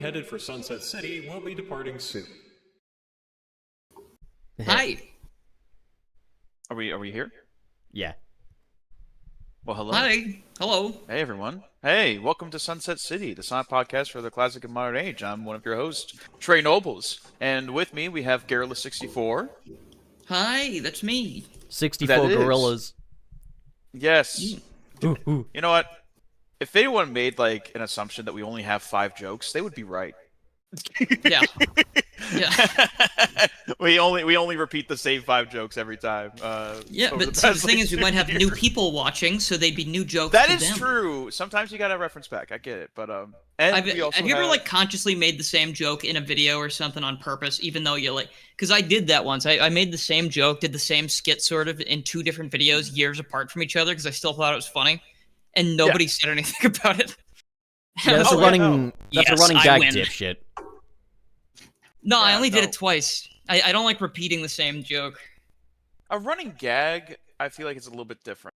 Headed for Sunset City, we'll be departing soon. Hi. Are we here? Yeah. Well, hello. Hi. Hello. Hey, everyone. Hey, welcome to Sunset City, the Sonic podcast for the classic and modern age. I'm one of your hosts, Trey Nobles, and with me we have Garrulous64. Hi, that's me. 64 That is. gorillas. Yes. Ooh, ooh. You know what? If anyone made like an assumption that we only have 5 jokes, they would be right. Yeah. Yeah. we only repeat the same 5 jokes every time. Yeah, over but the see, the past, thing like, is, we 2 might have new years. people watching, so they'd be new jokes That to is them. true. Sometimes you gotta reference back. I get it, but and we also Have you ever like consciously made the same joke in a video or something on purpose, even though you're like, because I did that once. I made the same joke, did the same skit sort of in 2 different videos years apart from each other because I still thought it was funny, and nobody said anything about it. Oh, I yeah, was no. like, That's yes, a I running win. dipshit. No, I Yeah, only did no. it twice. I don't like repeating the same joke. A running gag, I feel like it's a little bit different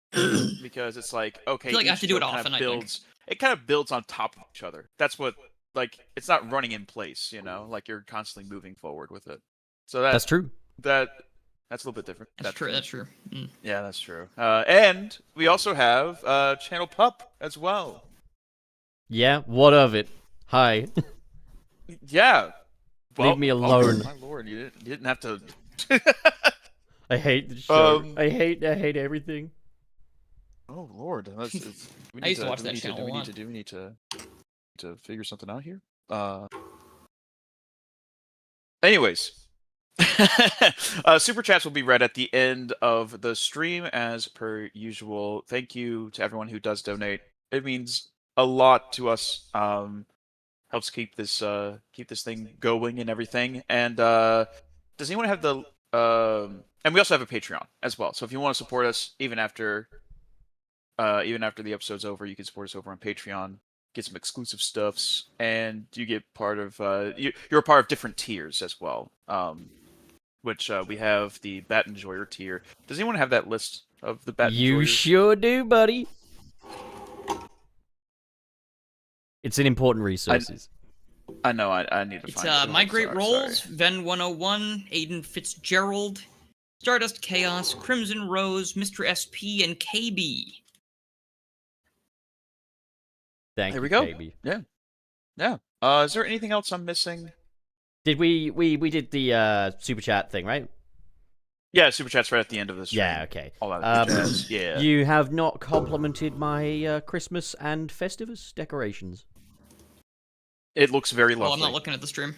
because it's like, okay, I feel like I have each to do it joke kind often, of I think. builds. It kind of builds on top of each other. That's what, like, it's not running in place, you know, like you're constantly moving forward with it. So That's true. that's a little bit different. That's true. That's true. Mm. Yeah, that's true. And we also have Channel Pup as well. Yeah, what of it? Hi. Yeah. Leave me Oh, alone. my lord, you didn't have to. I hate the show. Um, I hate everything. Oh lord, I used to watch that channel a lot. Do we need to figure something out here? Anyways, super chats will be read at the end of the stream as per usual. Thank you to everyone who does donate. It means a lot to us. Helps keep this thing going and everything. And does anyone have the and we also have a Patreon as well. So if you want to support us even after the episode's over, you can support us over on Patreon, get some exclusive stuffs, and you get part of you're a part of different tiers as well. Which we have the Bat Enjoyer tier. Does anyone have that list of the Bat You Enjoyers? sure do, buddy. It's an important resource. I know. I need to It's find it. My Great Sorry. Rolls, Ven 101, Aiden Fitzgerald, Stardust Chaos, Crimson Rose, Mr. SP, and KB. There we go. Yeah. Is there anything else I'm missing? Did we did the super chat thing, right? Yeah, super chat's right at the end of the stream. Yeah, okay. All that jazz. Yeah. You have not complimented my Christmas and Festivus decorations. It looks very lovely. Well, I'm not looking at the stream.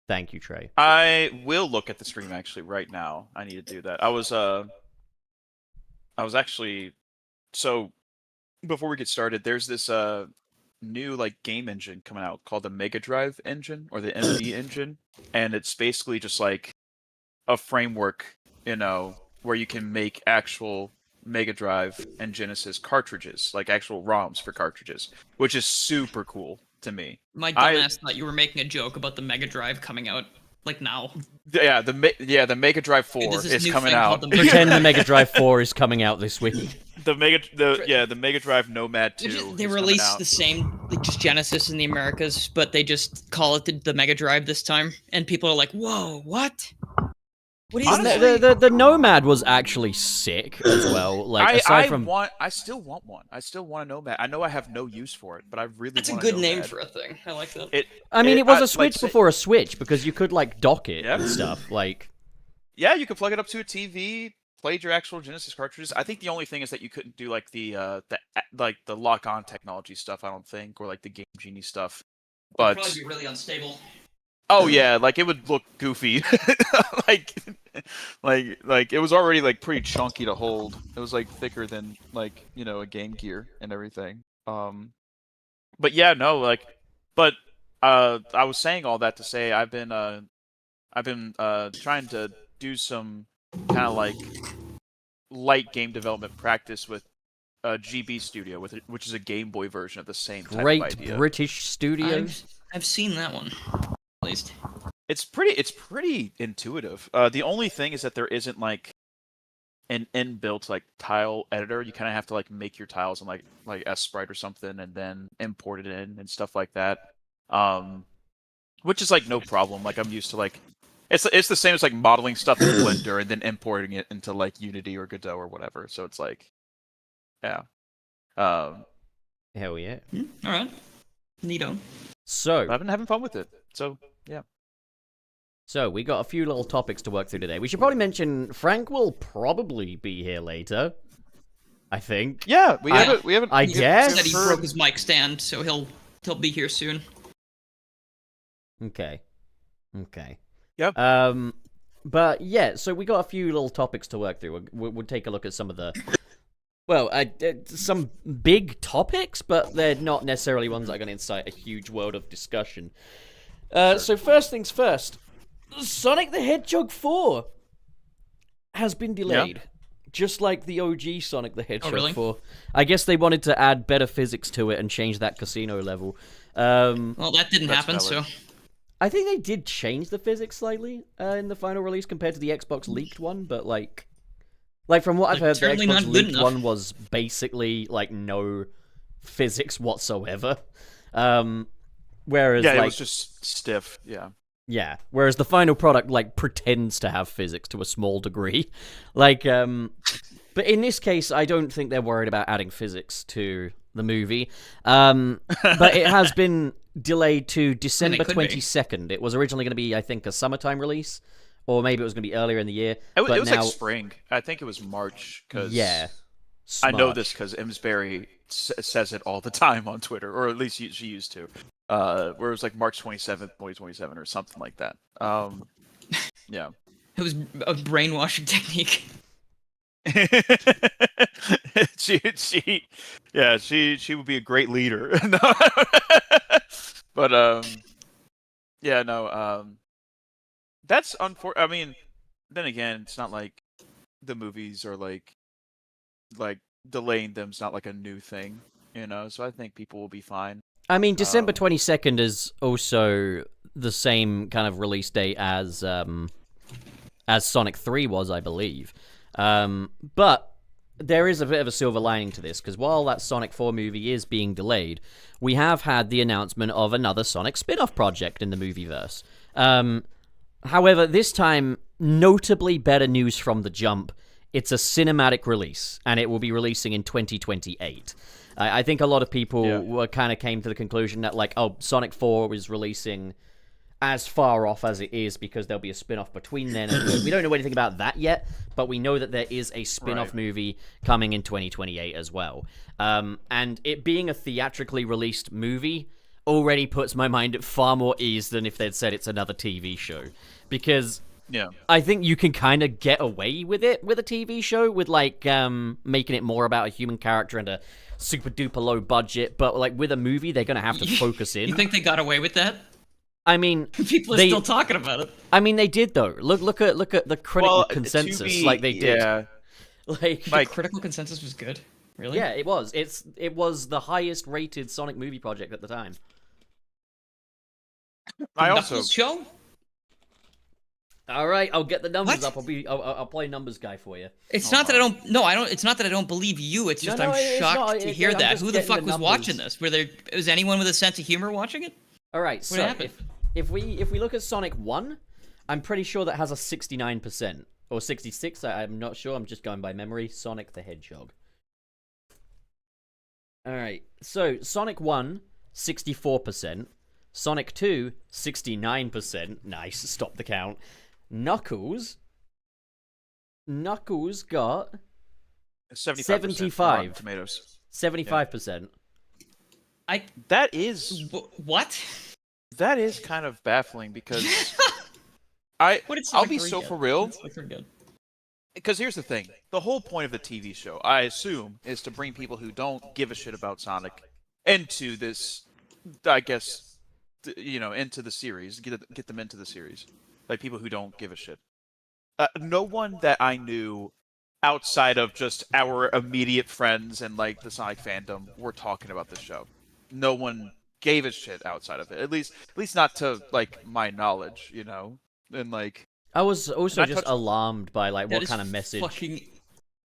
Thank you, Trey. I will look at the stream actually right now. I need to do that. I was actually, so before we get started, there's this new like game engine coming out called the Mega Drive engine or the MD engine, and it's basically just like a framework, you know, where you can make actual Mega Drive and Genesis cartridges, like actual ROMs for cartridges, which is super cool to me. My dumbass thought you were making a joke about the Mega Drive coming out, like now. Yeah, the Mega Drive 4 is coming out. Pretend the Mega Drive 4 is coming out this week. The Mega Drive Nomad 2. They released the same, like, just Genesis in the Americas, but they just call it the Mega Drive this time, and people are like, "Whoa, what? What is that?" The Nomad was actually sick as well. Like I still want one. I still want a Nomad. I know I have no use for it, but I really That's want a good Nomad. name for a thing. I like that. It was a Switch before a Switch because you could like dock it and stuff. Like, yeah, you could plug it up to a TV, play your actual Genesis cartridges. I think the only thing is that you couldn't do like the lock-on technology stuff. I don't think, or like the Game Genie stuff. But it'd probably be really unstable. Oh yeah, like it would look goofy. like it was already like pretty chunky to hold. It was like thicker than like, you know, a Game Gear and everything. But yeah, no, like I was saying all that to say I've been trying to do some kind of like light game development practice with GB Studio which is a Game Boy version of the same type of idea. Great British Studios. I've seen that one. At least it's pretty intuitive. The only thing is that there isn't like an inbuilt like tile editor. You kind of have to like make your tiles in like Sprite or something and then import it in and stuff like that. which is like no problem. Like I'm used to like it's the same as like modeling stuff in Blender and then importing it into like Unity or Godot or whatever. So it's like, yeah, Hell yeah. All right, neato. So I've been having fun with it. So yeah. So, we got a few little topics to work through today. We should probably mention Frank will probably be here later. I think. Yeah, we haven't. I guess. Said he broke his mic stand, so he'll be here soon. Okay. Yep. But yeah, so we got a few little topics to work through. We'll take a look at some of the, well, some big topics, but they're not necessarily ones that are going to incite a huge world of discussion. So first things first, Sonic the Hedgehog 4 has been delayed. Just like the OG Sonic the Hedgehog 4. I guess they wanted to add better physics to it and change that casino level. Well, that didn't happen, valid. so... I think they did change the physics slightly in the final release compared to the Xbox leaked one, but like from what I've heard, the certainly Xbox not good leaked enough. one was basically like no physics whatsoever. Whereas Yeah, like, it was just stiff. Yeah. yeah, whereas the final product like pretends to have physics to a small degree. Like but in this case I don't think they're worried about adding physics to the movie. But it has been delayed to December could be. 22nd. It was originally going to be, I think, a summertime release, or maybe it was going to be earlier in the year. It but was now, like spring. I think it was March. Cause yeah, I know smart. this because Imsbury says it all the time on Twitter, or at least she used to. Where it was like March 27th, 2027, or something like that. Yeah. It was a brainwashing technique. she would be a great leader. No. But yeah, no, that's unfortunate. I mean, then again, it's not like the movies are like delaying them's not like a new thing, you know. So I think people will be fine. I mean, December 22nd is also the same kind of release date as Sonic 3 was, I believe. But there is a bit of a silver lining to this, because while that Sonic 4 movie is being delayed, we have had the announcement of another Sonic spin-off project in the movieverse. However, this time, notably better news from the jump. It's a cinematic release, and it will be releasing in 2028. I think a lot of people kind of came to the conclusion that, like, oh, Sonic 4 is releasing as far off as it is because there'll be a spin-off between then. And we don't know anything about that yet, but we know that there is a spin-off movie coming in 2028 as well. And it being a theatrically released movie already puts my mind at far more ease than if they'd said it's another TV show. Because I think you can kind of get away with it with a TV show, with like making it more about a human character and a super duper low budget. But like with a movie, they're going to have to focus in. You think they got away with that? I mean, People are still talking about it. I mean, they did though. Look at the critical consensus. Like they did. Yeah. Like The critical consensus was good. Really? yeah, it was. It was the highest rated Sonic movie project at the time. I also Knuckles show? All right, I'll get the numbers What? up. I'll play numbers guy for you. It's not that I don't. No, I don't. It's not that I don't believe you. It's just No, I'm it's shocked not. to hear I'm that. just Who the getting fuck the was numbers. watching this? Was anyone with a sense of humor watching it? All right, so happened? if we look at Sonic 1, I'm pretty sure that has a 69% or 66. I'm not sure. I'm just going by memory. Sonic the Hedgehog. All right, so Sonic 1, 64%. Sonic 2, 69%. Nice. Stop the count. Knuckles got 75% Rotten Tomatoes. 75%. That is What? that is kind of baffling because What did I'll Sonic be 3 so get? for real. What's Sonic 3 get? Because here's the thing: the whole point of the TV show, I assume, is to bring people who don't give a shit about Sonic into this. I guess, into the series, get them into the series, like people who don't give a shit. No one that I knew outside of just our immediate friends and like the Sonic fandom were talking about this show. No one gave a shit outside of it. At least not to like my knowledge, and like. I was also And I just touched- alarmed by like That what is kind of message. Fucking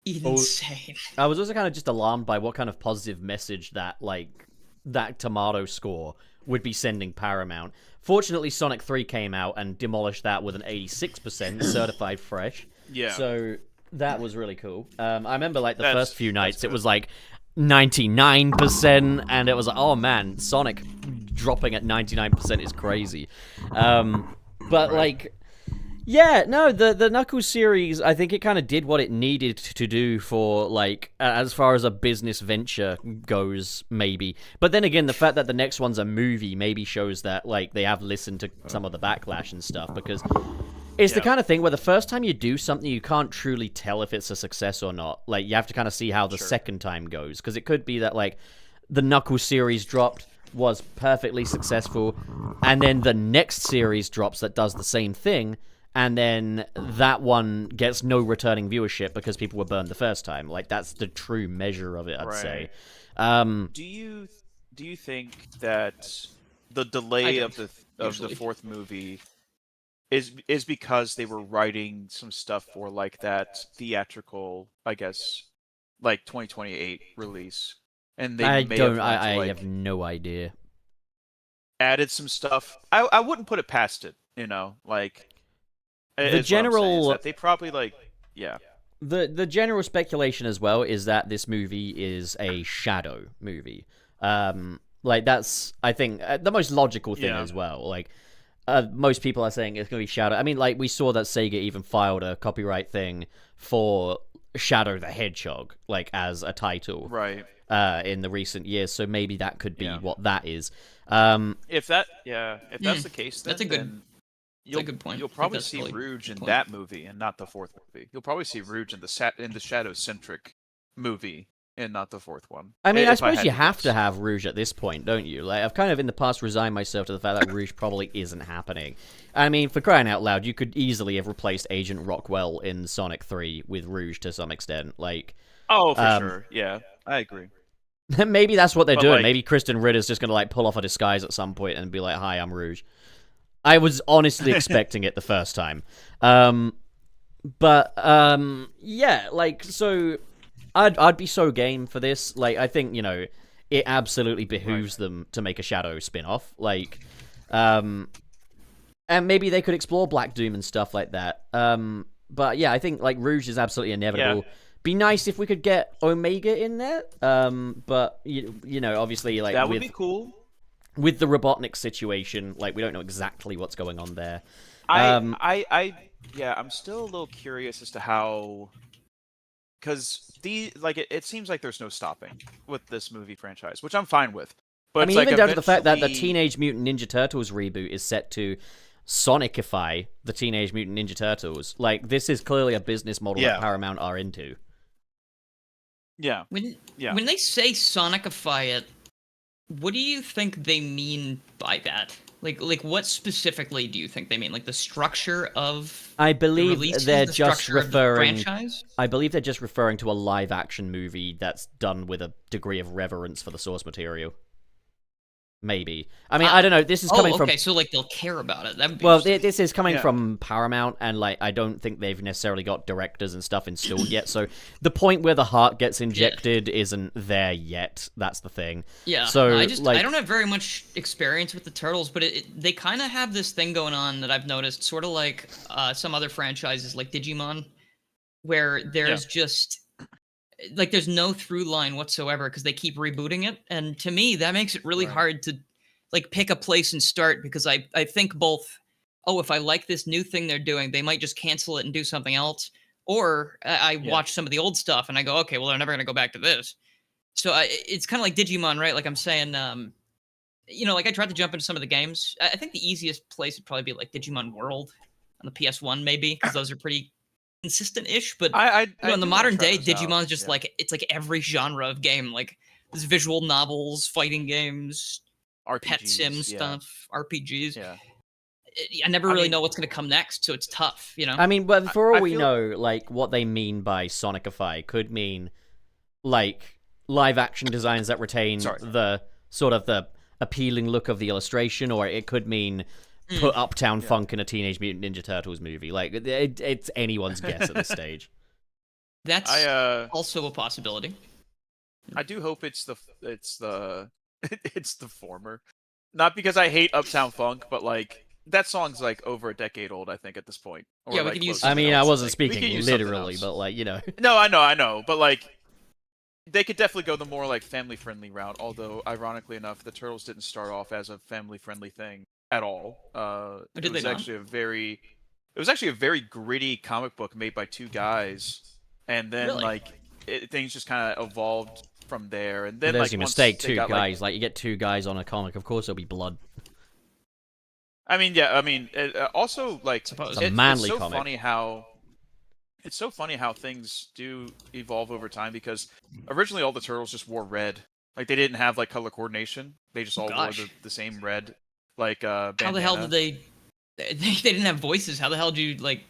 insane. I was also kind of just alarmed by what kind of positive message that tomato score would be sending Paramount. Fortunately, Sonic 3 came out and demolished that with an 86% certified fresh. Yeah. So that was really cool. I remember like the That's- first few nights, that's it good. was like 99%, and it was like, oh man, Sonic dropping at 99% is crazy. But like, yeah, no, the Knuckles series, I think it kind of did what it needed to do for, like, as far as a business venture goes, maybe. But then again, the fact that the next one's a movie maybe shows that, like, they have listened to some of the backlash and stuff, because it's the kind of thing where the first time you do something, you can't truly tell if it's a success or not. Like, you have to kind of see how the second time goes, because it could be that, like, the Knuckles series dropped, was perfectly successful, and then the next series drops that does the same thing, and then that one gets no returning viewership because people were burned the first time. Like, that's the true measure of it, I'd say. Do you think that the delay of the fourth movie is because they were writing some stuff for like that theatrical, I guess, like 2028 release, and they I have no idea. Added some stuff. I wouldn't put it past it, you know, like The general that they probably like, yeah. The general speculation as well is that this movie is a Shadow movie. Like, that's, I think, the most logical thing as well. Like, most people are saying it's going to be Shadow. I mean, like, we saw that Sega even filed a copyright thing for Shadow the Hedgehog, like, as a title. Right. In the recent years, so maybe that could be what that is. If that's the case, then, that's a good point. You'll probably see Rouge in that movie and not the fourth movie. You'll probably see Rouge in the Shadow-centric movie and not the fourth one. I mean, I suppose you have to have Rouge at this point, don't you? Like, I've kind of in the past resigned myself to the fact that Rouge probably isn't happening. I mean, for crying out loud, you could easily have replaced Agent Rockwell in Sonic 3 with Rouge to some extent. Like, oh, for sure. Yeah, I agree. Maybe that's what they're doing. Like, maybe Kristen Ritter's just going to, like, pull off a disguise at some point and be like, hi, I'm Rouge. I was honestly expecting it the first time. Yeah, like, so I'd be so game for this. Like, I think, you know, it absolutely behooves them to make a Shadow spin-off. Like, and maybe they could explore Black Doom and stuff like that. But yeah, I think, like, Rouge is absolutely inevitable. Yeah. Be nice if we could get Omega in there. But you know, obviously, like, that would be cool. With the Robotnik situation, like, we don't know exactly what's going on there. I'm still a little curious as to how, because it seems like there's no stopping with this movie franchise, which I'm fine with. But I mean, it's like even down to the fact that the eventually- Teenage Mutant Ninja Turtles reboot is set to Sonicify the Teenage Mutant Ninja Turtles. Like, this is clearly a business model that Paramount are into. Yeah. When they say Sonicify it, what do you think they mean by that? Like what specifically do you think they mean? Like the structure of I the believe releases, they're the just structure of the referring. franchise? I believe they're just referring to a live-action movie that's done with a degree of reverence for the source material. Maybe. I mean, I don't know. This is coming from. Okay, so like they'll care about it. That'd be Well, interesting. this is coming from Paramount, and like I don't think they've necessarily got directors and stuff installed yet. So the point where the heart gets injected isn't there yet. That's the thing. Yeah. So I like, don't have very much experience with the Turtles, but they kind of have this thing going on that I've noticed, sort of like some other franchises like Digimon, where there's just like there's no through line whatsoever because they keep rebooting it, and to me that makes it really hard to like pick a place and start, because I think both, if I like this new thing they're doing, they might just cancel it and do something else, or I watch some of the old stuff and I go, okay, well they're never gonna go back to this. So it's kind of like Digimon, right? Like I'm saying, you know, like I tried to jump into some of the games. I think the easiest place would probably be like Digimon World on the PS1, maybe, because those are pretty consistent-ish. But you know, in the modern day, Digimon's just like it's like every genre of game. Like there's visual novels, fighting games, RPGs, pet sim stuff, RPGs. Yeah. I never really know what's going to come next, so it's tough, you know? I mean, but for all we feel- know, like, what they mean by Sonicify could mean, like, live-action designs that retain the sort of the appealing look of the illustration, or it could mean put Uptown Funk in a Teenage Mutant Ninja Turtles movie. Like, it's anyone's guess at this stage. That's also a possibility. I do hope it's the it's the former. not because I hate Uptown Funk, but like that song's like over a decade old, I think, at this point. Or, Yeah, we like, could use close to I mean, it. I wasn't We could speaking use something literally, else. but like, you know. No, I know, but like they could definitely go the more like family-friendly route. Although, ironically enough, the Turtles didn't start off as a family-friendly thing at all. Did It they was not? actually a very gritty comic book made by two guys, and then Really? like things just kind of evolved from there. And then There's like your once mistake, they two got, guys. Like, you get two guys on a comic, of course there'll be blood. I mean, yeah, I mean, also like Suppose. It's a manly it's so comic. funny how it's so funny how things do evolve over time because originally all the turtles just wore red. Like they didn't have like color coordination. They just all wore Gosh. the same red like How the hell did bandana. they didn't have voices. How the hell do you like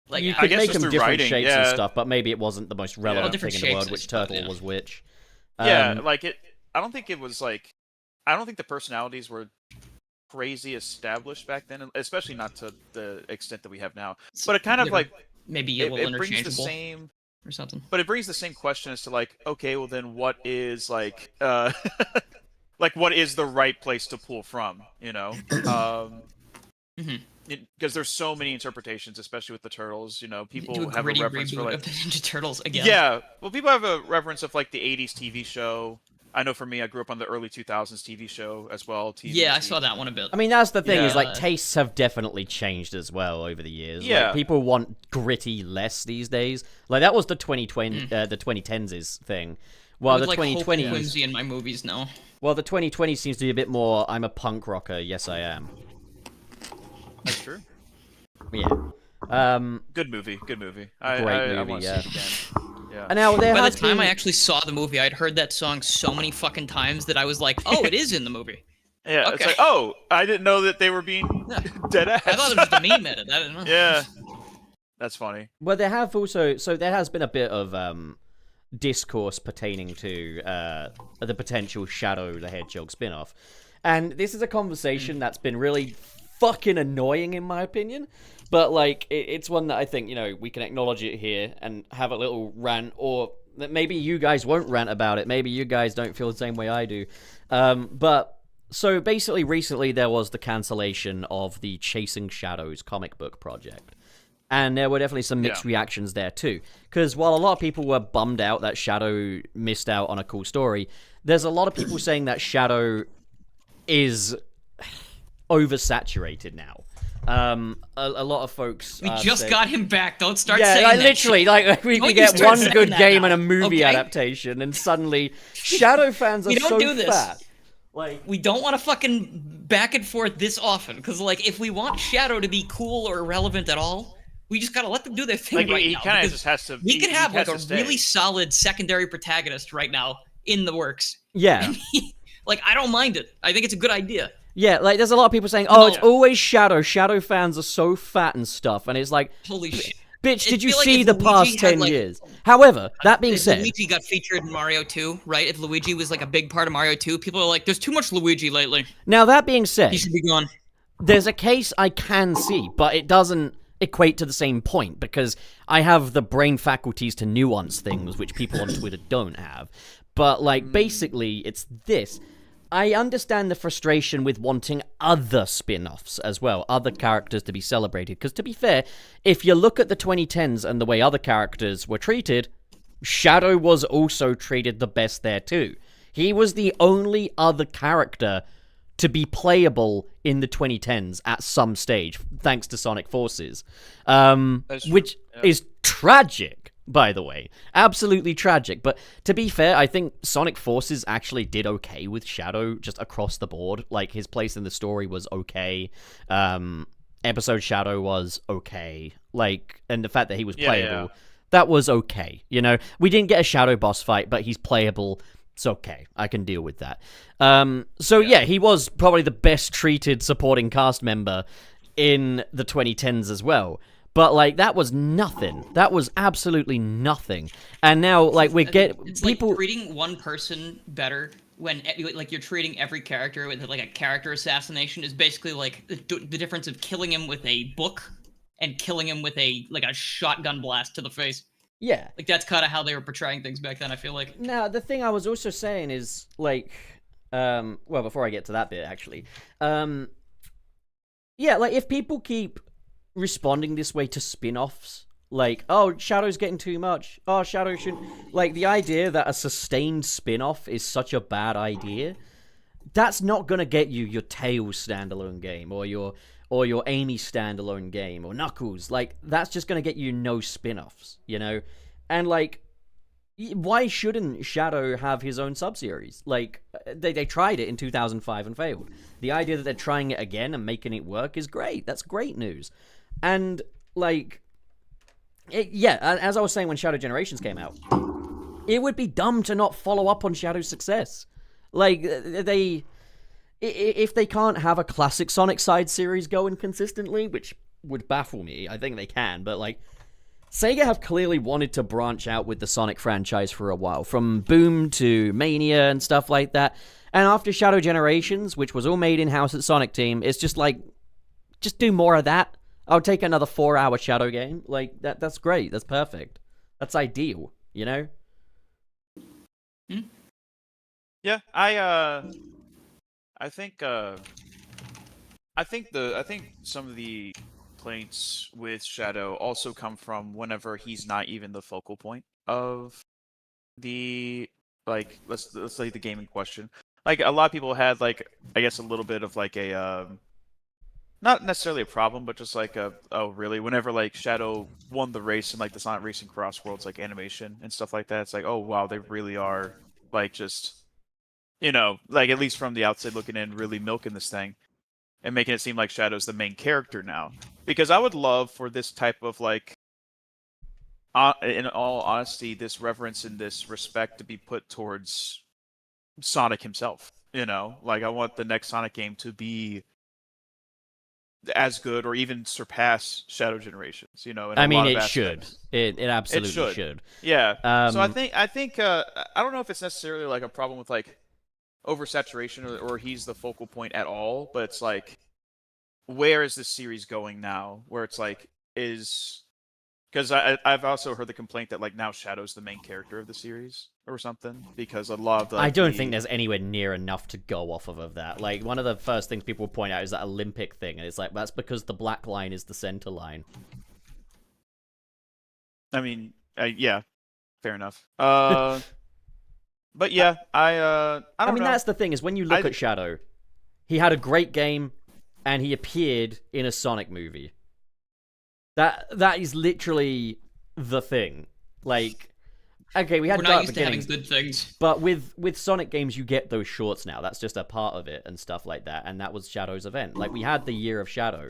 You I could guess make just them through different writing, shapes and yeah. stuff, but maybe it wasn't the most relevant different thing in the world, shapes which and stuff, turtle yeah. was which. Yeah, like it I don't think it was like I don't think the personalities were crazy established back then, especially not to the extent that we have now. But it kind of They were like maybe a little it brings the interchangeable same or something. but it brings the same question as to like, okay, well then what is like like what is the right place to pull from, you know? Mhm. Because there's so many interpretations, especially with the turtles, you know, people Do a have a gritty reference for reboot like of the Ninja Turtles again. yeah, well people have a reference of like the 80s TV show. I know for me I grew up on the early 2000s TV show as well. Yeah, I saw that one a bit. I mean, that's the thing, is like Yeah. tastes have definitely changed as well over the years. Yeah. Like, people want gritty less these days. Like, that was the 2020, the 2010s thing. While I the would like Hope and 2020s, Whimsy in my movies now. well, the 2020s seems to be a bit more, I'm a punk rocker, yes I am. That's true. Yeah. Good movie. Good movie. Great I movie, want to yeah. see it again. Yeah. And now there By has the time been... I actually saw the movie, I'd heard that song so many fucking times that I was like, "Oh, it is in the movie." Yeah, it's Okay. like, oh, I didn't know that they were being dead ass. I thought it was just a meme edit. I didn't know. Yeah, that's funny. Well, there have also... So there has been a bit of discourse pertaining to the potential Shadow the Hedgehog spin-off. And this is a conversation that's been really fucking annoying, in my opinion. But, like, it's one that I think, you know, we can acknowledge it here and have a little rant, or that maybe you guys won't rant about it. Maybe you guys don't feel the same way I do. But, so basically, recently there was the cancellation of the Chasing Shadows comic book project. And there were definitely some mixed reactions there, too. Because while a lot of people were bummed out that Shadow missed out on a cool story, there's a lot of people saying that Shadow is oversaturated now. A lot of folks. We just got him back. Don't start yeah, saying like that literally, shit. like we Don't could you get start one saying good that game now, and a movie okay? adaptation, and suddenly Shadow fans are We don't so do this. fat. Like, We don't want to fucking back and forth this often, because like if we want Shadow to be cool or relevant at all, we just gotta let them do their thing Like right he now. kind of because just has to. we could have he has like a to stay. really solid secondary protagonist right now in the works. yeah. Like I don't mind it. I think it's a good idea. Yeah, like there's a lot of people saying, "Oh, it's No. always Shadow. Shadow fans are so fat and stuff," and it's like, Holy shit. bitch, I did you feel like see if the Luigi past had, 10 like- years? However, that being If said, Luigi got featured in Mario 2, right? If Luigi was like a big part of Mario 2, people are like, "There's too much Luigi lately. now that being said, He should be gone." there's a case I can see, but it doesn't equate to the same point because I have the brain faculties to nuance things which people on Twitter don't have. But like basically it's this. I understand the frustration with wanting other spin-offs as well, other characters to be celebrated, because to be fair, if you look at the 2010s and the way other characters were treated, Shadow was also treated the best there too. He was the only other character to be playable in the 2010s at some stage, thanks to Sonic Forces, which is tragic, by the way. Absolutely tragic. But to be fair, I think Sonic Forces actually did okay with Shadow just across the board. Like, his place in the story was okay. Episode Shadow was okay. Like, and the fact that he was playable, that was okay. You know, we didn't get a Shadow boss fight, but he's playable. It's okay. I can deal with that. So yeah, he was probably the best treated supporting cast member in the 2010s as well. But like that was nothing. That was absolutely nothing. And now like we get It's people like treating one person better when like you're treating every character with like a character assassination is basically like the difference of killing him with a book and killing him with a shotgun blast to the face. yeah. Like that's kind of how they were portraying things back then. I feel like. Now the thing I was also saying is like Well, before I get to that bit, actually, yeah, like if people keep responding this way to spin-offs, like, oh, Shadow's getting too much. Oh, Shadow shouldn't. Like, the idea that a sustained spin-off is such a bad idea, that's not gonna get you your Tails standalone game or your Amy standalone game or Knuckles. Like, that's just gonna get you no spin-offs, you know? And like, why shouldn't Shadow have his own sub-series? Like, they tried it in 2005 and failed. The idea that they're trying it again and making it work is great. That's great news. And like, as I was saying when Shadow Generations came out, it would be dumb to not follow up on Shadow's success. Like, if they can't have a classic Sonic side series going consistently, which would baffle me, I think they can, but like, Sega have clearly wanted to branch out with the Sonic franchise for a while, from Boom to Mania and stuff like that. And after Shadow Generations, which was all made in-house at Sonic Team, it's just like, just do more of that. I'll take another 4-hour Shadow game. Like, that's great. That's perfect. That's ideal, you know? Yeah, I think some of the complaints with Shadow also come from whenever he's not even the focal point of the, like, let's say the game in question. Like, a lot of people had, like, I guess a little bit of like a not necessarily a problem, but just like oh really, whenever like Shadow won the race in like the Sonic Racing Crossworlds like animation and stuff like that, it's like, oh wow, they really are like just, you know, like at least from the outside looking in, really milking this thing and making it seem like Shadow's the main character now. Because I would love for this type of like, in all honesty, this reverence and this respect to be put towards Sonic himself. You know, like I want the next Sonic game to be as good or even surpass Shadow Generations. You know, in I a mean, lot of it aspects. should. It absolutely should. Yeah. So I Um, think I don't know if it's necessarily like a problem with like oversaturation or he's the focal point at all, but it's like, where is this series going now? Where it's like, is, because I've also heard the complaint that like now Shadow's the main character of the series or something, because a lot of the, I don't think there's anywhere near enough to go off of that. Like, one of the first things people point out is that Olympic thing, and it's like, that's because the black line is the center line. I mean, yeah, fair enough. But yeah, I don't mean, know. that's the thing, is when you look at Shadow, he had a great game, and he appeared in a Sonic movie. That is literally the thing. Like, okay, we had We're not dark used to having beginnings, good things. but with Sonic games, you get those shorts now. That's just a part of it and stuff like that. And that was Shadow's event. Like, we had the Year of Shadow,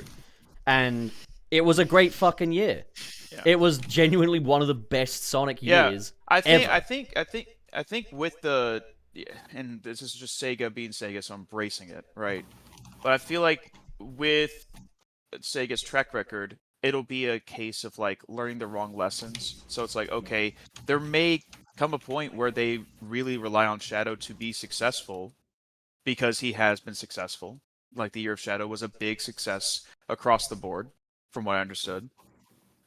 and it was a great fucking year. Yeah. It was genuinely one of the best Sonic years. I ever. think with the, and this is just Sega being Sega, so I'm bracing it, right? But I feel like with Sega's track record, it'll be a case of like learning the wrong lessons. So it's like, okay, there may come a point where they really rely on Shadow to be successful because he has been successful. Like the Year of Shadow was a big success across the board, from what I understood.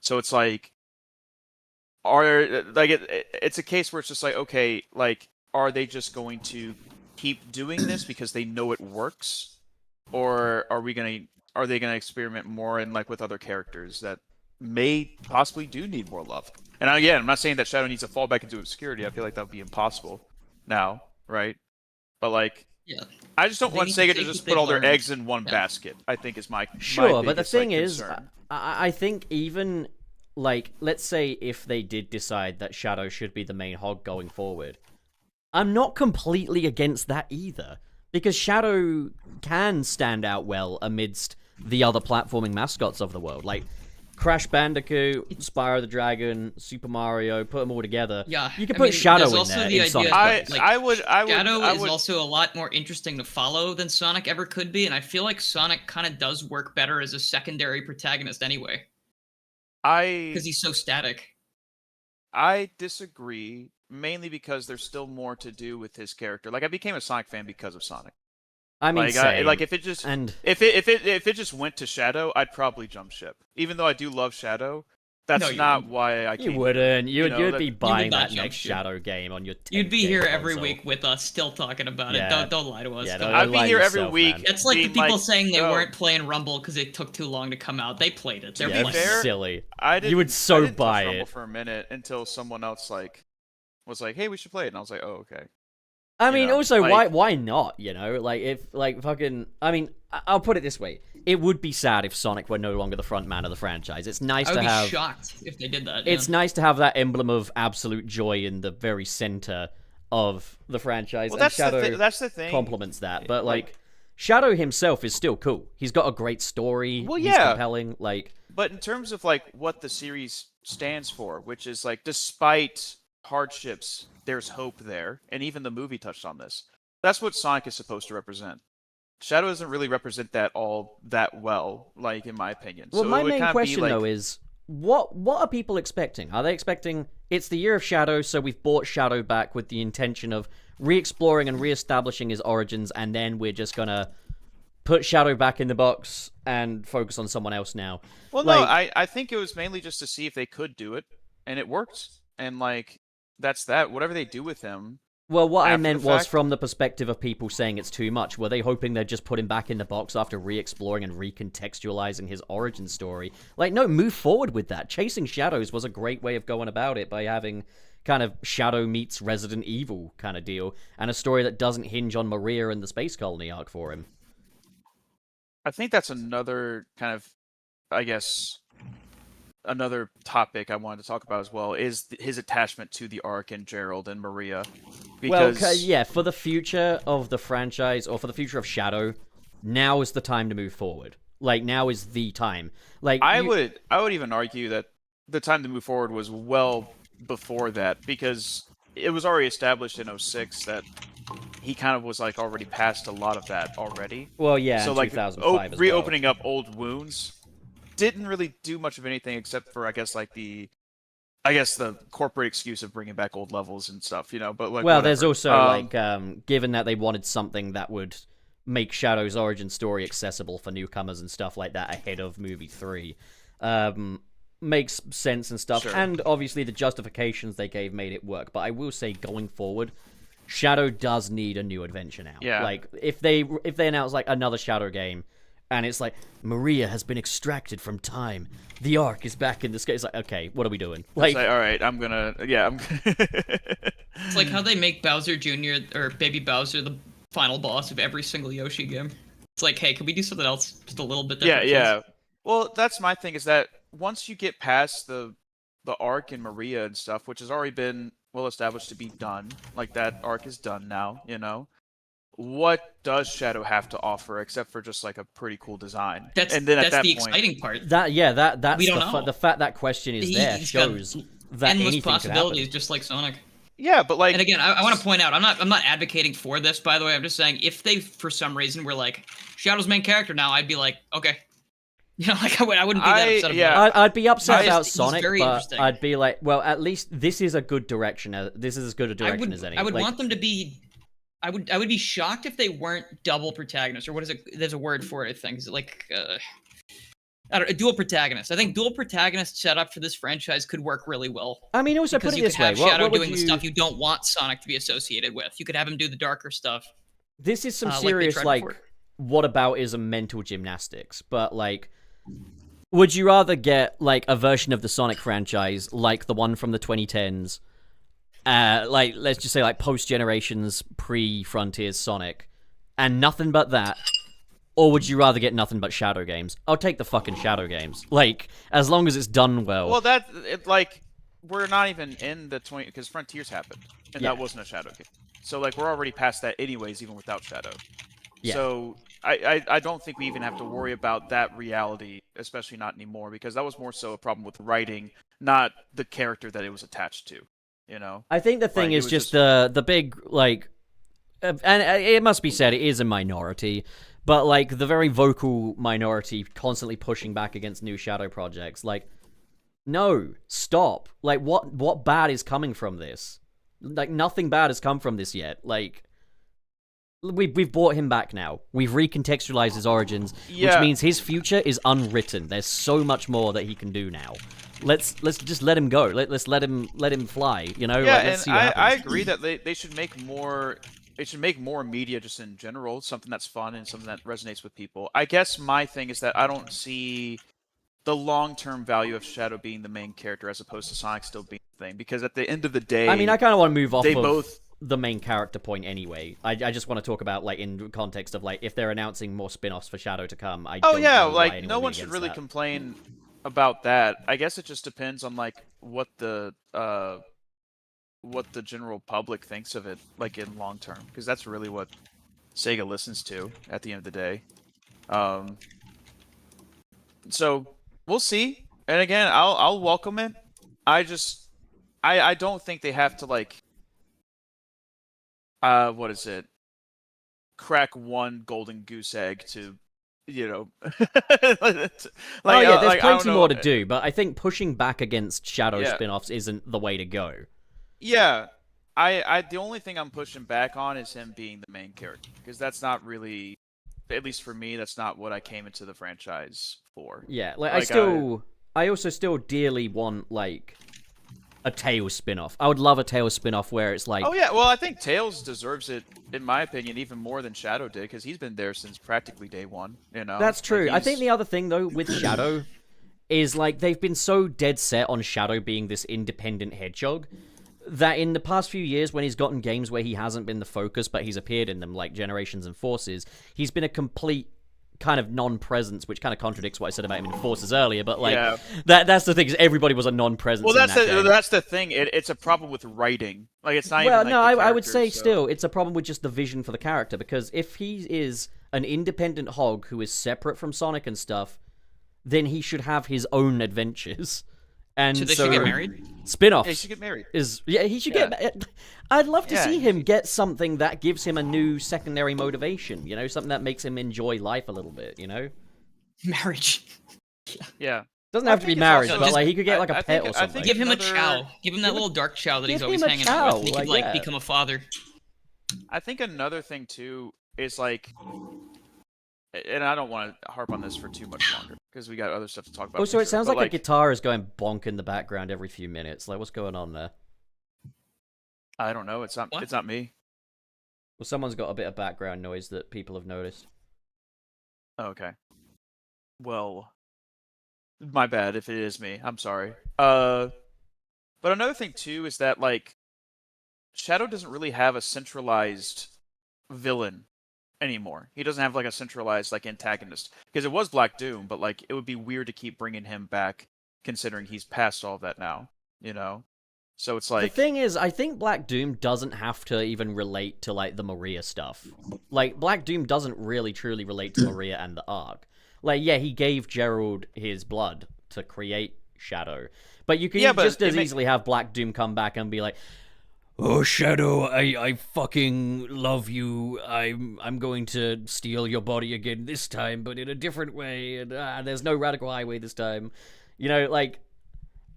So it's like, it's a case where it's just like, okay, like, are they just going to keep doing this because they know it works, or are they gonna experiment more and like with other characters that may possibly do need more love? And again, I'm not saying that Shadow needs to fall back into obscurity. I feel like that would be impossible now, right? But like, yeah, I just don't want Sega to just put all their eggs in one basket. I think is my sure. But the thing like, is, I think even like, let's say if they did decide that Shadow should be the main hog going forward, I'm not completely against that either, because Shadow can stand out well amidst the other platforming mascots of the world, like Crash Bandicoot, Spyro the Dragon, Super Mario. Put them all together. Yeah, you can put Shadow in there. The in Sonic Shadow is also a lot more interesting to follow than Sonic ever could be, and I feel like Sonic kind of does work better as a secondary protagonist anyway. Because he's so static. I disagree, mainly because there's still more to do with his character. Like, I became a Sonic fan because of Sonic. I mean, like if it just if it just went to Shadow, I'd probably jump ship. Even though I do love Shadow, That's No, you not wouldn't. why I You came. wouldn't. You'd know, you'd that- be you would buying not that jump next ship. Shadow game on your. You'd be 10th here gen every console. week with us, still talking about Yeah. it. Don't lie to us. Yeah, Come don't on. I'd be lie to here every yourself, week. man. That's like the being people saying they "Yo." weren't playing Rumble because it took too long to come out. They played it. They're be Yeah, playing that's fair, it. silly. I didn't, You would I so didn't touch buy Rumble it. for a minute until someone else was like, "Hey, we should play it," and I was like, "Oh, okay." I You mean, know, also, like- why not? You know, like if fucking. I mean, I'll put it this way: it would be sad if Sonic were no longer the front man of the franchise. It's nice I would to be have. shocked if they did that. It's yeah. nice to have that emblem of absolute joy in the very center of the franchise. Well, and that's Shadow that's the thing. complements that, but like Shadow himself is still cool. He's got a great story. Well, He's yeah. compelling. Like, But in terms of like what the series stands for, which is like despite hardships, there's hope there, and even the movie touched on this. That's what Sonic is supposed to represent. Shadow doesn't really represent that all that well, like in my opinion. well, so my it would main kind of question be like, though is what are people expecting? Are they expecting it's the year of Shadow, so we've brought Shadow back with the intention of re-exploring and re-establishing his origins, and then we're just gonna put Shadow back in the box and focus on someone else now? Well, Like- no, I think it was mainly just to see if they could do it, and it worked. And like that's that. Whatever they do with him, Well, what I after the meant was fact- from the perspective of people saying it's too much. Were they hoping they'd just put him back in the box after re-exploring and recontextualizing his origin story? Like, no, move forward with that. Chasing Shadows was a great way of going about it by having kind of Shadow meets Resident Evil kind of deal, and a story that doesn't hinge on Maria and the space colony arc for him. I think that's another kind of, I guess, another topic I wanted to talk about as well is his attachment to the Ark and Gerald and Maria. Well, Because yeah, for the future of the franchise, or for the future of Shadow, now is the time to move forward. Like, now is the time. Like, I would even argue that the time to move forward was well before that, because it was already established in 06 that he kind of was like already past a lot of that already. Well, yeah, So in like 2005 as well. reopening up old wounds didn't really do much of anything except for I guess the corporate excuse of bringing back old levels and stuff, you know. But like, well, there's whatever. also given that they wanted something that would make Shadow's origin story accessible for newcomers and stuff like that ahead of movie 3, makes sense and stuff. Sure. And obviously the justifications they gave made it work. But I will say, going forward, Shadow does need a new adventure now. Yeah. Like, if they announce like another Shadow game, and it's like Maria has been extracted from time, the Ark is back in the sky. It's like, okay, what are we doing? Like, Like, all right, I'm gonna. It's like how they make Bowser Jr. or Baby Bowser the final boss of every single Yoshi game. It's like, hey, can we do something else just a little bit different? Yeah. Well, that's my thing, is that once you get past the arc and Maria and stuff, which has already been well established to be done, like that arc is done now, you know. What does Shadow have to offer except for just like a pretty cool design? That's and then at that the point, exciting part. that's We don't know. the fact that question is there He's got shows that endless anything could possibilities, happen. just like Sonic. yeah, but like, And again, I want to point out, I'm not advocating for this, by the way. I'm just saying, if they for some reason were like Shadow's main character now, I'd be like, okay, you know, like I wouldn't be that upset about yeah. it. I'd be upset He's- about he's Sonic, very but interesting. I'd be like, well, at least this is a good direction. This is as good a direction as any. I would Like, want them to be. I would be shocked if they weren't double protagonists, or what is it? There's a word for it, I think. Is it like I don't know, dual protagonist? I think dual protagonist setup for this franchise could work really well. I mean, also Because put it you this could way: have Shadow what would doing you... the stuff you don't want Sonic to be associated with. You could have him do the darker stuff. This is some like they serious, tried like, before. whataboutism mental gymnastics. But like, would you rather get like a version of the Sonic franchise like the one from the 2010s? Like, let's just say like post generations pre-Frontiers Sonic, and nothing but that, or would you rather get nothing but Shadow games? I'll take the fucking Shadow games, like, as long as it's done well. well, like we're not even in the 20 because Frontiers happened, and Yeah. that wasn't a Shadow game. So like we're already past that anyways, even without Shadow. Yeah. So I don't think we even have to worry about that reality, especially not anymore, because that was more so a problem with writing, not the character that it was attached to. You know. I think the thing Like, it is was just the big, like, and it must be said, it is a minority, but like the very vocal minority constantly pushing back against new Shadow projects. Like, no, stop. Like, what bad is coming from this? Like, nothing bad has come from this yet. Like, we've brought him back now. We've recontextualized his origins, which Yeah. means his future is unwritten. There's so much more that he can do now. let's just let him go. Let's let him fly. You know, Yeah, like, let's and see what happens. I agree that they should make more. It should make more media just in general, something that's fun and something that resonates with people. I guess my thing is that I don't see the long-term value of Shadow being the main character as opposed to Sonic still being the thing. Because at the end of the day, I mean, I kind of want to move off they of both. the main character point anyway. I just want to talk about, like, in context of, like, if they're announcing more spin-offs for Shadow to come, I Oh don't yeah, know why like anyone no would be one should against really that. complain about that. I guess it just depends on like what the general public thinks of it, like in long term, because that's really what Sega listens to at the end of the day. So we'll see. And again, I'll welcome it. I don't think they have to like what is it? Crack one golden goose egg to, you know. like, Oh yeah, there's like, I don't plenty know. more to do, but I think pushing back against Shadow Yeah. spin-offs isn't the way to go. Yeah, I the only thing I'm pushing back on is him being the main character, because that's not really, at least for me, that's not what I came into the franchise for. Yeah, like Like, I also still dearly want, like, a Tails spin-off. I would love a Tails spin-off where it's like, Oh yeah, well I think Tails deserves it, in my opinion, even more than Shadow did, because he's been there since practically day one. You know. that's true. Like, I think the other thing though with Shadow is, like, they've been so dead set on Shadow being this independent hedgehog that in the past few years, when he's gotten games where he hasn't been the focus but he's appeared in them, like Generations and Forces, he's been a complete kind of non-presence, which kind of contradicts what I said about him in Forces earlier, but like, Yeah. that's the thing, is everybody was a non-presence. Well, in that game. that's the thing. It's a problem with writing. Like it's not Well, even. no, Like, the I would say characters, so- still, it's a problem with just the vision for the character, because if he is an independent hog who is separate from Sonic and stuff, then he should have his own adventures. And So they so should get married? Spin-offs. Yeah, he should get married. He should Yeah. get. I'd love to Yeah. see him get something that gives him a new secondary motivation. You know, something that makes him enjoy life a little bit. You know, Marriage. Yeah. doesn't I have to be think it's marriage, also but just- like he could get like a I pet think- or I something. think Give him a another- chow. Give him that little dark chow that he's give always him a hanging chow, out with. And he like, could yeah. become a father. I think another thing too is like, and I don't want to harp on this for too much longer because we got other stuff to talk about. Also, for it sure, sounds but, like a guitar is going bonk in the background every few minutes. Like, what's going on there? I don't know. It's not. What? It's not me. Well, someone's got a bit of background noise that people have noticed. Oh, okay. Well, my bad if it is me. I'm sorry. But another thing too is that like, Shadow doesn't really have a centralized villain anymore. He doesn't have like a centralized like antagonist, because it was Black Doom, but like it would be weird to keep bringing him back considering he's past all of that now. You know. So it's like, The thing is, I think Black Doom doesn't have to even relate to, like, the Maria stuff. Like, Black Doom doesn't really truly relate to Maria and the Ark. Like, yeah, he gave Gerald his blood to create Shadow. But you can Yeah, but just as it ma- easily have Black Doom come back and be like, "Oh, Shadow, I fucking love you. I'm going to steal your body again this time, but in a different way. And there's no radical highway this time." You know, like,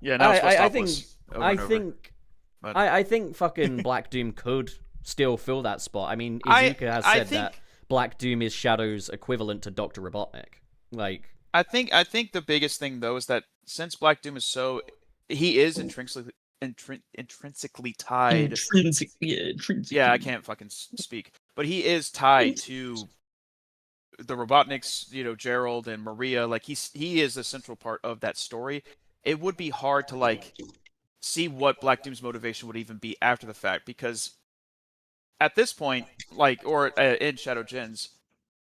yeah. Now it's supposed to I stop think us over I and over. think But- I think fucking Black Doom could still fill that spot. I mean, I- Izuka has I said that think- Black Doom is Shadow's equivalent to Dr. Robotnik. Like, I think the biggest thing though is that since Black Doom is he is intrinsically tied. Intrinsic. Yeah, intrinsic. Yeah, I can't fucking speak. But he is tied to the Robotniks, you know, Gerald and Maria. Like he is a central part of that story. It would be hard to like see what Black Doom's motivation would even be after the fact, because at this point, like, or in Shadow Gens,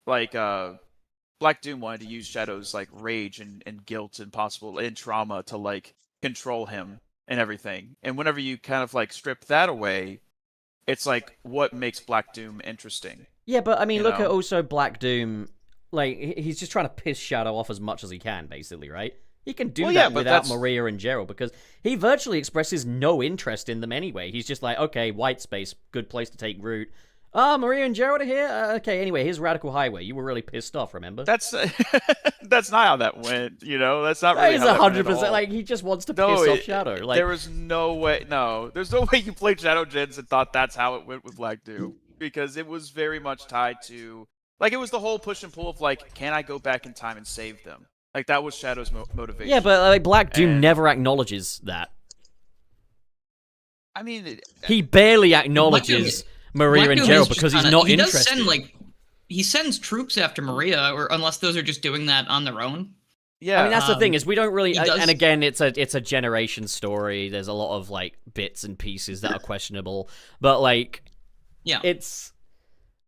like Black Doom wanted to use Shadow's like rage and guilt and trauma to like control him and everything. And whenever you kind of like strip that away, it's like what makes Black Doom interesting. yeah, but I mean, You look at know? also Black Doom. Like, he's just trying to piss Shadow off as much as he can, basically, right? He can do Well, that yeah, but without that's- Maria and Gerald, because he virtually expresses no interest in them anyway. He's just like, okay, white space, good place to take root. Maria and Gerald are here? Okay, anyway, here's Radical Highway. You were really pissed off, remember? That's that's not how that went. You know, that's not That really is how that went at 100%. all. Like, he just wants to No, piss off it- Shadow. Like, there was no way. No, there's no way you played Shadow Gens and thought that's how it went with Black Doom, because it was very much tied to, like, it was the whole push and pull of like, can I go back in time and save them? Like that was Shadow's motivation. Yeah, but like Black Doom And- never acknowledges that. I mean, He barely acknowledges Maria Black and Doom Gerald is just because he's kinda- not he interested. Does send, like, he sends troops after Maria, or unless those are just doing that on their own. yeah. I mean, that's the thing is we don't really, he does- and again, it's a generation story. There's a lot of like bits and pieces that are questionable, but like, Yeah. it's.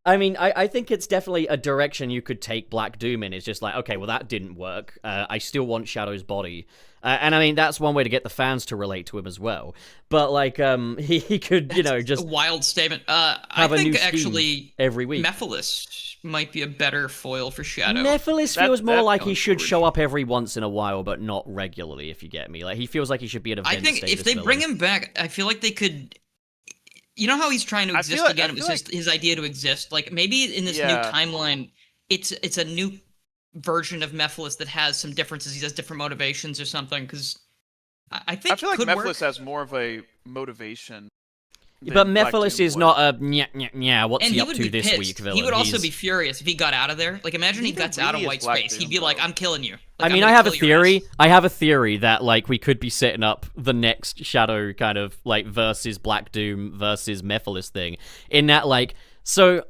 I mean, I think it's definitely a direction you could take Black Doom in. It's just like, okay, well that didn't work. I still want Shadow's body, and I mean that's one way to get the fans to relate to him as well. But like, he could, just a wild statement. I have a new think scheme actually every week. Mephiles might be a better foil for Shadow. Nephilis That- feels more that like he sounds should good. show up every once in a while, but not regularly. If you get me, like he feels like he should be an event I think if status they villain. bring him back, I feel like they could. You know how he's trying to I exist feel like- again? I It was feel his idea to exist. Like maybe in this new Yeah. timeline, it's a new version of Mephiles that has some differences. He has different motivations or something. Because I think I feel like could Mephiles work. has more of a motivation. But than Black Mephiles Doom is would. not a what's And he he up would to be this pissed. week villain. He would also He's- be furious if he got out of there. Like imagine he Neither gets out of really is white Black space. Doom, He'd be like, though. "I'm killing you." I Like, mean, I'm I gonna have a kill your theory. ass. I have a theory that like we could be setting up the next Shadow kind of like versus Black Doom versus Mephiles thing. In that like so.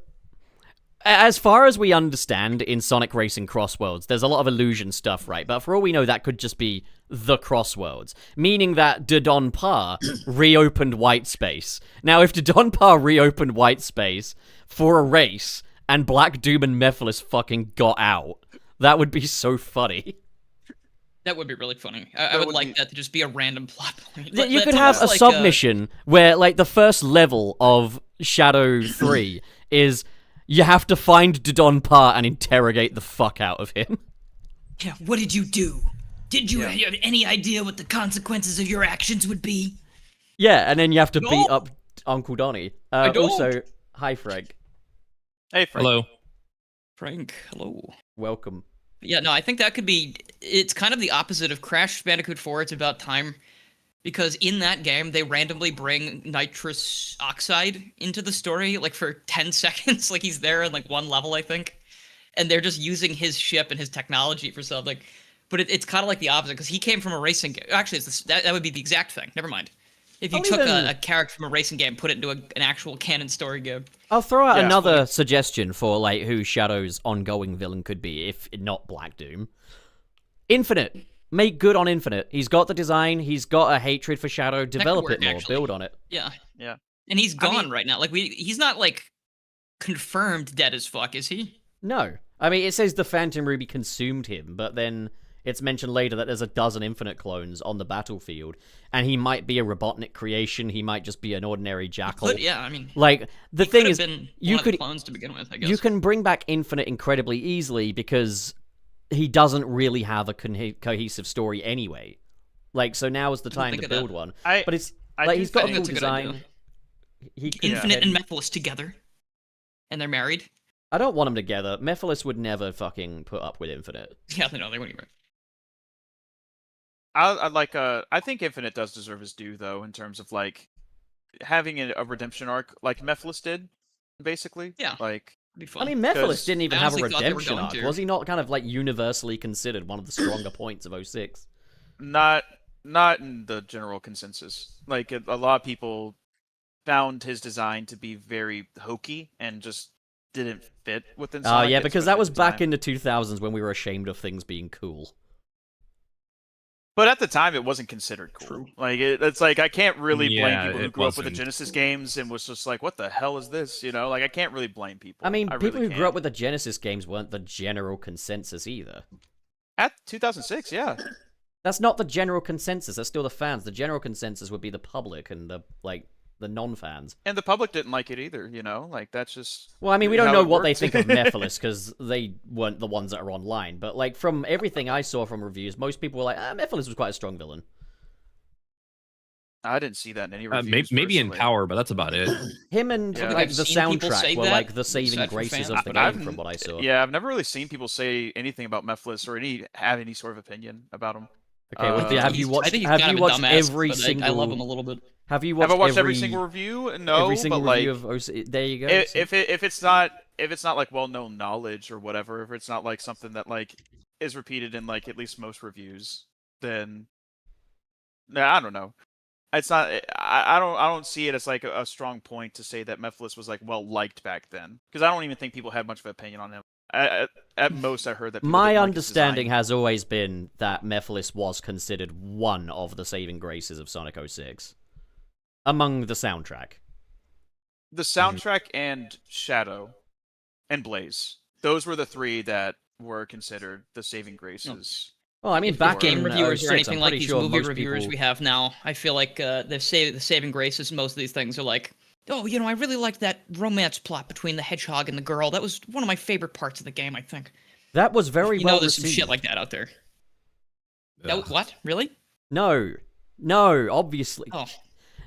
As far as we understand in Sonic Racing Crossworlds, there's a lot of illusion stuff, right? But for all we know, that could just be the Crossworlds, meaning that Dodon Pa reopened white space. Now, if Dodon Pa reopened white space for a race and Black Doom and Mephiles fucking got out, that would be so funny. That would be really funny. I That would would like be- that to just be a random plot point. You That's could have almost a like submission where, like, the first level of Shadow 3 is you have to find Dodon Pa and interrogate the fuck out of him. Yeah, what did you do? Did you have any idea what the consequences of your actions would be? Yeah, and then you have to No. beat up Uncle Donnie. don't. Also, hi, Frank. Hey, Frank. Hello. Frank, hello. Welcome. Yeah, no, I think that could be. It's kind of the opposite of Crash Bandicoot 4. It's about time. Because in that game, they randomly bring nitrous oxide into the story, like for 10 seconds. Like he's there in like one level, I think. And they're just using his ship and his technology for something. But it's kind of like the opposite, because he came from a racing game. Actually, that would be the exact thing. Never mind. If you I'll took even- a character from a racing game, put it into an actual canon story game. I'll throw out Yeah. another suggestion for like who Shadow's ongoing villain could be, if not Black Doom. Infinite. Make good on Infinite. He's got the design. He's got a hatred for Shadow. Develop work, it more. actually. Build on it. Yeah. Yeah. And he's gone mean- right now. Like he's not like confirmed dead as fuck, is he? No. I mean, it says the Phantom Ruby consumed him, but then it's mentioned later that there's a dozen Infinite clones on the battlefield, and he might be a Robotnik creation. He might just be an ordinary jackal. But yeah, I mean, Like, the he thing could is, have been you one of the could clones to begin with, I guess. you can bring back Infinite incredibly easily because he doesn't really have a cohesive story anyway. Like, so now is the time think to of that. build one. I But it's I like do he's got a think- cool That's a good design. idea. He could Infinite then- and Mephiles together, and they're married. I don't want them together. Mephiles would never fucking put up with Infinite. Yeah, no, they wouldn't. I think Infinite does deserve his due though, in terms of like having a redemption arc like Mephiles did, basically. Yeah. Like It'd be fun. I mean, Mephiles Because didn't even I have a honestly thought they were redemption going arc. to. Was he not kind of like universally considered one of the stronger points of 06? not in the general consensus. Like a lot of people found his design to be very hokey and just didn't fit within Oh, Sonic. yeah, because that especially was at the back time. in the 2000s when we were ashamed of things being cool. But at the time, it wasn't considered cool. True. Like it's like I can't really blame Yeah, people who it grew up with the wasn't. Genesis games and was just like, "What the hell is this?" You know, like I can't really blame people. I mean, people really who grew can't. up with the Genesis games weren't the general consensus either. At 2006, yeah. That's not the general consensus. That's still the fans. The general consensus would be the public and the non-fans. And the public didn't like it either, you know? Like, that's just... Well, I mean, we don't how know it what they worked. think of Mephiles because they weren't the ones that are online. But like from everything I saw from reviews, most people were like, Mephiles was quite a strong villain. I didn't see that in any reviews. Maybe in personally. Power, but that's about it. Him and Yeah. like I've the seen people soundtrack say were that, like the saving aside from graces fans. of the But game, from what I saw. Yeah, I've never really seen people say anything about Mephiles or have any sort of opinion about him. Okay, well, Uh, have you I watched? think he's Have kind you of a watched dumbass, every but single? I love him a little bit. Have you watched Have I watched every single review? No, every single but like, review of OC? There you go. if it's not like well-known knowledge or whatever, if it's not like something that like is repeated in like at least most reviews, then I don't know. It's not. I don't see it as like a strong point to say that Mephiles was like well liked back then, because I don't even think people had much of an opinion on him. At most, I heard that. My understanding has always been that Mephiles was considered one of the saving graces of Sonic 06 among the soundtrack. The soundtrack and Shadow and Blaze. Those were the three that were considered the saving graces. Well, I mean, If back game in reviewers 06, or anything I'm like pretty these sure movie most reviewers people... we have now, I feel like the saving graces. Most of these things are like, oh, I really liked that romance plot between the hedgehog and the girl. That was one of my favorite parts of the game. I think That was very well there's received. some shit like that out there. What? Really? No, obviously. Oh.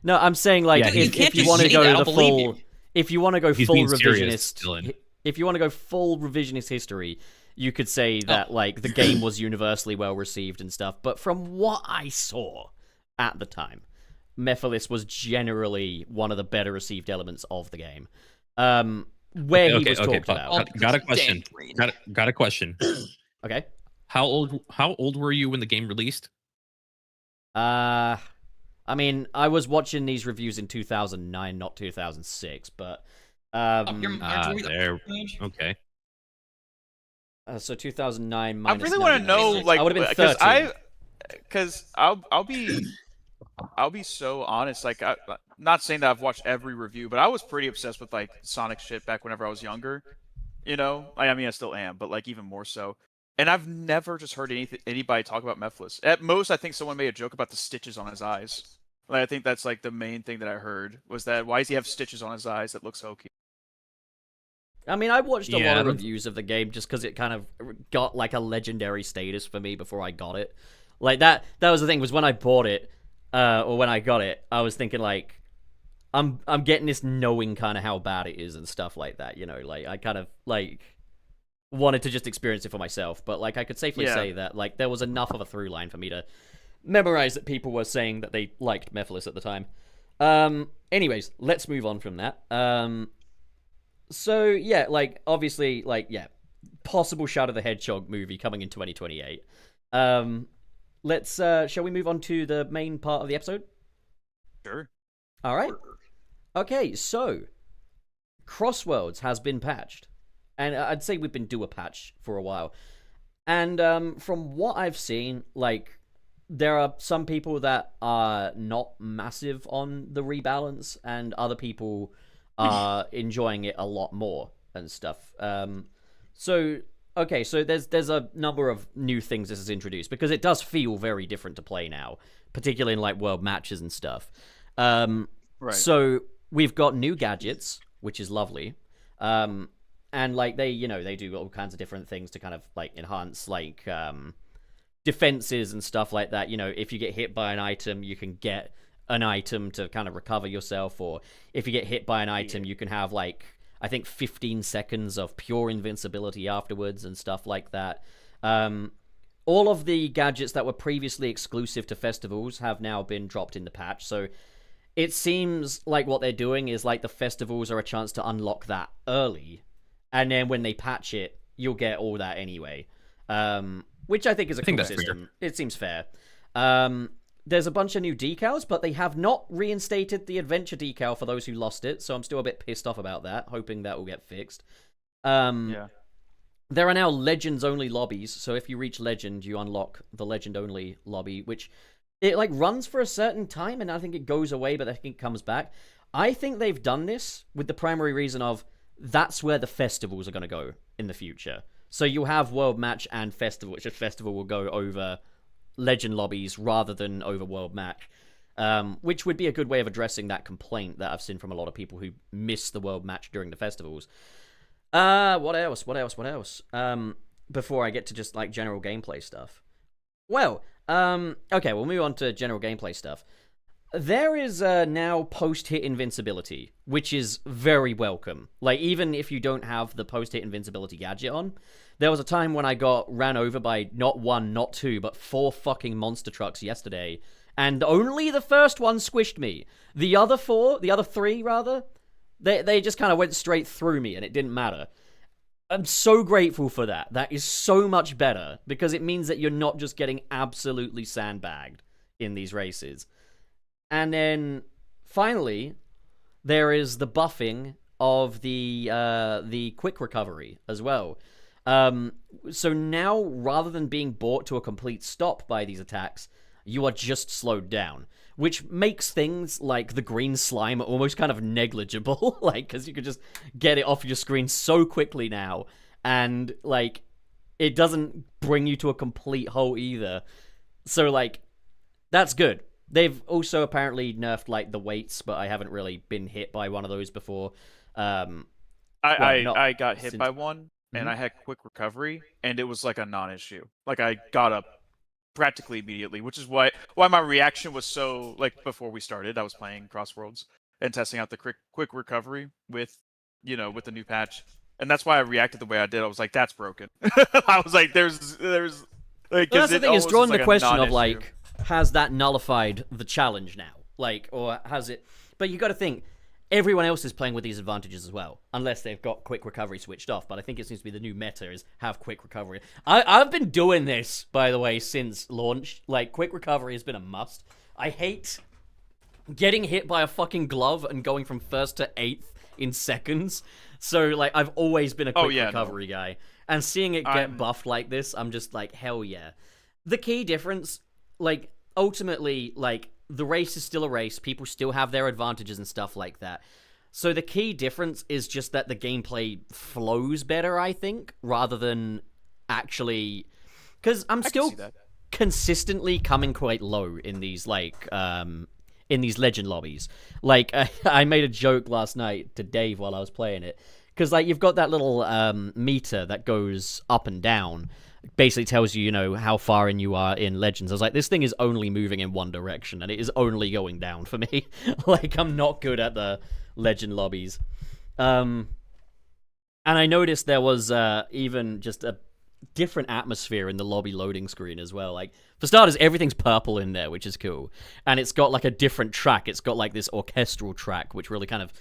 No, I'm saying like Yeah, if you want to go the full, if you want to go full revisionist, if you want to go full revisionist history, you could say that like the game was universally well received and stuff. But from what I saw at the time, Mephiles was generally one of the better received elements of the game. Where he was talked about. Got a question. Got a question. Okay. How old were you when the game released? I mean, I was watching these reviews in 2009, not 2006, but there. Okay. So 2009 I minus really want to know, like, I would have been 13. Because I'll be so honest. Like, not saying that I've watched every review, but I was pretty obsessed with like Sonic shit back whenever I was younger. You know, I mean, I still am, but like even more so. And I've never just heard anybody talk about Mephiles. At most, I think someone made a joke about the stitches on his eyes. Like, I think that's like the main thing that I heard was that why does he have stitches on his eyes that looks hokey? I mean, I watched a lot of reviews of the game just because it kind of got like a legendary status for me before I got it. Like that was the thing, was when I bought it, or when I got it, I was thinking like, I'm getting this knowing kind of how bad it is and stuff like that, you know, like I kind of like wanted to just experience it for myself, but like I could safely say that like there was enough of a through line for me to memorize that people were saying that they liked Mephiles at the time. Anyways, let's move on from that. So yeah, like obviously, like yeah, possible Shadow the Hedgehog movie coming in 2028. Let's shall we move on to the main part of the episode? Sure. All right. Okay, so Crossworlds has been patched, and I'd say we've been due a patch for a while. And from what I've seen, like there are some people that are not massive on the rebalance, and other people are enjoying it a lot more and stuff. So okay, so there's a number of new things this has introduced, because it does feel very different to play now, particularly in like world matches and stuff. Right. So we've got new gadgets, which is lovely. And like they do all kinds of different things to kind of like enhance like defenses and stuff like that. You know, if you get hit by an item, you can get an item to kind of recover yourself, or if you get hit by an item, you can have like I think 15 seconds of pure invincibility afterwards and stuff like that. All of the gadgets that were previously exclusive to festivals have now been dropped in the patch, so it seems like what they're doing is like the festivals are a chance to unlock that early, and then when they patch it, you'll get all that anyway. Which I think is a cool system. It seems fair. There's a bunch of new decals, but they have not reinstated the adventure decal for those who lost it, so I'm still a bit pissed off about that, hoping that will get fixed. Yeah. There are now Legends-only lobbies, so if you reach Legend, you unlock the Legend-only lobby, which it like runs for a certain time, and I think it goes away, but I think it comes back. I think they've done this with the primary reason of that's where the festivals are going to go in the future. So you'll have World Match and Festival, which a festival will go over Legend lobbies rather than over World Match, which would be a good way of addressing that complaint that I've seen from a lot of people who miss the World Match during the festivals. What else? Before I get to just like general gameplay stuff. Well, okay, we'll move on to general gameplay stuff. There is now post-hit invincibility, which is very welcome. Like, even if you don't have the post-hit invincibility gadget on, there was a time when I got ran over by not one, not two, but 4 fucking monster trucks yesterday, and only the first one squished me. The other 3, rather, they just kind of went straight through me, and it didn't matter. I'm so grateful for that. That is so much better because it means that you're not just getting absolutely sandbagged in these races. And then finally, there is the buffing of the quick recovery as well. So now, rather than being brought to a complete stop by these attacks, you are just slowed down, which makes things like the green slime almost kind of negligible, like, because you can just get it off your screen so quickly now, and, like, it doesn't bring you to a complete halt either. So, like, that's good. They've also apparently nerfed, like, the weights, but I haven't really been hit by one of those before. I got hit by one, and I had quick recovery, and it was like a non-issue. Like, I got up practically immediately, which is why my reaction was so, like, before we started, I was playing Crossworlds and testing out the quick recovery with the new patch, and that's why I reacted the way I did. I was like, that's broken. I was like, there's like, well, that's the thing, is drawing the question of, non-issue. like, has that nullified the challenge now? Like, or has it... But you got to think, everyone else is playing with these advantages as well, unless they've got quick recovery switched off. But I think it seems to be the new meta is have quick recovery. I've been doing this, by the way, since launch. Like, quick recovery has been a must. I hate getting hit by a fucking glove and going from 1st to 8th in seconds. So, like, I've always been a quick recovery guy. And seeing it get buffed like this, I'm just like, hell yeah. The key difference, like, ultimately, like, the race is still a race. People still have their advantages and stuff like that. So the key difference is just that the gameplay flows better, I think, rather than actually... Because I'm still consistently coming quite low in these, like, in these legend lobbies. Like, I made a joke last night to Dave while I was playing it. Because, like, you've got that little meter that goes up and down. Basically tells you, how far in you are in Legends. I was like, this thing is only moving in one direction, and it is only going down for me. Like, I'm not good at the Legend lobbies. And I noticed there was even just a different atmosphere in the lobby loading screen as well. Like, for starters, everything's purple in there, which is cool. And it's got, like, a different track. It's got, like, this orchestral track, which really kind of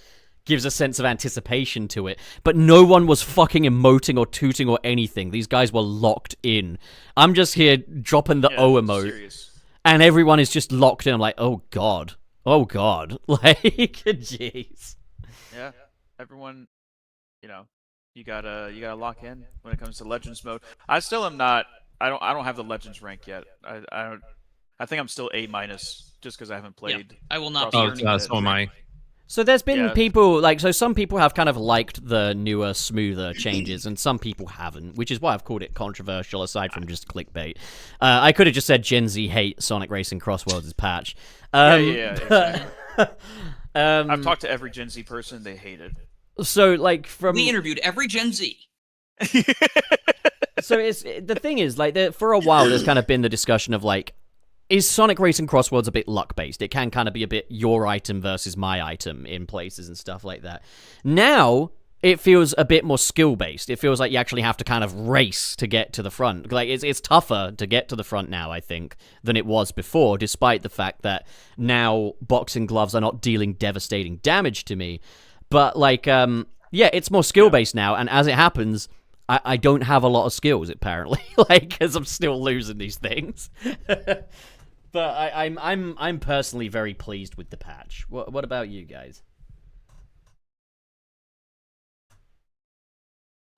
gives a sense of anticipation to it. But no one was fucking emoting or tooting or anything. These guys were locked in. I'm just here dropping the O emote. Serious. And everyone is just locked in. I'm like, oh god. Oh god. Like, jeez. Yeah. Everyone, you gotta lock in when it comes to Legends mode. I still am not. I don't have the Legends rank yet. I think I'm still A-, just because I haven't played. I will not be Crossworlds earning so am I. So there's been people, like, so some people have kind of liked the newer, smoother changes, and some people haven't, which is why I've called it controversial, aside from just clickbait. I could have just said Gen Z hate Sonic Racing Crossworlds' patch. Exactly. I've talked to every Gen Z person, they hate it. So, like, we interviewed every Gen Z. So the thing is, like, for a while there's kind of been the discussion of, like, is Sonic Racing Crossworlds a bit luck-based? It can kind of be a bit your item versus my item in places and stuff like that. Now, it feels a bit more skill-based. It feels like you actually have to kind of race to get to the front. Like, it's tougher to get to the front now, I think, than it was before, despite the fact that now boxing gloves are not dealing devastating damage to me. But, like, it's more skill-based now, and as it happens, I don't have a lot of skills, apparently, like, because I'm still losing these things. But I'm personally very pleased with the patch. What about you guys?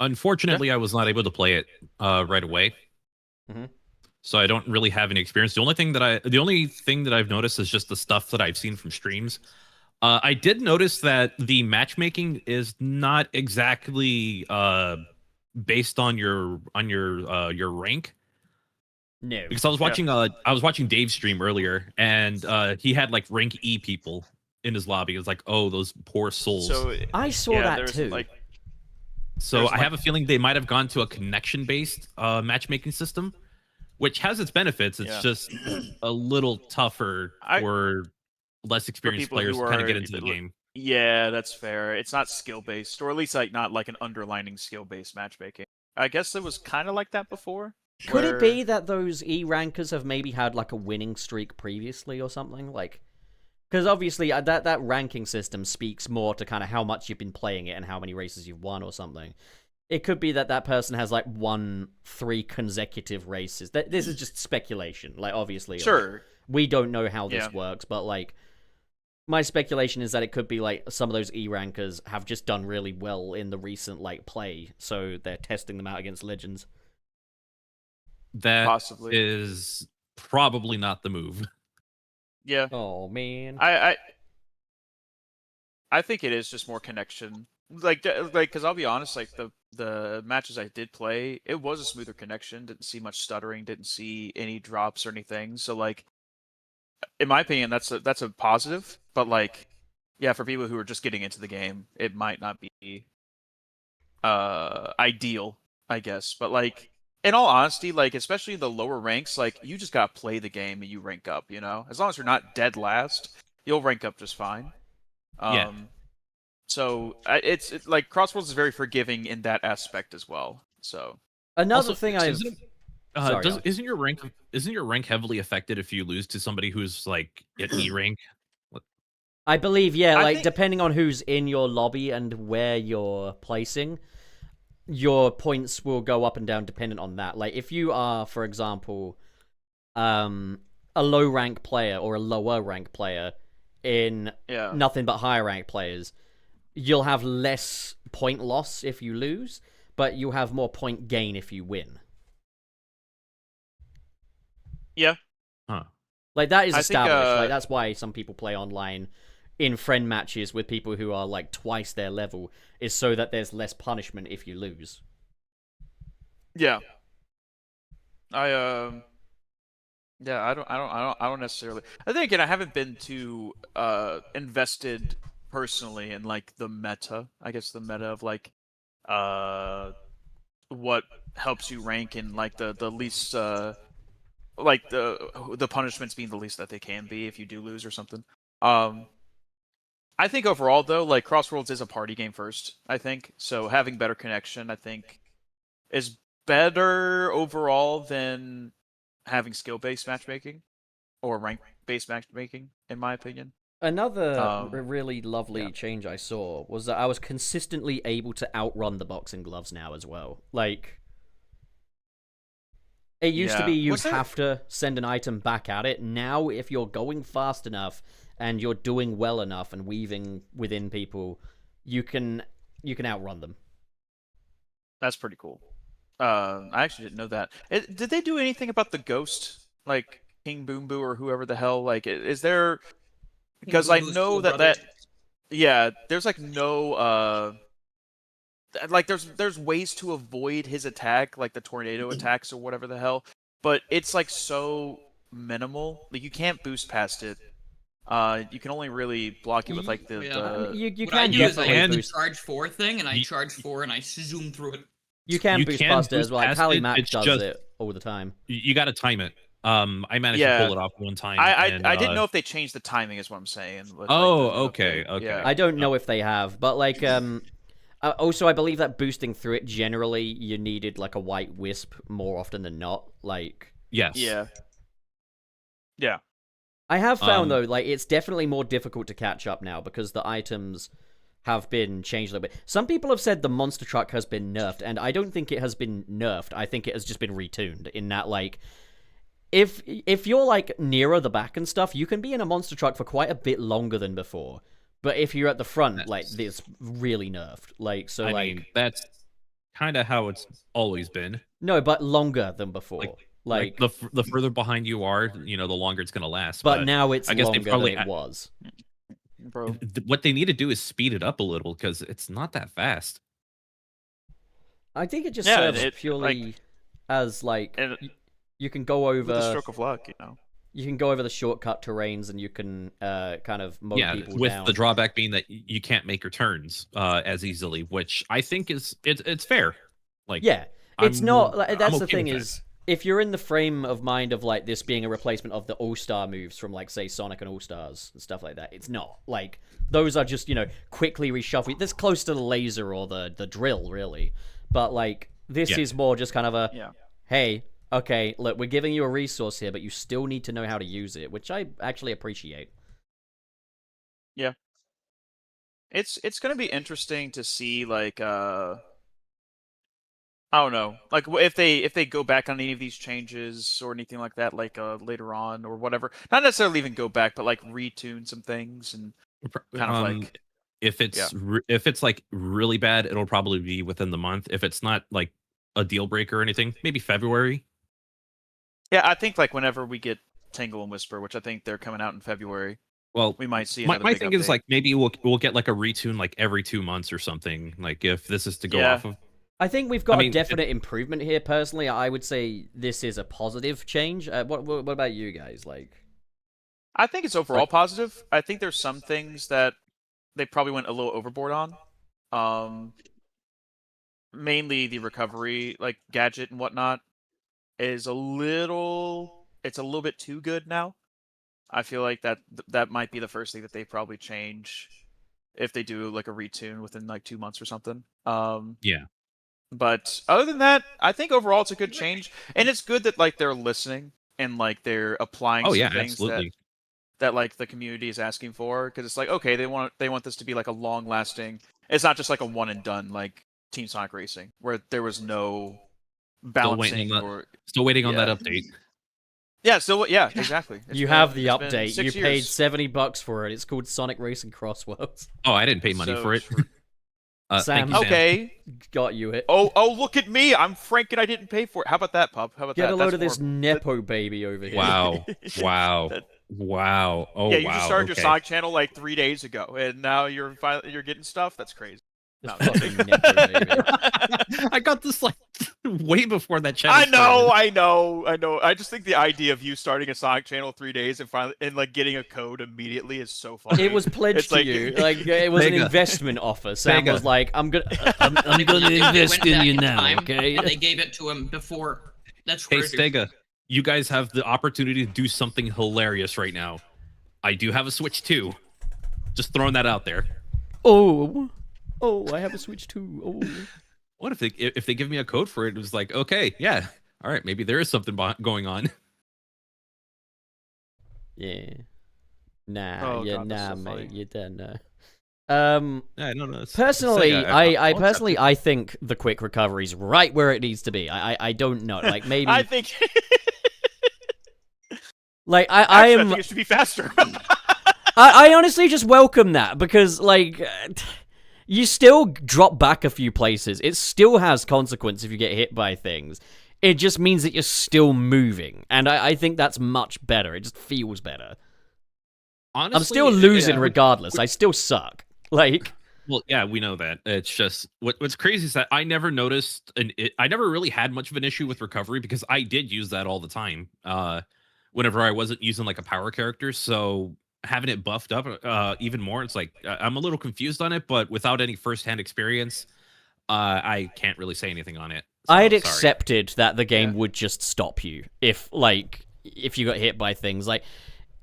Unfortunately, I was not able to play it right away, so I don't really have any experience. The only thing that I've noticed is just the stuff that I've seen from streams. I did notice that the matchmaking is not exactly based on your rank. No, because I was watching Dave's stream earlier, and he had like rank E people in his lobby. It was like, oh, those poor souls. So I saw that too. So I have a feeling they might have gone to a connection-based matchmaking system, which has its benefits. It's just a little tougher for less experienced players to kind of get into the game. Yeah, that's fair. It's not skill-based, or at least like not like an underlining skill-based matchmaking. I guess it was kind of like that before. Could it be that those E-rankers have maybe had, like, a winning streak previously or something? Like, because obviously that ranking system speaks more to kind of how much you've been playing it and how many races you've won or something. It could be that that person has like won 3 consecutive races. This is just speculation. Like, obviously, Sure. like, we don't know how this Yeah. works, but like, my speculation is that it could be like some of those E-rankers have just done really well in the recent like play, so they're testing them out against legends. That Possibly. is probably not the move. Yeah. Oh man. I think it is just more connection. Like, because I'll be honest, like the matches I did play, it was a smoother connection. Didn't see much stuttering. Didn't see any drops or anything. So, like, in my opinion, that's a positive. But like, yeah, for people who are just getting into the game, it might not be ideal, I guess. But like, in all honesty, like, especially the lower ranks, like, you just gotta play the game and you rank up. You know, as long as you're not dead last, you'll rank up just fine. Yeah. So it's like Crossworlds is very forgiving in that aspect as well. So Another Also, thing I've Sorry, Alex. isn't your rank heavily affected if you lose to somebody who's like at E rank? I believe, yeah, I like think- depending on who's in your lobby and where you're placing, your points will go up and down dependent on that. Like if you are, for example, a low rank player or a lower rank player in yeah, nothing but higher rank players, you'll have less point loss if you lose, but you have more point gain if you win. yeah, Huh. Like that is I think, established. Like that's why some people play online in friend matches with people who are like twice their level, is so that there's less punishment if you lose. yeah. Yeah, I don't necessarily. I think again, I haven't been too invested personally in like the meta. I guess the meta of like what helps you rank in like the least like the punishments being the least that they can be if you do lose or something. I think overall though, like Crossworlds is a party game first, I think. So having better connection, I think, is better overall than having skill-based matchmaking or rank-based matchmaking, in my opinion. Another really yeah. lovely change I saw was that I was consistently able to outrun the boxing gloves now as well. Like, it used to Yeah. be you'd Was there- have to send an item back at it. Now, if you're going fast enough and you're doing well enough and weaving within people, you can outrun them. That's pretty cool. I actually didn't know that. Did they do anything about the ghost, like King Boom Boo or whoever the hell? Like, is there? Because I Boo's know little that brother. yeah, there's like no like there's ways to avoid his attack, like the tornado attacks or whatever the hell, but it's like so minimal. Like you can't boost past it. You can only really block it with like the, Yeah. You What I can do is I definitely have the boost. charge 4 thing, and I You- charge 4 and I zoom through it. You can You boost can past it boost as well. Like past Pally it, Mac it's does just- it all the time. You got to time it. I managed Yeah. to pull it off one time. I and, didn't know if they changed the timing, is what I'm saying. With, like, Oh, the- okay, okay. Yeah. I don't know if they have, but like also I believe that boosting through it generally you needed like a white wisp more often than not. Like Yes. Yeah. Yeah. I have found Um, though, like it's definitely more difficult to catch up now because the items have been changed a little bit. Some people have said the monster truck has been nerfed, and I don't think it has been nerfed. I think it has just been retuned in that like if you're like nearer the back and stuff, you can be in a monster truck for quite a bit longer than before. But if you're at the front, like it's really nerfed. Like so I like mean, that's kind of how it's always been. no, but longer than before. Like the further behind you are, the longer it's gonna last. but now it's I guess they longer probably than it was. Bro. what they need to do is speed it up a little because it's not that fast. I think it just Yeah, serves it- purely as like And you can go with a over stroke of luck, you know. you can go over the shortcut terrains and you can kind of mow Yeah, people with down. the drawback being that you can't make your turns as easily, which I think it's fair. Like Yeah, it's I'm- not. Like, that's I'm the okay thing with that. is, if you're in the frame of mind of like this being a replacement of the All-Star moves from like say Sonic and All-Stars and stuff like that, it's not. Like those are just quickly reshuffle. This close to the laser or the drill really, but like this Yeah. is more just kind of a Yeah. hey, okay, look, we're giving you a resource here, but you still need to know how to use it, which I actually appreciate. It's gonna be interesting to see like I don't know. Like if they go back on any of these changes or anything like that, like later on or whatever. Not necessarily even go back, but like retune some things and kind of like if it's like really bad, it'll probably be within the month. If it's not like a deal breaker or anything, maybe February. Yeah, I think like whenever we get Tangle and Whisper, which I think they're coming out in February. Well, we might see my another big thing update. is like maybe we'll get like a retune like every 2 months or something. Like if this is to go off of. I think we've got a definite improvement here. Personally, I would say this is a positive change. What about you guys? Like, I think it's overall positive. I think there's some things that they probably went a little overboard on. Mainly the recovery, like gadget and whatnot, is a little bit too good now. I feel like that might be the first thing that they probably change if they do like a retune within like 2 months or something. Yeah. But other than that, I think overall it's a good change, and it's good that like they're listening and like they're applying some things that like the community is asking for, because it's like, okay, they want this to be like a long lasting. It's not just like a one and done like Team Sonic Racing where there was no balancing still waiting on that update. Yeah, exactly. You have the update. You paid $70 for it. It's called Sonic Racing Crossworlds. Oh, I didn't pay money for it. Sam, okay, got you it. Oh, look at me! I'm Frank, and I didn't pay for it. How about that, pup? How about that? Get a load of this nepo baby over here. Wow, wow. Oh, yeah, you just started your Sonic channel like 3 days ago, and now you're getting stuff. That's crazy. No, fucking nepo baby. I got this like way before that channel. I know. I just think the idea of you starting a Sonic channel 3 days and like getting a code immediately is so funny. It was pledged to you. Like it was an investment offer. Sam was like, "I'm gonna invest in you now." Okay. They gave it to him before. That's Hey, crazy. Sega, you guys have the opportunity to do something hilarious right now. I do have a Switch too. Just throwing that out there. Oh, I have a Switch too. Oh. What if they give me a code for it? It was like, okay, yeah, all right, maybe there is something going on. Yeah. Nah, so mate, funny. you don't know. I don't know. Personally, Sega, I think the quick recovery's right where it needs to be. I don't know, like maybe. I think. Like I think it should be faster. I honestly just welcome that because like. You still drop back a few places. It still has consequence if you get hit by things. It just means that you're still moving. And I think that's much better. It just feels better. Honestly, I'm still losing regardless. I still suck. Like... Well, yeah, we know that. It's just... What's crazy is that I never noticed... I never really had much of an issue with recovery because I did use that all the time. Whenever I wasn't using like a power character, so... having it buffed up even more, it's like I'm a little confused on it, but without any first-hand experience, I can't really say anything on it. So, I had accepted that the game would just stop you if you got hit by things. Like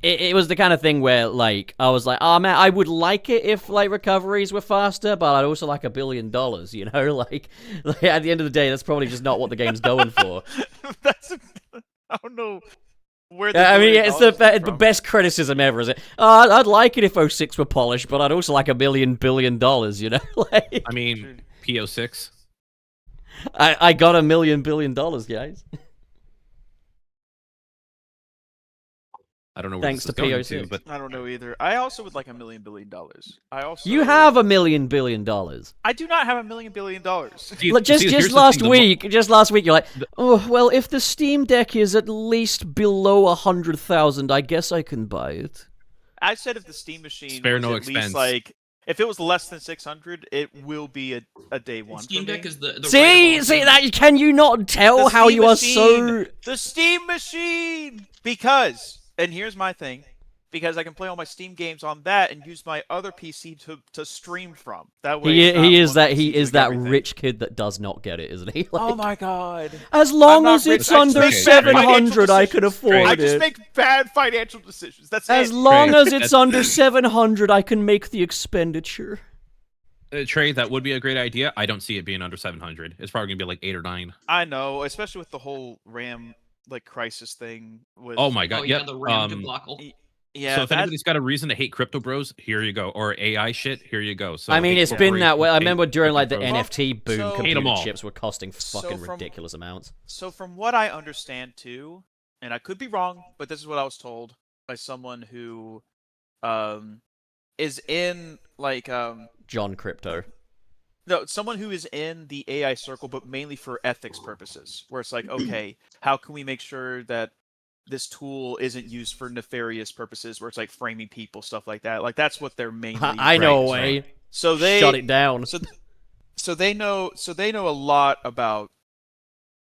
it was the kind of thing where like I was like, oh man, I would like it if like recoveries were faster, but I'd also like $1 billion. You know, like at the end of the day, that's probably just not what the game's going for. I don't know. I mean, it's the best criticism ever, is it? Oh, I'd like it if 06 were polished, but I'd also like $1 billion, you know? Like, I mean, P06. I got $1 billion, guys. I don't know where Thanks this to is going P06. to, but I don't know either. I also would like $1 billion. I also. You have $1 billion. I do not have $1 billion. Look, just last week, you're like, oh well, if the Steam Deck is at least below 100,000, I guess I can buy it. I said if the Steam machine Spare was no at expense. least like if it was less than 600, it will be a day one. Steam Deck is the see that? Can you not tell how you are so the Steam machine? Because, and here's my thing, because I can play all my Steam games on that and use my other PC to stream from. That way, he is that rich kid that does not get it, isn't he? Like, oh my god! As long as it's under 700, I can afford it. I just make bad financial decisions. That's as it. long as it's under 700, I can make the expenditure. Trey, that would be a great idea. I don't see it being under 700. It's probably gonna be like 8 or 9. I know, especially with the whole RAM like crisis thing. With Oh my god! the RAM debacle. Yeah. So if anybody's got a reason to hate crypto bros, here you go. Or AI shit, here you go. So I mean, hate it's been that way. I remember during like the crypto bros. NFT boom, So- Hate 'em computer all. chips were costing fucking ridiculous amounts. So from what I understand too, and I could be wrong, but this is what I was told by someone who is in like John Crypto. no, someone who is in the AI circle, but mainly for ethics purposes, where it's like, okay, how can we make sure that this tool isn't used for nefarious purposes, where it's like framing people, stuff like that. Like that's what they're mainly. I know a focused way. on. So they Shut it down. So they know a lot about,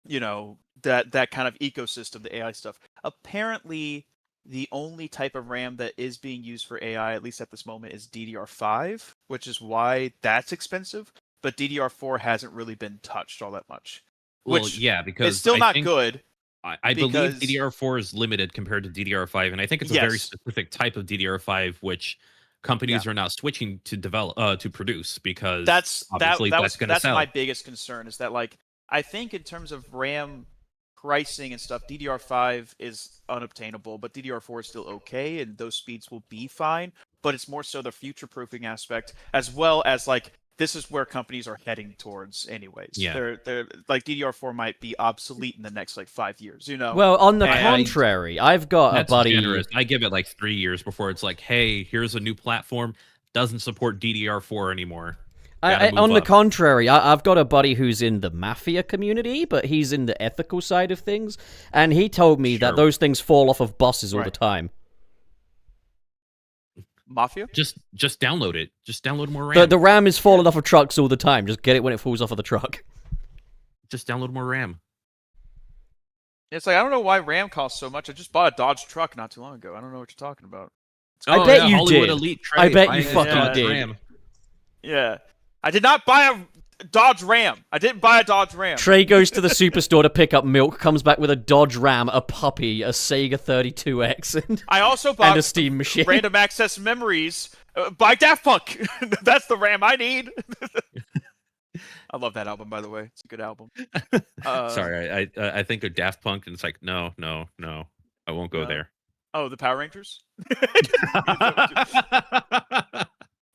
you know, that kind of ecosystem, the AI stuff. Apparently, the only type of RAM that is being used for AI, at least at this moment, is DDR5, which is why that's expensive. But DDR4 hasn't really been touched all that much. Well, Which yeah, because it's still I not think- good. I believe because- DDR4 is limited compared to DDR5, and I think it's a very Yes. specific type of DDR5 which companies are now switching to develop to produce because obviously that's going to sell. My biggest concern is that, like, I think in terms of RAM pricing and stuff, DDR5 is unobtainable, but DDR4 is still okay, and those speeds will be fine. But it's more so the future-proofing aspect, as well as like this is where companies are heading towards, anyways. Yeah. They're like DDR4 might be obsolete in the next like 5 years. You know. Well, on the I- contrary, I've got a That's buddy. generous. I give it like 3 years before it's like, hey, here's a new platform, doesn't support DDR4 anymore. Gotta move On the up. contrary, I've got a buddy who's in the mafia community, but he's in the ethical side of things, and he told me that Sure. those things fall off of buses all the Right. time. Mafia. Just download it. Just download more RAM. The RAM is falling off of trucks all the time. Just get it when it falls off of the truck. Just download more RAM. It's like I don't know why RAM costs so much. I just bought a Dodge truck not too long ago. I don't know what you're talking about. I bet you Hollywood did. Elite I Trade, bet buy you it, fucking yeah, did. RAM. Yeah. I did not buy a Dodge Ram. I didn't buy a Dodge Ram. Trey goes to the superstore to pick up milk, comes back with a Dodge Ram, a puppy, a Sega 32X, and, I also bought a Steam machine. Random Access Memories by Daft Punk. That's the RAM I need. I love that album, by the way. It's a good album. Sorry, I think of Daft Punk, and it's like, no, I won't go No. there. Oh, the Power Rangers?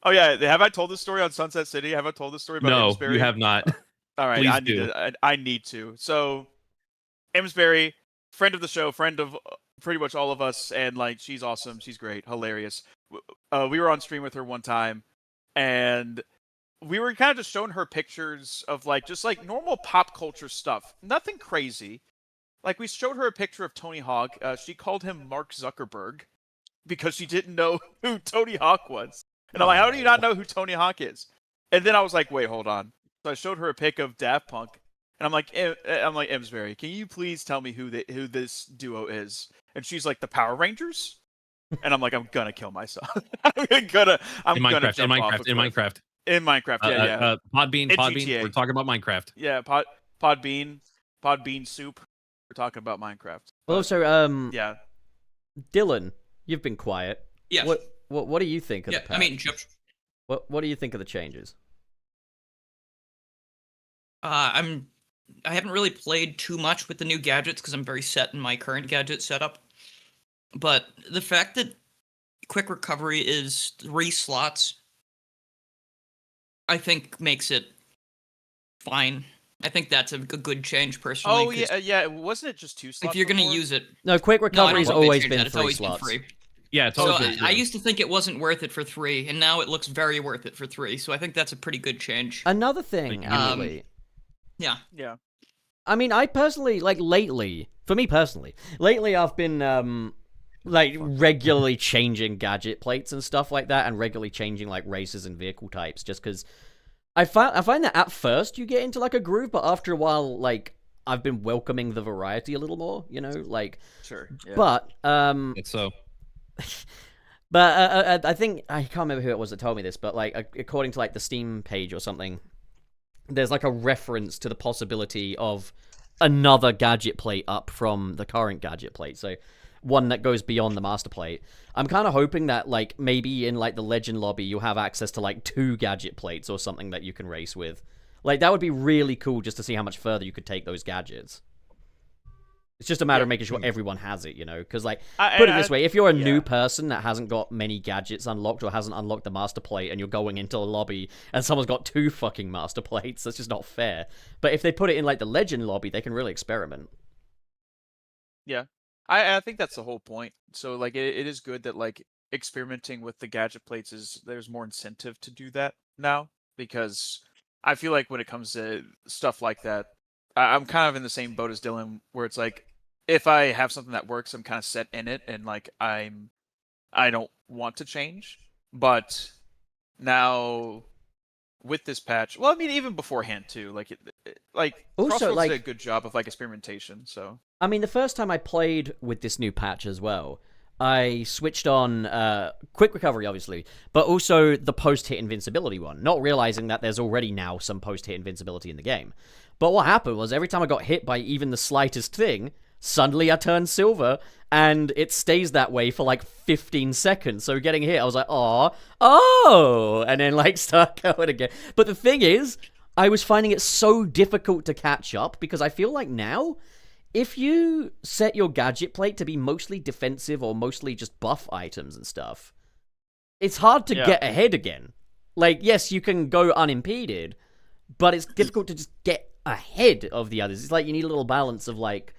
Oh, yeah. Have I told this story on Sunset City? Have I told this story about No, Amesbury? you have not. All right, Please I need to. So, Amesbury, friend of the show, friend of pretty much all of us, and like she's awesome, she's great, hilarious. We were on stream with her one time, and we were kind of just showing her pictures of like just like normal pop culture stuff, nothing crazy. Like we showed her a picture of Tony Hawk. She called him Mark Zuckerberg because she didn't know who Tony Hawk was. And I'm like, how do you not know who Tony Hawk is? And then I was like, wait, hold on. So I showed her a pic of Daft Punk, and I'm like, Emsbury, can you please tell me who this duo is? And she's like, the Power Rangers. And I'm like, I'm gonna kill myself. I'm gonna jump off a cliff. In Minecraft, yeah. Podbean, In Podbean. GTA. We're talking about Minecraft. Yeah, Podbean soup. We're talking about Minecraft. Well, also, Yeah. Dylan, you've been quiet. Yeah. What do you think of Yeah, the patch? I mean, what do you think of the changes? I haven't really played too much with the new gadgets because I'm very set in my current gadget setup. But the fact that quick recovery is 3 slots, I think makes it fine. I think that's a good change personally. Oh yeah. Wasn't it just 2 slots? If you're gonna before? use it, No, quick no, I don't recovery's think they always changed been that. It's 3 always slots. been 3. Yeah, it's So always I used to think it wasn't worth it for 3, and now it looks very worth it for 3. So I think that's a pretty good change. Another thing, Like, actually. Yeah. Yeah. I mean, I personally, like, lately, I've been, like, regularly changing gadget plates and stuff like that, and regularly changing, like, races and vehicle types, just because I find that at first you get into, like, a groove, but after a while, like, I've been welcoming the variety a little more, you know, like, Sure. Yeah. but, It's so. but I think, I can't remember who it was that told me this, but, like, according to, like, the Steam page or something, there's, like, a reference to the possibility of another gadget plate up from the current gadget plate, so one that goes beyond the master plate. I'm kind of hoping that, like, maybe in, like, the Legend lobby, you'll have access to, like, 2 gadget plates or something that you can race with. Like, that would be really cool just to see how much further you could take those gadgets. It's just a matter of making sure everyone has it, you know? Because, like, put it this way, if you're a new person that hasn't got many gadgets unlocked or hasn't unlocked the master plate and you're going into a lobby and someone's got 2 fucking master plates, that's just not fair. But if they put it in, like, the legend lobby, they can really experiment. Yeah. I think that's the whole point. So, like, it is good that, like, experimenting with the gadget plates there's more incentive to do that now, because I feel like when it comes to stuff like that, I'm kind of in the same boat as Dylan, where it's like, if I have something that works, I'm kind of set in it, and like I don't want to change. But now with this patch, well, I mean, even beforehand too, like Also, Crossworlds like, did a good job of like experimentation. So I mean, the first time I played with this new patch as well, I switched on quick recovery, obviously, but also the post-hit invincibility one, not realizing that there's already now some post-hit invincibility in the game. But what happened was every time I got hit by even the slightest thing, suddenly I turned silver, and it stays that way for like 15 seconds. So getting hit, I was like, oh, and then like start going again. But the thing is, I was finding it so difficult to catch up, because I feel like now, if you set your gadget plate to be mostly defensive or mostly just buff items and stuff, it's hard to get ahead again. Like, yes, you can go unimpeded, but it's difficult to just get ahead of the others. It's like you need a little balance of like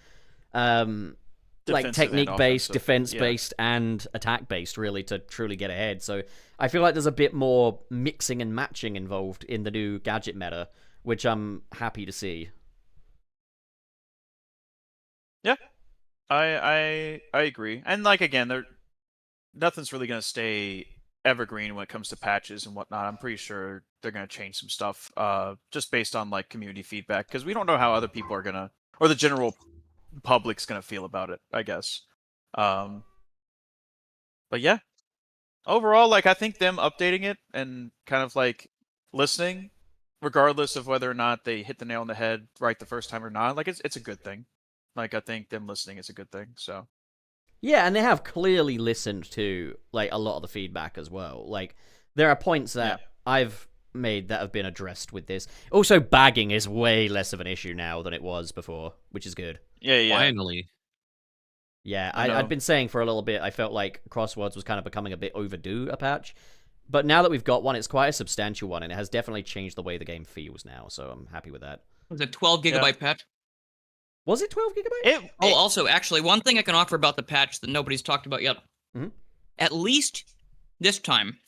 technique-based, defense-based, and attack-based, really, to truly get ahead. So I feel like there's a bit more mixing and matching involved in the new gadget meta, which I'm happy to see. yeah, I agree. And like again, nothing's really gonna stay evergreen when it comes to patches and whatnot. I'm pretty sure they're gonna change some stuff, just based on like community feedback, because we don't know how other people are gonna, or the general public's gonna feel about it, I guess. But yeah, overall, like I think them updating it and kind of like listening, regardless of whether or not they hit the nail on the head right the first time or not, like it's a good thing. Like I think them listening is a good thing. So yeah, and they have clearly listened to like a lot of the feedback as well. Like there are points that I've made that have been addressed with this. Also, bagging is way less of an issue now than it was before, which is good. yeah. Finally. Yeah, I'd been saying for a little bit, I felt like Crossworlds was kind of becoming a bit overdue a patch. But now that we've got one, it's quite a substantial one, and it has definitely changed the way the game feels now, so I'm happy with that. It was a 12 gigabyte patch. Was it 12 gigabytes? Also, actually, one thing I can offer about the patch that nobody's talked about yet. Mm-hmm. At least this time,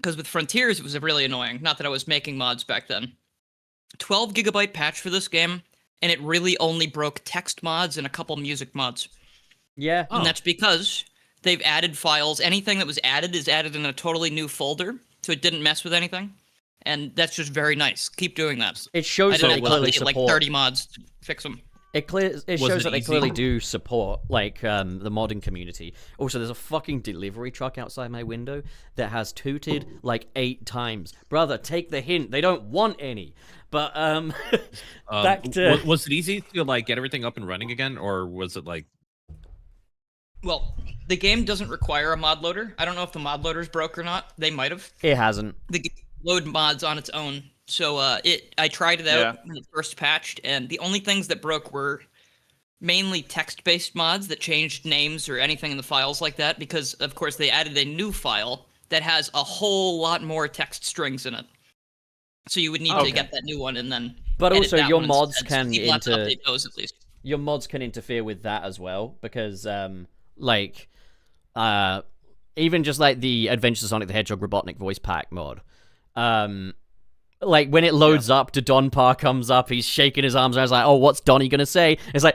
because with Frontiers, it was really annoying. Not that I was making mods back then. 12 gigabyte patch for this game, and it really only broke text mods and a couple music mods. Yeah. And that's because they've added files. Anything that was added is added in a totally new folder, so it didn't mess with anything. And that's just very nice. Keep doing that. It shows that they clearly support like 30 mods to fix them. It shows that they clearly do support like the modding community. Also, there's a fucking delivery truck outside my window that has tooted like 8 times. Brother, take the hint. They don't want any. But back to... was it easy to like get everything up and running again, or was it like? Well, the game doesn't require a mod loader. I don't know if the mod loader's broke or not. They might have. It hasn't. The game load mods on its own. So I tried it out when it first patched, and the only things that broke were mainly text-based mods that changed names or anything in the files like that, because, of course, they added a new file that has a whole lot more text strings in it. So you would need to get that new one and then But edit also, that your one mods instead. can So you'll have to update those at least. Your mods can interfere with that as well, because even just like the Adventures of Sonic the Hedgehog Robotnik voice pack mod, like when it loads up, Donpar comes up, he's shaking his arms, and I was like, oh, what's Donnie gonna say? It's like,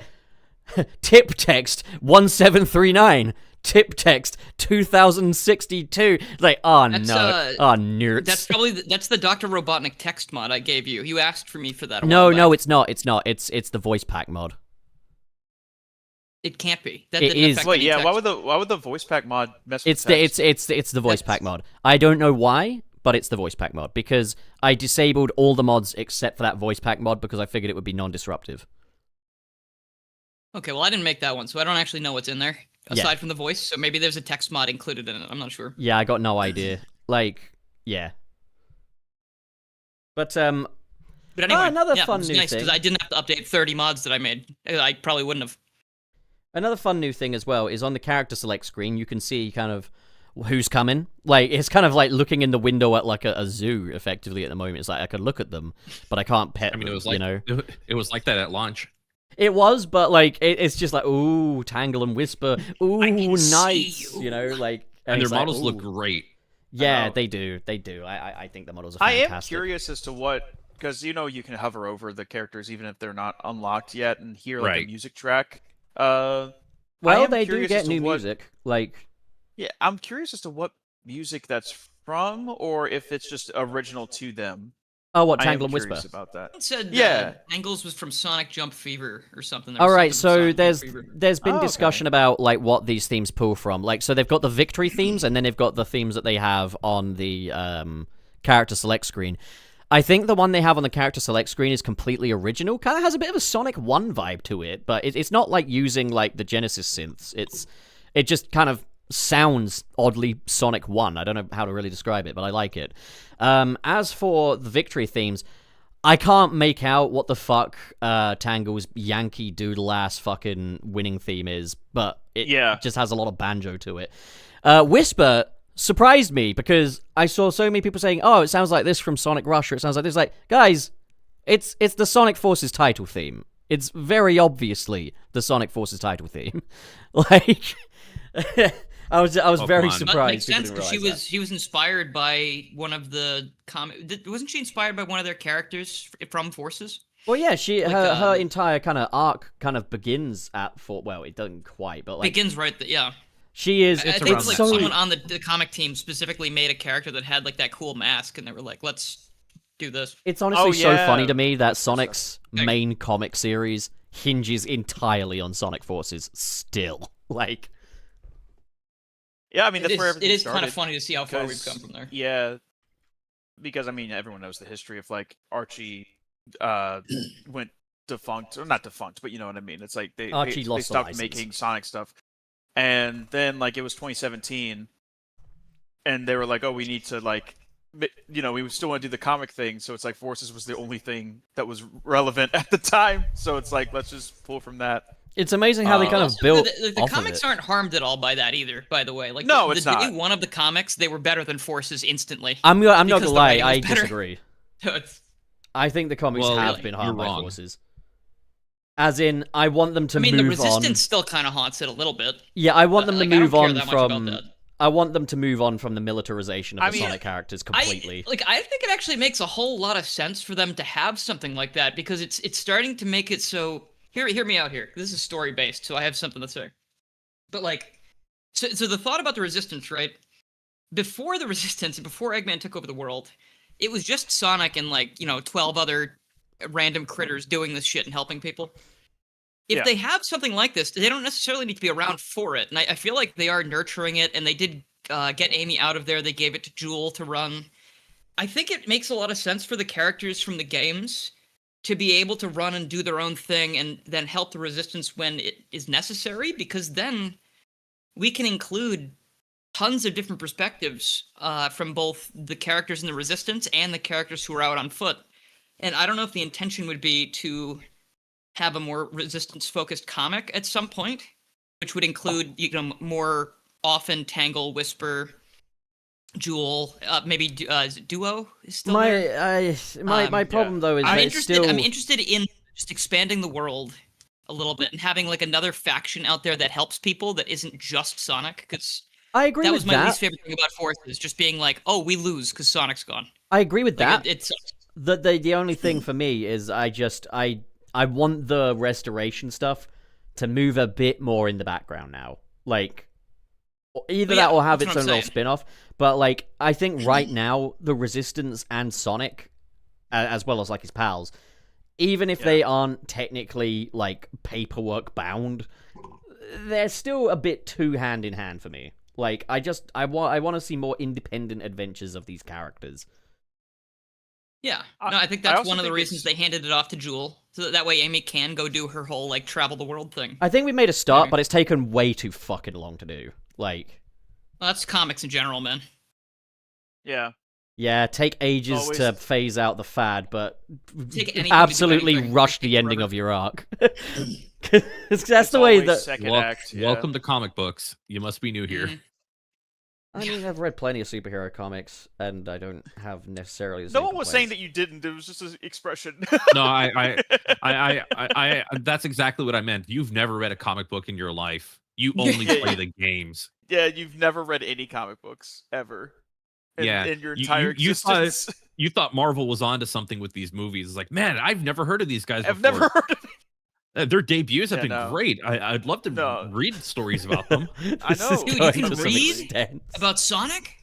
tip text 1739, tip text 2062. Like, oh no, oh nerds. That's probably that's the Dr. Robotnik text mod I gave you. You asked for me for that. No, it's not. It's the voice pack mod. It can't be. That it didn't is. affect Wait, any yeah. text. Why would the voice pack mod mess with It's text? it's the voice pack mod. I don't know why, but it's the voice pack mod, because I disabled all the mods except for that voice pack mod because I figured it would be non-disruptive. Okay, well, I didn't make that one, so I don't actually know what's in there aside from the voice. So maybe there's a text mod included in it. I'm not sure. Yeah, I got no idea. Like, yeah. But anyway, another fun it was new nice thing. because I didn't have to update 30 mods that I made. I probably wouldn't have. Another fun new thing as well is on the character select screen, you can see kind of who's coming. Like, it's kind of like looking in the window at like a zoo, effectively, at the moment. It's like I could look at them, but I can't pet them, it was like, you know? it was like that at launch. It was, but like, it's just like, ooh, Tangle and Whisper, ooh, nice, you know? Like, And their it's like, models look ooh. great. Yeah, they do. I think the models are I fantastic. am curious as to what, because you can hover over the characters even if they're not unlocked yet and hear like a Right. music track. Well, they do curious get as to new what- music. Like, Yeah, I'm curious as to what music that's from, or if it's just original to them. oh, what, I am Tangle and curious Whisper? about that. It said Yeah. Tangles was from Sonic Jump Fever or something. There All was right, something from so Sonic Jump Fever. there's been Oh, okay. discussion about like what these themes pull from. Like, so they've got the victory themes, and then they've got the themes that they have on the character select screen. I think the one they have on the character select screen is completely original. Kind of has a bit of a Sonic 1 vibe to it, but it's not like using like the Genesis synths. It just kind of sounds oddly Sonic 1. I don't know how to really describe it, but I like it. As for the victory themes, I can't make out what the fuck Tangle's Yankee Doodle ass fucking winning theme is, but it just has a lot of banjo to it. Whisper surprised me because I saw so many people saying, "Oh, it sounds like this from Sonic Rush," or it sounds like this. Like, guys, it's the Sonic Forces title theme. It's very obviously the Sonic Forces title theme. Like, I was very come on. surprised. Makes sense because because she was inspired by one of the wasn't she inspired by one of their characters from Forces? Well, yeah, her Like, entire kind of arc kind of begins at well, it doesn't quite, but like Begins right. Yeah, she is. I think around like that someone on the comic team specifically made a character that had like that cool mask, and they were like, "Let's do this." It's honestly Oh, so yeah. funny to me that Sonic's Thanks. main comic series hinges entirely on Sonic Forces still. Like, Yeah, I mean that's where everything it is started. kind of funny to see how far we've because- come from there. Yeah, because I mean everyone knows the history of like Archie went defunct, or not defunct, but you know what I mean. It's like they Archie lost the stopped license. making Sonic stuff, and then like it was 2017, and they were like, oh, we need to like, we still want to do the comic thing, so it's like Forces was the only thing that was relevant at the time, so it's like let's just pull from that. it's amazing how they kind of Also, built the off comics of it. aren't harmed at all by that either. By the way, like No, the it's day not. one of the comics, they were better than Forces instantly. I'm not because gonna the lie, writing was I better. disagree. So it's I think the comics Well, have really, been you're harmed by wrong. Forces. As in, I want them to I mean, the move Resistance on. still kind of haunts it a little bit. Yeah, I want them Like, to I don't move care on that much about from. that. I want them to move on from the militarization of I the mean, Sonic characters completely. I think it actually makes a whole lot of sense for them to have something like that because it's starting to make it so. Hear me out here. This is story based, so I have something to say. But like, so the thought about the Resistance, right? Before the Resistance, before Eggman took over the world, it was just Sonic and 12 other random critters doing this shit and helping people. If Yeah. they have something like this, they don't necessarily need to be around for it. And I feel like they are nurturing it, and they did get Amy out of there. They gave it to Jewel to run. I think it makes a lot of sense for the characters from the games to be able to run and do their own thing and then help the Resistance when it is necessary, because then we can include tons of different perspectives from both the characters in the Resistance and the characters who are out on foot. And I don't know if the intention would be to have a more Resistance-focused comic at some point, which would include more often Tangle, Whisper, Jewel, maybe Duo is still there. My problem though is I'm that interested. it's still. I'm interested in just expanding the world a little bit and having like another faction out there that helps people that isn't just Sonic. Because I agree that with was my that. least favorite thing about Forces, just being like, oh, we lose because Sonic's gone. I agree with Like, that. it sucks. The only thing for me is I want the restoration stuff to move a bit more in the background now. Like, either Well, yeah, that or have that's its what own I'm little saying. spin-off. But like, I think right now the Resistance and Sonic, as well as like his pals, even if they aren't technically like paperwork bound, they're still a bit too hand in hand for me. Like, I want to see more independent adventures of these characters. Yeah, I- no, I think I that's also one of the think reasons it's- they handed it off to Jewel, so that way Amy can go do her whole like travel the world thing. I think we made a start, Okay. but it's taken way too fucking long to do. Like, Well, that's comics in general, man. Yeah. Yeah, take ages Always- to phase out the fad, but Take anything to do absolutely anything, rush take the ending forever. of your arc. That's It's the way always that. second Wel- act. Yeah. Welcome to comic books. You must be new here. Mhm. I mean, I've read plenty of superhero comics, and I don't have necessarily the No same one was saying that complaints. you didn't. It was just an expression. No, I that's exactly what I meant. You've never read a comic book in your life. You only play the games. Yeah, you've never read any comic books ever. In your entire existence. You thought Marvel was onto something with these movies. It's like, man, I've never heard of these guys I've before. never heard of it. Their debuts have Yeah, been no. great. I'd love to No. read stories about them. I This know. is Dude, you going can to some read extent. About Sonic?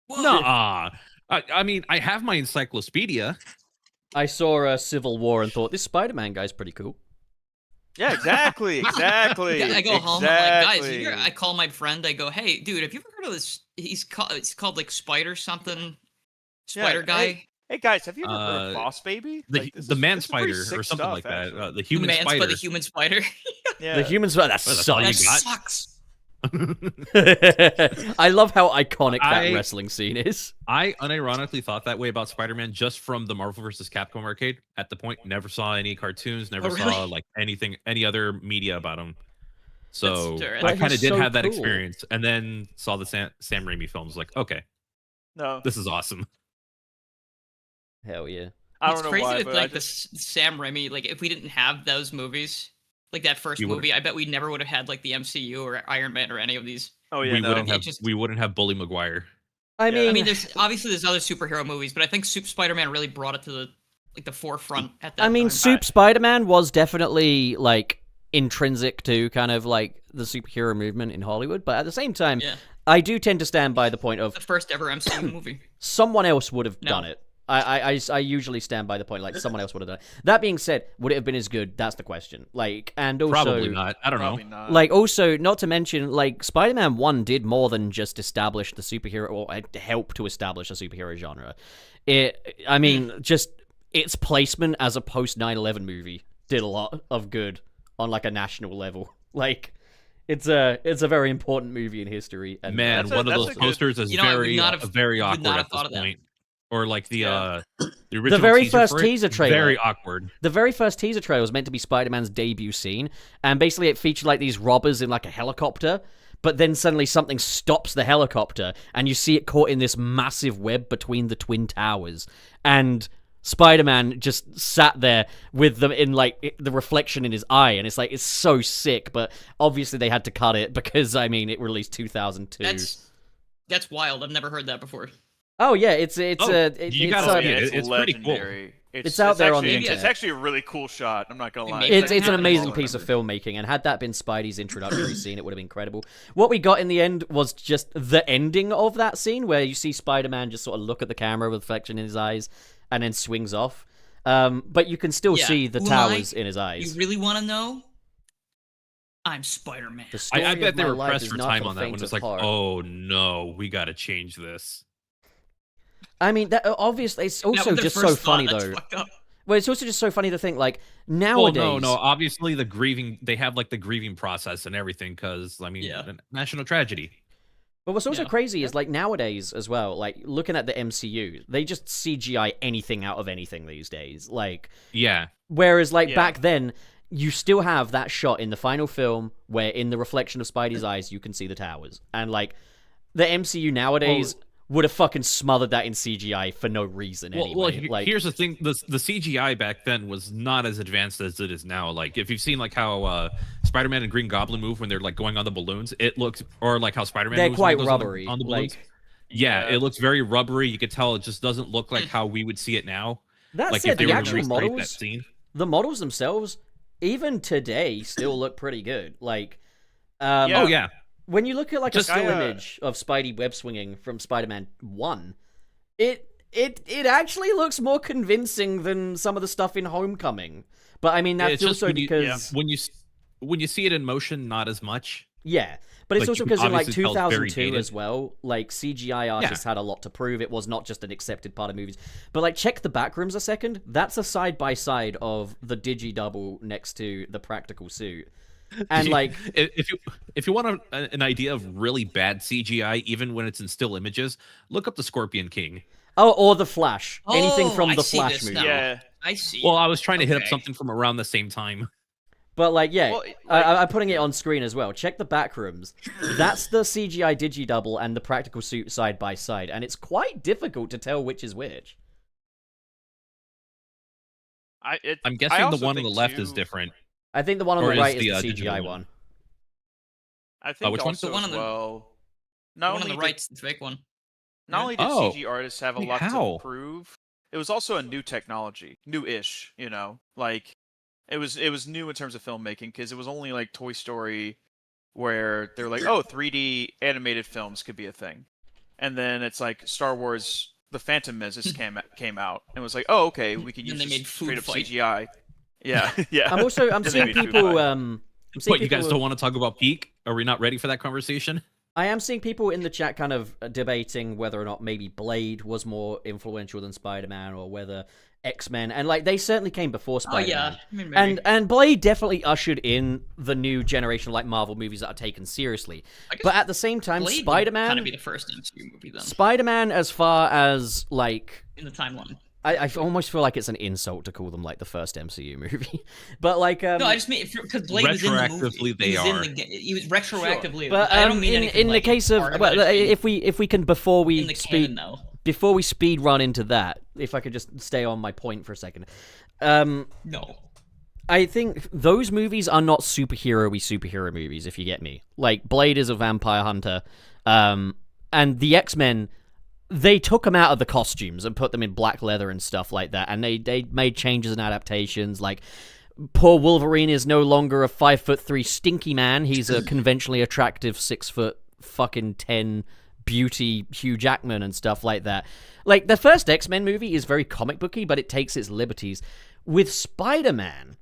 Whoa. Nuh-uh. I mean, I have my encyclopedia. I saw Civil War and thought this Spider-Man guy's pretty cool. Yeah, exactly. Exactly. I go home, I'm like, Exactly. guys, I call my friend, I go, hey, dude, have you ever heard of this? It's called like Spider something. Yeah, Spider guy. Hey guys, have you ever heard of Boss Baby? The This man this is pretty spider or sick something stuff, like that. actually. The human the spider. the human spider. Yeah. The humans, that that's all you sucks. That got? sucks. I love how iconic that I- wrestling scene is. I unironically thought that way about Spider-Man just from the Marvel vs. Capcom arcade. At the point, never saw any cartoons, never really? saw like anything, any other media about him. So That's I But kind of he's did so have that cool. experience, and then saw the Sam Raimi films. Like, okay, No, this is awesome. Hell yeah. I don't It's know crazy why, with but like Sam Raimi. Like if we didn't have those movies, like that first We would've- movie, I bet we never would have had like the MCU or Iron Man or any of these. Oh yeah, we no. wouldn't have Bully Maguire. I Yeah. mean, I mean, there's other superhero movies, but I think Spider-Man really brought it to the forefront at that I mean, time. Soup Spider-Man was definitely like intrinsic to kind of like the superhero movement in Hollywood, but at the same time, Yeah. I do tend to stand by the point of The first ever MCU movie. someone else would have No. done it. I usually stand by the point like someone else would have done it. That being said, would it have been as good? That's the question. Like, and also Probably not. I don't Probably know. not. like also not to mention like Spider-Man 1 did more than just establish the superhero or help to establish a superhero genre. I mean just its placement as a post 9/11 movie did a lot of good on like a national level. Like it's a very important movie in history and Man, That's a- one of that's those a good- posters is You know, I would very not have- very would awkward not have at thought this of that. point. Or like the Yeah. original very teaser first for it, teaser trailer. Very awkward. the very first teaser trailer was meant to be Spider-Man's debut scene, and basically it featured like these robbers in like a helicopter, but then suddenly something stops the helicopter, and you see it caught in this massive web between the Twin Towers, and Spider-Man just sat there with them in like the reflection in his eye, and it's like it's so sick, but obviously they had to cut it because I mean it released 2002. That's wild. I've never heard that before. Oh yeah, it's you it's gotta Oh, see yeah, it. It's pretty cool. legendary. It's out there on the actually- It's internet. actually a really cool shot. I'm not gonna lie. Maybe It's an happen. amazing piece of filmmaking, and had that been Spidey's introductory scene, it would have been incredible. What we got in the end was just the ending of that scene, where you see Spider-Man just sort of look at the camera with reflection in his eyes, and then swings off. But you can still Yeah. see the Who am I? towers in his eyes. You really want to know? I'm Spider-Man. The story I bet of they my were life pressed is for not time the on that faint one. It's of like, heart. oh no, we got to change this. I mean, that obviously it's That also was their just so first thought. funny That's though. fucked up. Well, it's also just so funny to think like Well, nowadays. no. Obviously, the grieving. They have like the grieving process and everything because I mean, Yeah. national tragedy. But what's also Yeah. crazy is like nowadays as well, like looking at the MCU, they just CGI anything out of anything these days. Like Yeah. whereas like Yeah. back then, you still have that shot in the final film where in the reflection of Spidey's eyes you can see the towers. And like the MCU nowadays would have fucking smothered that in CGI for no reason anyway. Like here's the thing: the CGI back then was not as advanced as it is now. Like, if you've seen like how Spider-Man and Green Goblin move when they're like going on the balloons, it looks, or like how Spider-Man they're moves when he quite goes rubbery. on the balloons. Like Yeah, Yeah. it looks very rubbery. You could tell it just doesn't look like how we would see it now. that Like said, if they the were to actual recreate that models, scene. the models themselves, even today, still look pretty good. Like, Yeah. Oh yeah, when you look at like Just- a still I, image of Spidey web swinging from Spider-Man 1, it actually looks more convincing than some of the stuff in Homecoming. But I mean that's It's just also when you- because when you see it in motion, not as much. yeah, but it's Like, also you can because in like obviously tell it's very 2002 dated. as well, like CGI artists had a lot to prove. It was not just an accepted part of movies. But like check the backrooms a second. That's a side by side of the digi double next to the practical suit. And like, if you want an idea of really bad CGI, even when it's in still images, look up the Scorpion King. oh, or the Flash, anything Oh, from I the see Flash this movie. now. Yeah. I see. Well, I was trying to hit up Okay. something from around the same time. But like, yeah, Well, like- I'm putting it on screen as well. Check the back rooms. That's the CGI digi-double and the practical suit side by side, and it's quite difficult to tell which is which. I'm guessing the one on the left is different. I think the one on Or the is right is the, the digital CGI one? one. I think which one? also The one as on the- well. The Not one on only the right's the fake one. Not only did Oh. CG artists have a Wait, lot how? to prove, it was also a new technology, new-ish. Like it was new in terms of filmmaking because it was only like Toy Story, where they're like, oh, 3D animated films could be a thing, and then it's like Star Wars: The Phantom Menace came out and was like, oh, okay, we can Then use they made this food straight up fight. CGI. Yeah, yeah. I'm Then they seeing made food people. fight. I'm seeing What, you guys people- don't want to talk about Peak? Are we not ready for that conversation? I am seeing people in the chat kind of debating whether or not maybe Blade was more influential than Spider-Man, or whether X-Men, and like they certainly came before Oh Spider-Man. yeah. I mean, maybe. And Blade definitely ushered in the new generation of like Marvel movies that are taken seriously. I guess But at the same time, Blade Spider-Man, kind of be the first MCU movie then Spider-Man, as far as like, in the timeline. I almost feel like it's an insult to call them like the first MCU movie. But like, No, I just mean because Blade was in the movie. Retroactively, they are. He was retroactively. but I don't mean in anything the like case of part it, well, I just mean if we can before in we the speed canon though. before we speed run into that, if I could just stay on my point for a second. No. I think those movies are not superhero movies, if you get me. Like, Blade is a vampire hunter, and the X-Men, they took them out of the costumes and put them in black leather and stuff like that, and they made changes and adaptations. Like, poor Wolverine is no longer a 5'3" stinky man. He's a conventionally attractive 6' fucking 10 beauty Hugh Jackman and stuff like that. Like, the first X-Men movie is very comic booky, but it takes its liberties. With Spider-Man,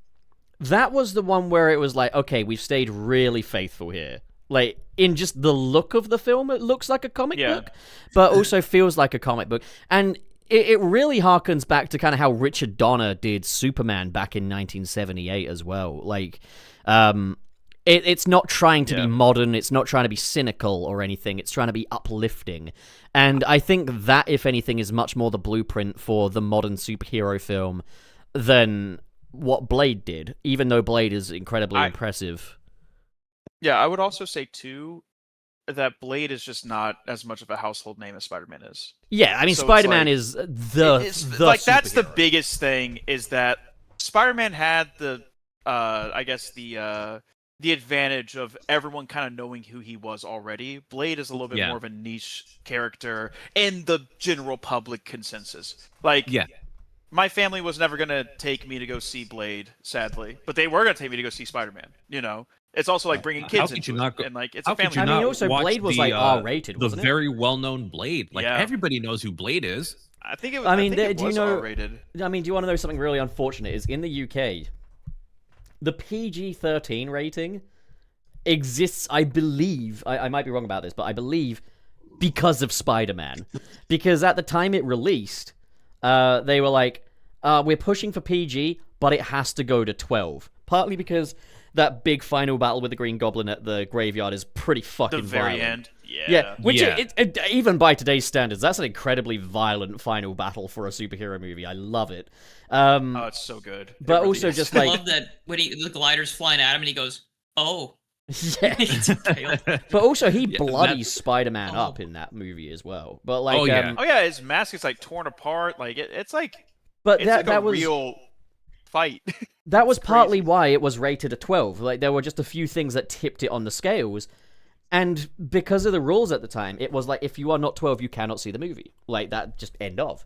that was the one where it was like, okay, we've stayed really faithful here. Like, in just the look of the film, it looks like a comic book, but also feels like a comic book. And it really harkens back to kind of how Richard Donner did Superman back in 1978 as well. Like, it's not trying to be modern, it's not trying to be cynical or anything, it's trying to be uplifting. And I think that, if anything, is much more the blueprint for the modern superhero film than what Blade did, even though Blade is incredibly impressive. Yeah, I would also say too that Blade is just not as much of a household name as Spider-Man is. Yeah, I mean, So it's Spider-Man like- is the like that's the superhero. biggest thing, is that Spider-Man had the I guess the advantage of everyone kind of knowing who he was already. Blade is a little bit more of a niche character in the general public consensus. Like, my family was never going to take me to go see Blade, sadly, but they were going to take me to go see Spider-Man, It's also like bringing kids into it, and like it's a family. I mean, also Blade was like R-rated, wasn't it? The very well-known Blade. Like, everybody knows who Blade is. I think it was. I mean, I think it do you was know? R-rated. I mean, do you want to know something really unfortunate? Is in the UK, the PG-13 rating exists. I believe. I might be wrong about this, but I believe because of Spider-Man, because at the time it released, they were like, we're pushing for PG, but it has to go to 12. Partly because that big final battle with the Green Goblin at the graveyard is pretty fucking The very violent. end. Yeah, which even by today's standards, that's an incredibly violent final battle for a superhero movie. I love it. Oh, it's so good. But It really also is. just I like, love that when the glider's flying at him and he goes, "Oh." yeah. It's impaled. But also he Yeah, bloodies Spider-Man Oh. up in that movie as well. But like, Oh, yeah. Oh yeah, his mask is like torn apart. Like it's like but it's that like that a was real fight. that was It's partly crazy. why it was rated a 12. Like, there were just a few things that tipped it on the scales. And because of the rules at the time, it was like, if you are not 12, you cannot see the movie. Like, that just end of.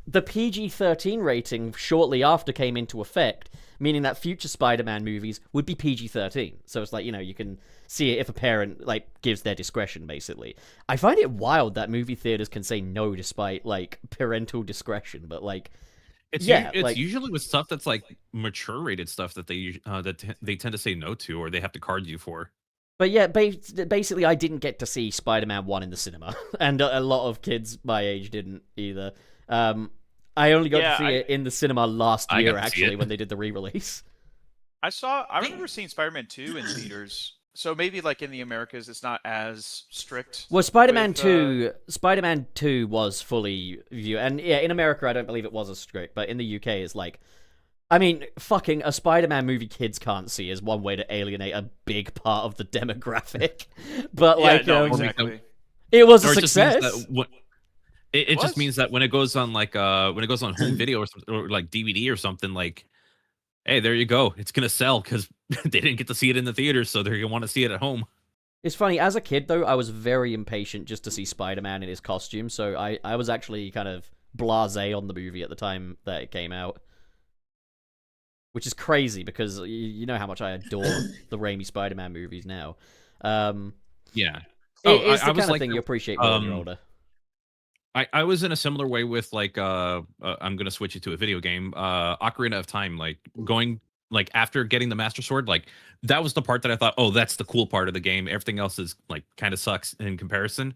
The PG-13 rating shortly after came into effect, meaning that future Spider-Man movies would be PG-13. So it's like, you can see it if a parent, like, gives their discretion, basically. I find it wild that movie theaters can say no despite, like, parental discretion, but, like, It's like, usually with stuff that's like mature rated stuff that they tend to say no to, or they have to card you for. But yeah, basically, I didn't get to see Spider-Man 1 in the cinema, and a lot of kids my age didn't either. I only got to see it in the cinema last I year, got to see actually, it. when they did the re-release. I remember seeing Spider-Man 2 in theaters. So maybe like in the Americas, it's not as strict. Well, Spider-Man with, 2 was fully view, and yeah, in America I don't believe it was as strict, but in the UK it's like, I mean, fucking a Spider-Man movie kids can't see is one way to alienate a big part of the demographic. But like, exactly. it was a Or it just means success. that it just means that when it goes on like when it goes on home video or something, or like DVD or something, like, hey, there you go, it's gonna sell because they didn't get to see it in the theaters, so they're gonna want to see it at home. It's funny, as a kid though, I was very impatient just to see Spider-Man in his costume, so I was actually kind of blasé on the movie at the time that it came out. Which is crazy because you know how much I adore the Raimi Spider-Man movies now. Yeah. It's the I was kind of like thing you appreciate more when you're older. I was in a similar way with like I'm gonna switch it to a video game, Ocarina of Time, like going like after getting the Master Sword, like that was the part that I thought, oh, that's the cool part of the game. Everything else is like kind of sucks in comparison.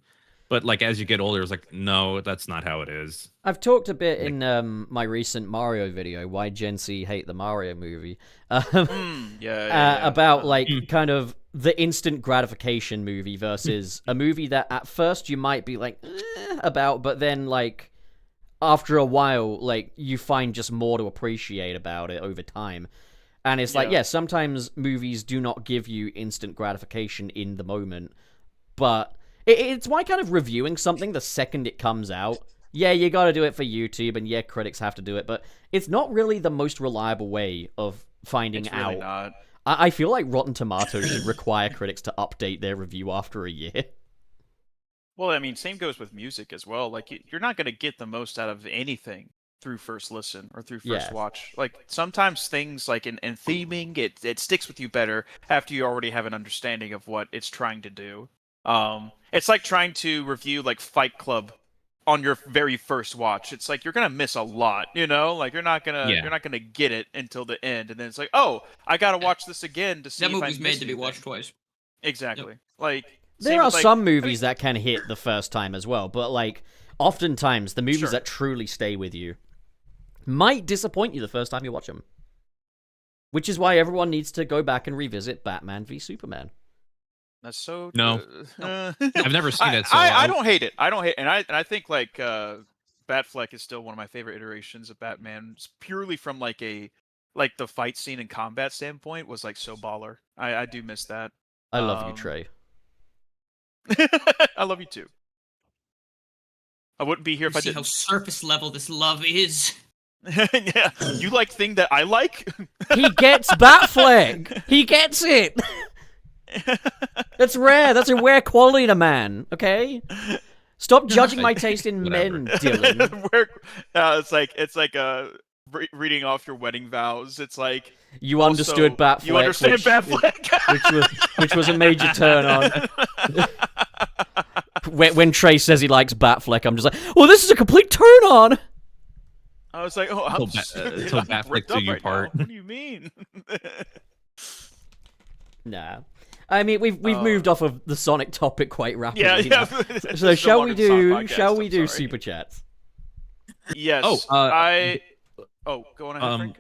But like as you get older, it's like, no, that's not how it is. I've talked a bit in my recent Mario video, Why Gen Z Hate the Mario Movie, about like kind of the instant gratification movie versus a movie that at first you might be like about, but then like after a while, like you find just more to appreciate about it over time. And it's like, yeah, sometimes movies do not give you instant gratification in the moment, but it's why kind of reviewing something the second it comes out, yeah, you gotta do it for YouTube, and yeah, critics have to do it, but it's not really the most reliable way of finding it's out. Really not. I feel like Rotten Tomatoes should require critics to update their review after a year. Well, I mean, same goes with music as well. Like, you're not going to get the most out of anything through first listen or through first watch. Like, sometimes things like in theming, it sticks with you better after you already have an understanding of what it's trying to do. It's like trying to review like Fight Club on your very first watch. It's like you're gonna miss a lot, you know. Like you're not gonna get it until the end, and then it's like, oh, I gotta watch this again to see. That if movie's I made missed to be anything. watched twice. Exactly. Yep. Like there are some movies that can hit the first time as well, but like oftentimes the movies that truly stay with you might disappoint you the first time you watch them. Which is why everyone needs to go back and revisit Batman v Superman. That's so. No. I've never seen it. So I don't hate it. I don't hate, and I think like Batfleck is still one of my favorite iterations of Batman, purely from like the fight scene and combat standpoint was like so baller. I do miss that. I love you, Trey. I love you too. I wouldn't be here if I didn't. See how surface level this love is. Yeah, you like thing that I like. He gets Batfleck. He gets it. That's rare. That's a rare quality in a man. Okay, stop judging my taste in men, Dylan. It's like reading off your wedding vows. It's like you understood Batfleck. You understand Batfleck, which was a major turn on. When Trey says he likes Batfleck, I'm just like, well, this is a complete turn on. I was like, oh, I'm until Batfleck to you part. What do you mean? Nah. I mean, we've moved off of the Sonic topic quite rapidly. Yeah. So shall we do super chats? Yes. go on ahead, Frank.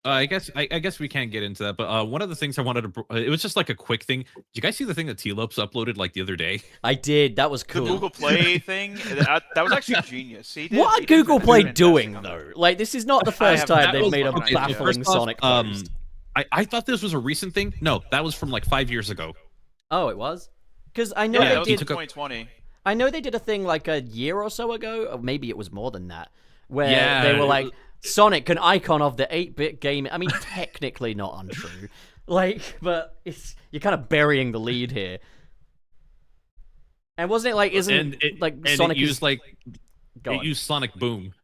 I guess we can't get into that, but one of the things I wanted to it was just like a quick thing. Did you guys see the thing that T-Lopes uploaded like the other day? I did. That was cool. The Google Play thing. That was actually genius. What are Google Play doing though? Like, this is not the first time they've made a baffling Sonic post. I thought this was a recent thing. No, that was from like 5 years ago. Oh, it was? Because I know they did. 2020. I know they did a thing like a year or so ago, or maybe it was more than that, where they were like, Sonic, an icon of the 8-bit game. I mean, technically not untrue, like, but you're kind of burying the lead here. And wasn't it like Sonic used Sonic Boom.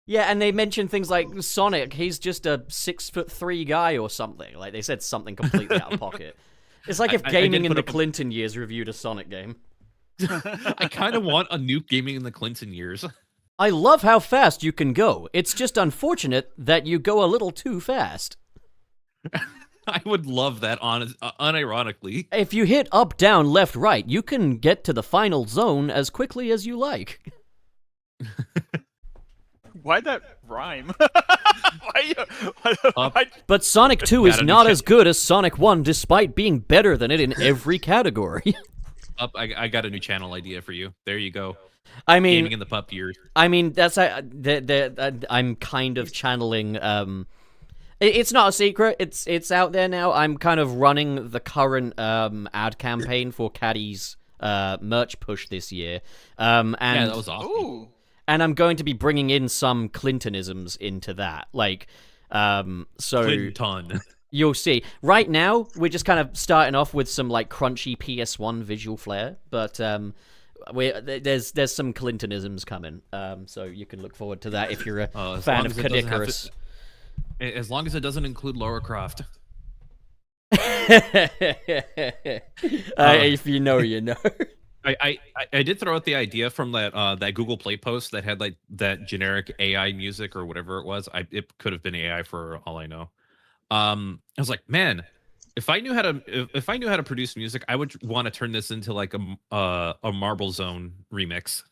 Yeah, and they mentioned things like Sonic, he's just a 6'3" guy or something. Like, they said something completely out of pocket. It's like if gaming in the Clinton years reviewed a Sonic game. I kind of want a new gaming in the Clinton years. I love how fast you can go. It's just unfortunate that you go a little too fast. I would love that, unironically. If you hit up, down, left, right, you can get to the final zone as quickly as you like. Why'd that rhyme? But Sonic 2 is Got a new not cha- as good as Sonic 1, despite being better than it in every category. I got a new channel idea for you. There you go. I Gaming mean, in the pup years. that's I'm kind of channeling. It's not a secret. It's out there now. I'm kind of running the current ad campaign for Caddy's merch push this year. And Yeah, that was awesome. Ooh. and I'm going to be bringing in some Clintonisms into that. Like, so Clinton. you'll see. Right now, we're just kind of starting off with some like crunchy PS1 visual flair, but there's some Clintonisms coming. So you can look forward to that if you're a As fan long of as it doesn't have Cadicarus. As long as it doesn't include Lara Croft. If you know, you know. I did throw out the idea from that Google Play post that had like that generic AI music or whatever it was. It could have been AI for all I know. I was like, man, if I knew how to produce music, I would want to turn this into like a Marble Zone remix.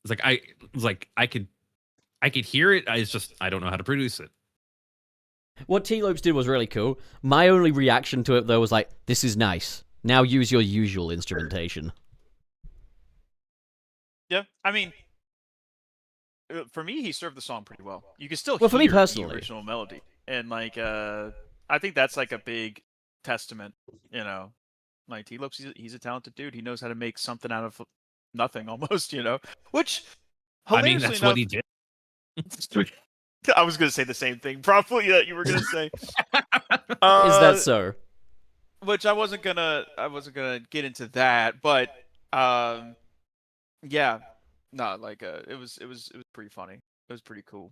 It's like I could hear it. I don't know how to produce it. What T-Lopes did was really cool. My only reaction to it, though, was like, this is nice. Now use your usual instrumentation. Yeah, I mean, for me, he served the song pretty well. You can still Well, for me hear personally. the original melody, and like, I think that's like a big testament. You know, like T-Lopes, he's a talented dude. He knows how to make something out of nothing, almost. You know, which I mean, hilariously that's enough, what he did. I was gonna say the same thing, probably that you were gonna say. Is that so? Which I wasn't gonna get into that, but yeah, no, like it was pretty funny. It was pretty cool.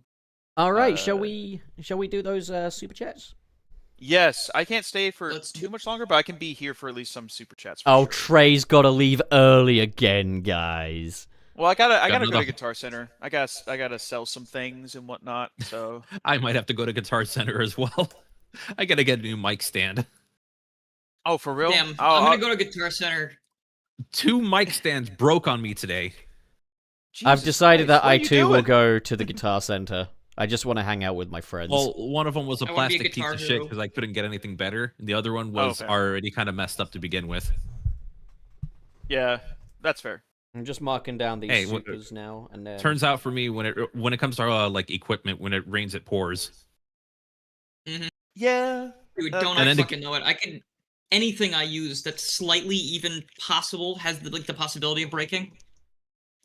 All right, shall we do those super chats? Yes, I can't stay for Let's do too much longer, but I can be here for at least some super chats. Oh, sure. Trey's got to leave early again, guys. Well, I gotta go another- to Guitar Center. I gotta sell some things and whatnot. So I might have to go to Guitar Center as well. I gotta get a new mic stand. oh, for real? Damn, Oh, I'm gonna go to Guitar Center. 2 mic stands broke on me today. I've Jesus decided Christ, that what I are you too will doing? go to the Guitar Center. I just want to hang out with my friends. Well, one of them was a I wanna be a plastic piece guitar of shit hero. because I couldn't get anything better. And the other one was fair. already kind of messed up to begin with. Yeah, that's fair. I'm just marking down these Hey, supers now, and then Turns out for me, when it comes to like equipment, when it rains, it pours. Yeah. Dude, Uh, don't and I then to fucking know it? I can anything I use that's slightly even possible has the possibility of breaking.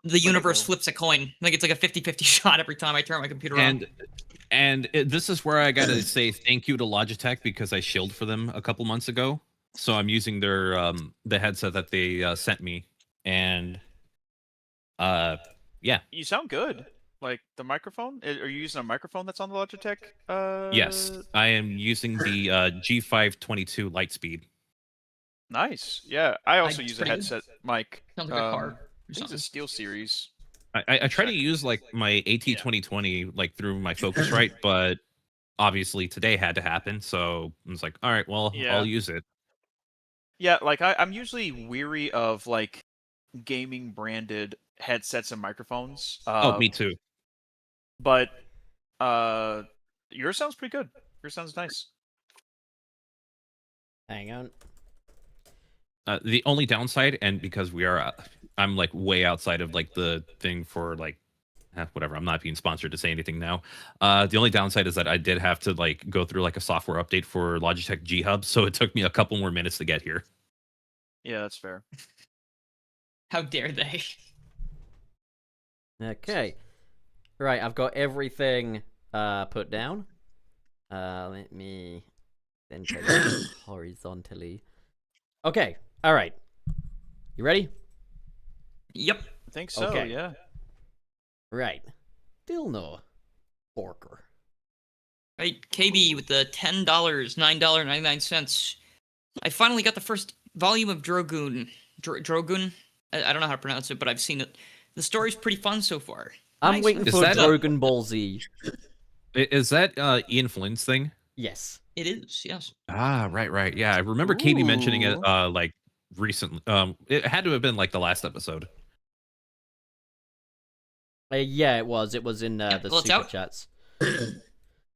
The universe go. flips a coin. Like it's like a 50-50 shot every time I turn my computer on. This is where I gotta say thank you to Logitech because I shilled for them a couple months ago. So I'm using their the headset that they sent me, and yeah, You sound good. Like the microphone? Are you using a microphone that's on the Logitech? yes, I am using the G522 Lightspeed. Nice. Yeah, I also Like, use a pretty good. headset mic. Sounds like a car I or think it's something. a Steel Series. I try to use like my AT2020 like through my Focusrite, but obviously today had to happen, so I was like, all right, well, Yeah. I'll use it. Yeah, like I'm usually weary of like gaming branded headsets and microphones. Oh, me too. But yours sounds pretty good. Yours sounds nice. hang on. The only downside, and because I'm like way outside of like the thing for like, whatever. I'm not being sponsored to say anything now. The only downside is that I did have to like go through like a software update for Logitech G Hub, so it took me a couple more minutes to get here. Yeah, that's fair. How dare they? Okay. Right, I've got everything put down. Let me then take it horizontally. Okay, all right. You ready? Yep. I think so. Okay. Yeah. Right. Still no. Porker. Right, KB with the $10, $9.99. I finally got the first volume of Drogoon. Drogoon? I don't know how to pronounce it, but I've seen it. The story's pretty fun so far. I'm Nice. waiting Is for that- Dragon Ball Z. Is that Ian Flynn's thing? Yes. It is, yes. Ah, right. Yeah, I remember Katie mentioning it Ooh. like recently. It had to have been like the last episode. Yeah, it was. It was in Yeah, the well, it's super out. chats.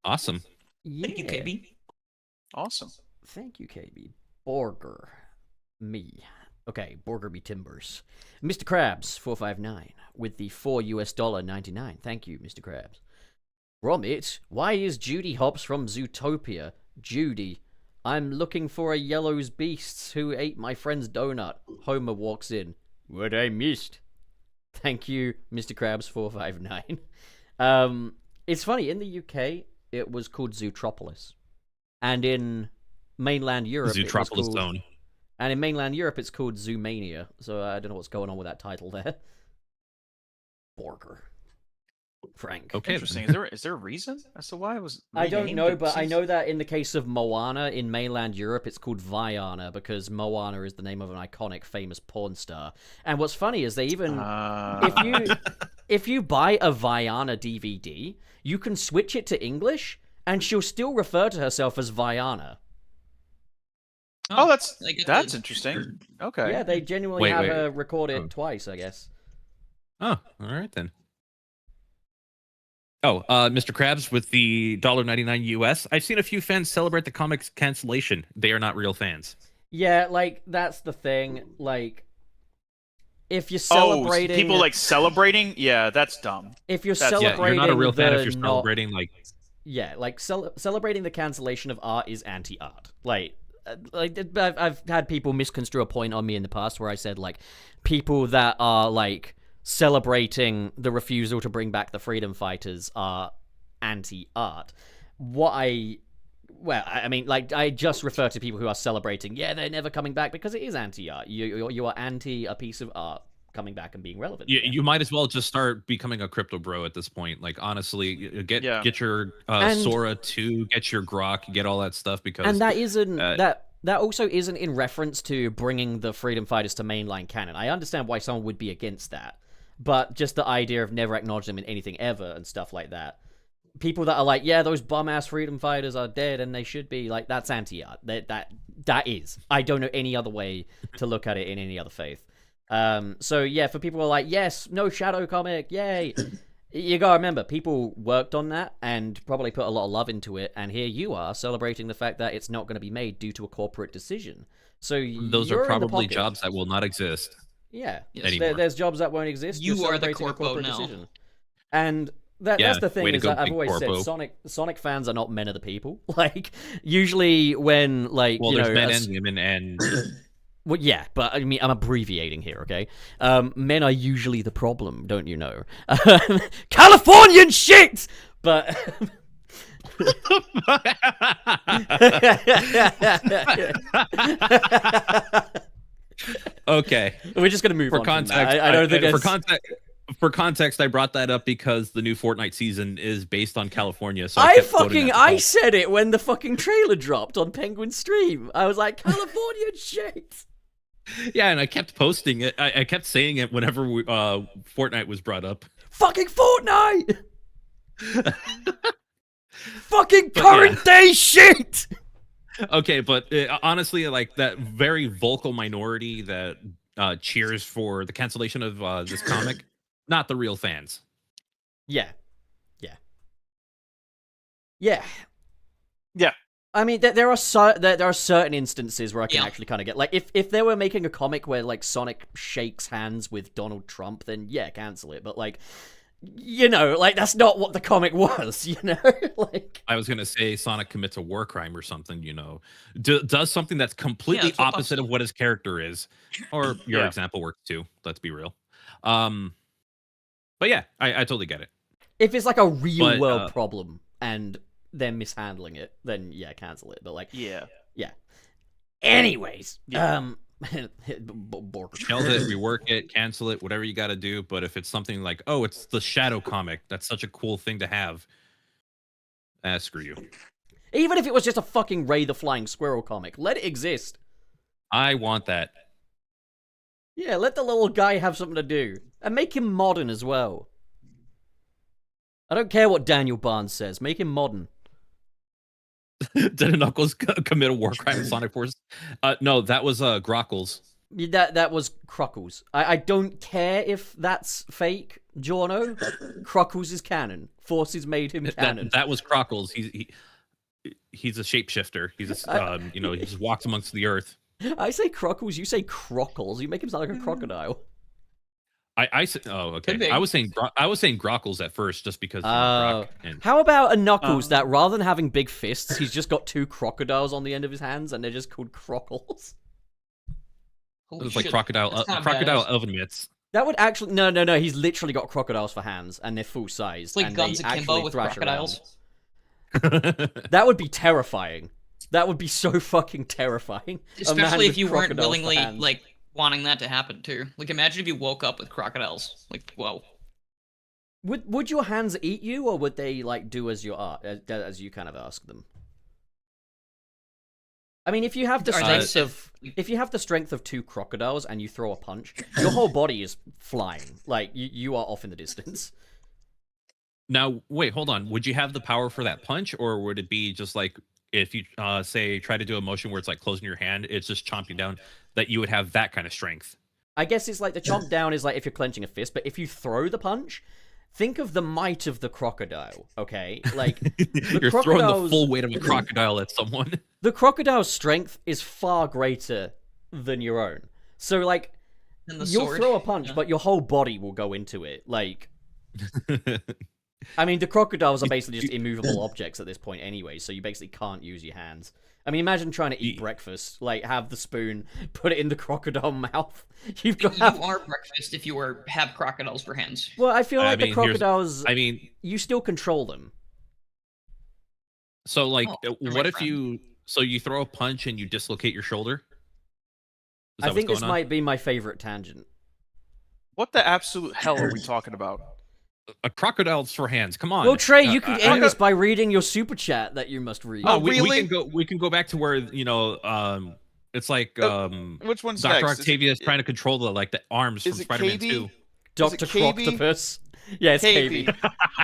Awesome. Thank you, KB. Awesome. Thank you, KB. Borger. Me. Okay, Borger be Timbers. Mr. Krabs, 459, with the $4.99. Thank you, Mr. Krabs. Gromit, why is Judy Hopps from Zootopia? Judy, I'm looking for a Yellow's Beasts who ate my friend's donut. Homer walks in. What I missed? Thank you, Mr. Krabs, 459. It's funny, in the UK, it was called Zootropolis. And in mainland Europe, Zootropolis Zone. And in mainland Europe, it's called Zoomania. So I don't know what's going on with that title there. Borger. Frank. Okay. Interesting. Is there a reason as to why it was? I don't know, but I know that in the case of Moana in mainland Europe, it's called Vaiana because Moana is the name of an iconic, famous porn star. And what's funny is they even if you buy a Vaiana DVD, you can switch it to English, and she'll still refer to herself as Vaiana. Oh, that's interesting. Okay. Yeah, they genuinely have her record it twice, I guess. Oh, all right then. Oh, Mr. Krabs with the $1.99 US. I've seen a few fans celebrate the comic's cancellation. They are not real fans. Yeah, like, that's the thing. Like, if you're celebrating... people, like, celebrating? Yeah, that's dumb. If you're celebrating... Yeah, you're not a real fan if you're celebrating, like... Yeah, like, celebrating the cancellation of art is anti-art. Like, I've had people misconstrue a point on me in the past where I said, like, people that are, like... celebrating the refusal to bring back the freedom fighters are anti-art. I mean, like, I just refer to people who are celebrating, yeah, they're never coming back because it is anti-art. You are anti a piece of art coming back and being relevant. You might as well just start becoming a crypto bro at this point. Like, honestly, get your Sora 2, get your Grok, get all that stuff because... And that isn't... That also isn't in reference to bringing the freedom fighters to mainline canon. I understand why someone would be against that. But just the idea of never acknowledging them in anything ever and stuff like that. People that are like, yeah, those bum-ass freedom fighters are dead and they should be, like, that's anti-art. That is. I don't know any other way to look at it in any other faith. So, yeah, for people who are like, yes, no shadow comic, yay. You gotta remember, people worked on that and probably put a lot of love into it, and here you are celebrating the fact that it's not going to be made due to a corporate decision. So those are probably jobs that will not exist. Yeah, yes. There's jobs that won't exist. You are the corpo now. Decision. And that's the thing is that I've always said Sonic fans are not men of the people. Like, usually when, like, well, there's men and women and... Well, yeah, but I mean, I'm abbreviating here, okay? Men are usually the problem, don't you know? Californian shit! But... Okay. We're just going to move on from that. I don't think for context, I brought that up because the new Fortnite season is based on California. So I said it when the fucking trailer dropped on Penguin Stream. I was like, Californian shit! Yeah, and I kept posting it. I kept saying it whenever Fortnite was brought up. Fucking Fortnite! Fucking current day shit! Okay, but honestly, like, that very vocal minority that cheers for the cancellation of this comic, not the real fans. Yeah. I mean, there are certain instances where I can actually kind of get, like, if they were making a comic where, like, Sonic shakes hands with Donald Trump, then yeah, cancel it. But, like, you know, like, that's not what the comic was, you know? Like, I was gonna say Sonic commits a war crime or something, you know, does something that's completely opposite of what his character is, or your example works too. Let's be real. But yeah, I totally get it. If it's like a real world problem and they're mishandling it, then yeah, cancel it. But like, yeah. Anyways, Shelve it, rework it, cancel it, whatever you got to do. But if it's something like, oh, it's the Shadow comic, that's such a cool thing to have. Screw you. Even if it was just a fucking Ray the Flying Squirrel comic, let it exist. I want that. Yeah, let the little guy have something to do. And make him modern as well. I don't care what Daniel Barnes says. Make him modern. Did Knuckles commit a war crime in Sonic Force? No, that was Grockles. That was Cruckles. I don't care if that's fake, Jorno. Cruckles is canon. Forces made him canon. That was Crockles. He's a shapeshifter. He's he just walks amongst the earth. I say Cruckles, you say Crockles. You make him sound like a crocodile. Okay. I was saying Grockles at first, just because. How about a Knuckles that rather than having big fists, he's just got 2 crocodiles on the end of his hands, and they're just called Crockles. It was like crocodile oven mitts. That would actually no. He's literally got crocodiles for hands, and they're full size. It's like Guns Akimbo with crocodiles. That would be terrifying. That would be so fucking terrifying. Especially if you weren't willingly like wanting that to happen too. Like imagine if you woke up with crocodiles. Like whoa. Would your hands eat you, or would they like do as you kind of ask them? I mean, if you have the strength of 2 crocodiles and you throw a punch, your whole body is flying. Like you are off in the distance. Now, wait, hold on. Would you have the power for that punch, or would it be just like if you say try to do a motion where it's like closing your hand, it's just chomping down, that you would have that kind of strength? I guess it's like the chomp down is like if you're clenching a fist, but if you throw the punch, think of the might of the crocodile, okay? Like you're throwing the full weight of a crocodile at someone. The crocodile's strength is far greater than your own. So like you'll throw a punch, but your whole body will go into it. Like I mean, the crocodiles are basically just immovable objects at this point anyway, so you basically can't use your hands. I mean, imagine trying to eat breakfast, like have the spoon, put it in the crocodile mouth. You are breakfast if you have crocodiles for hands. Well, I feel like the crocodiles. You still control them. So, like, what if you throw a punch and you dislocate your shoulder? I think this might be my favorite tangent. What the absolute hell are we talking about? A crocodile's for hands. Come on. Well, Trey, you can end this by reading your super chat that you must read. Really? We can go back to where it's like which one's Dr. next? Octavia is trying to control the arms from Spider-Man 2. Dr. Croctopus. Yeah, it's KB.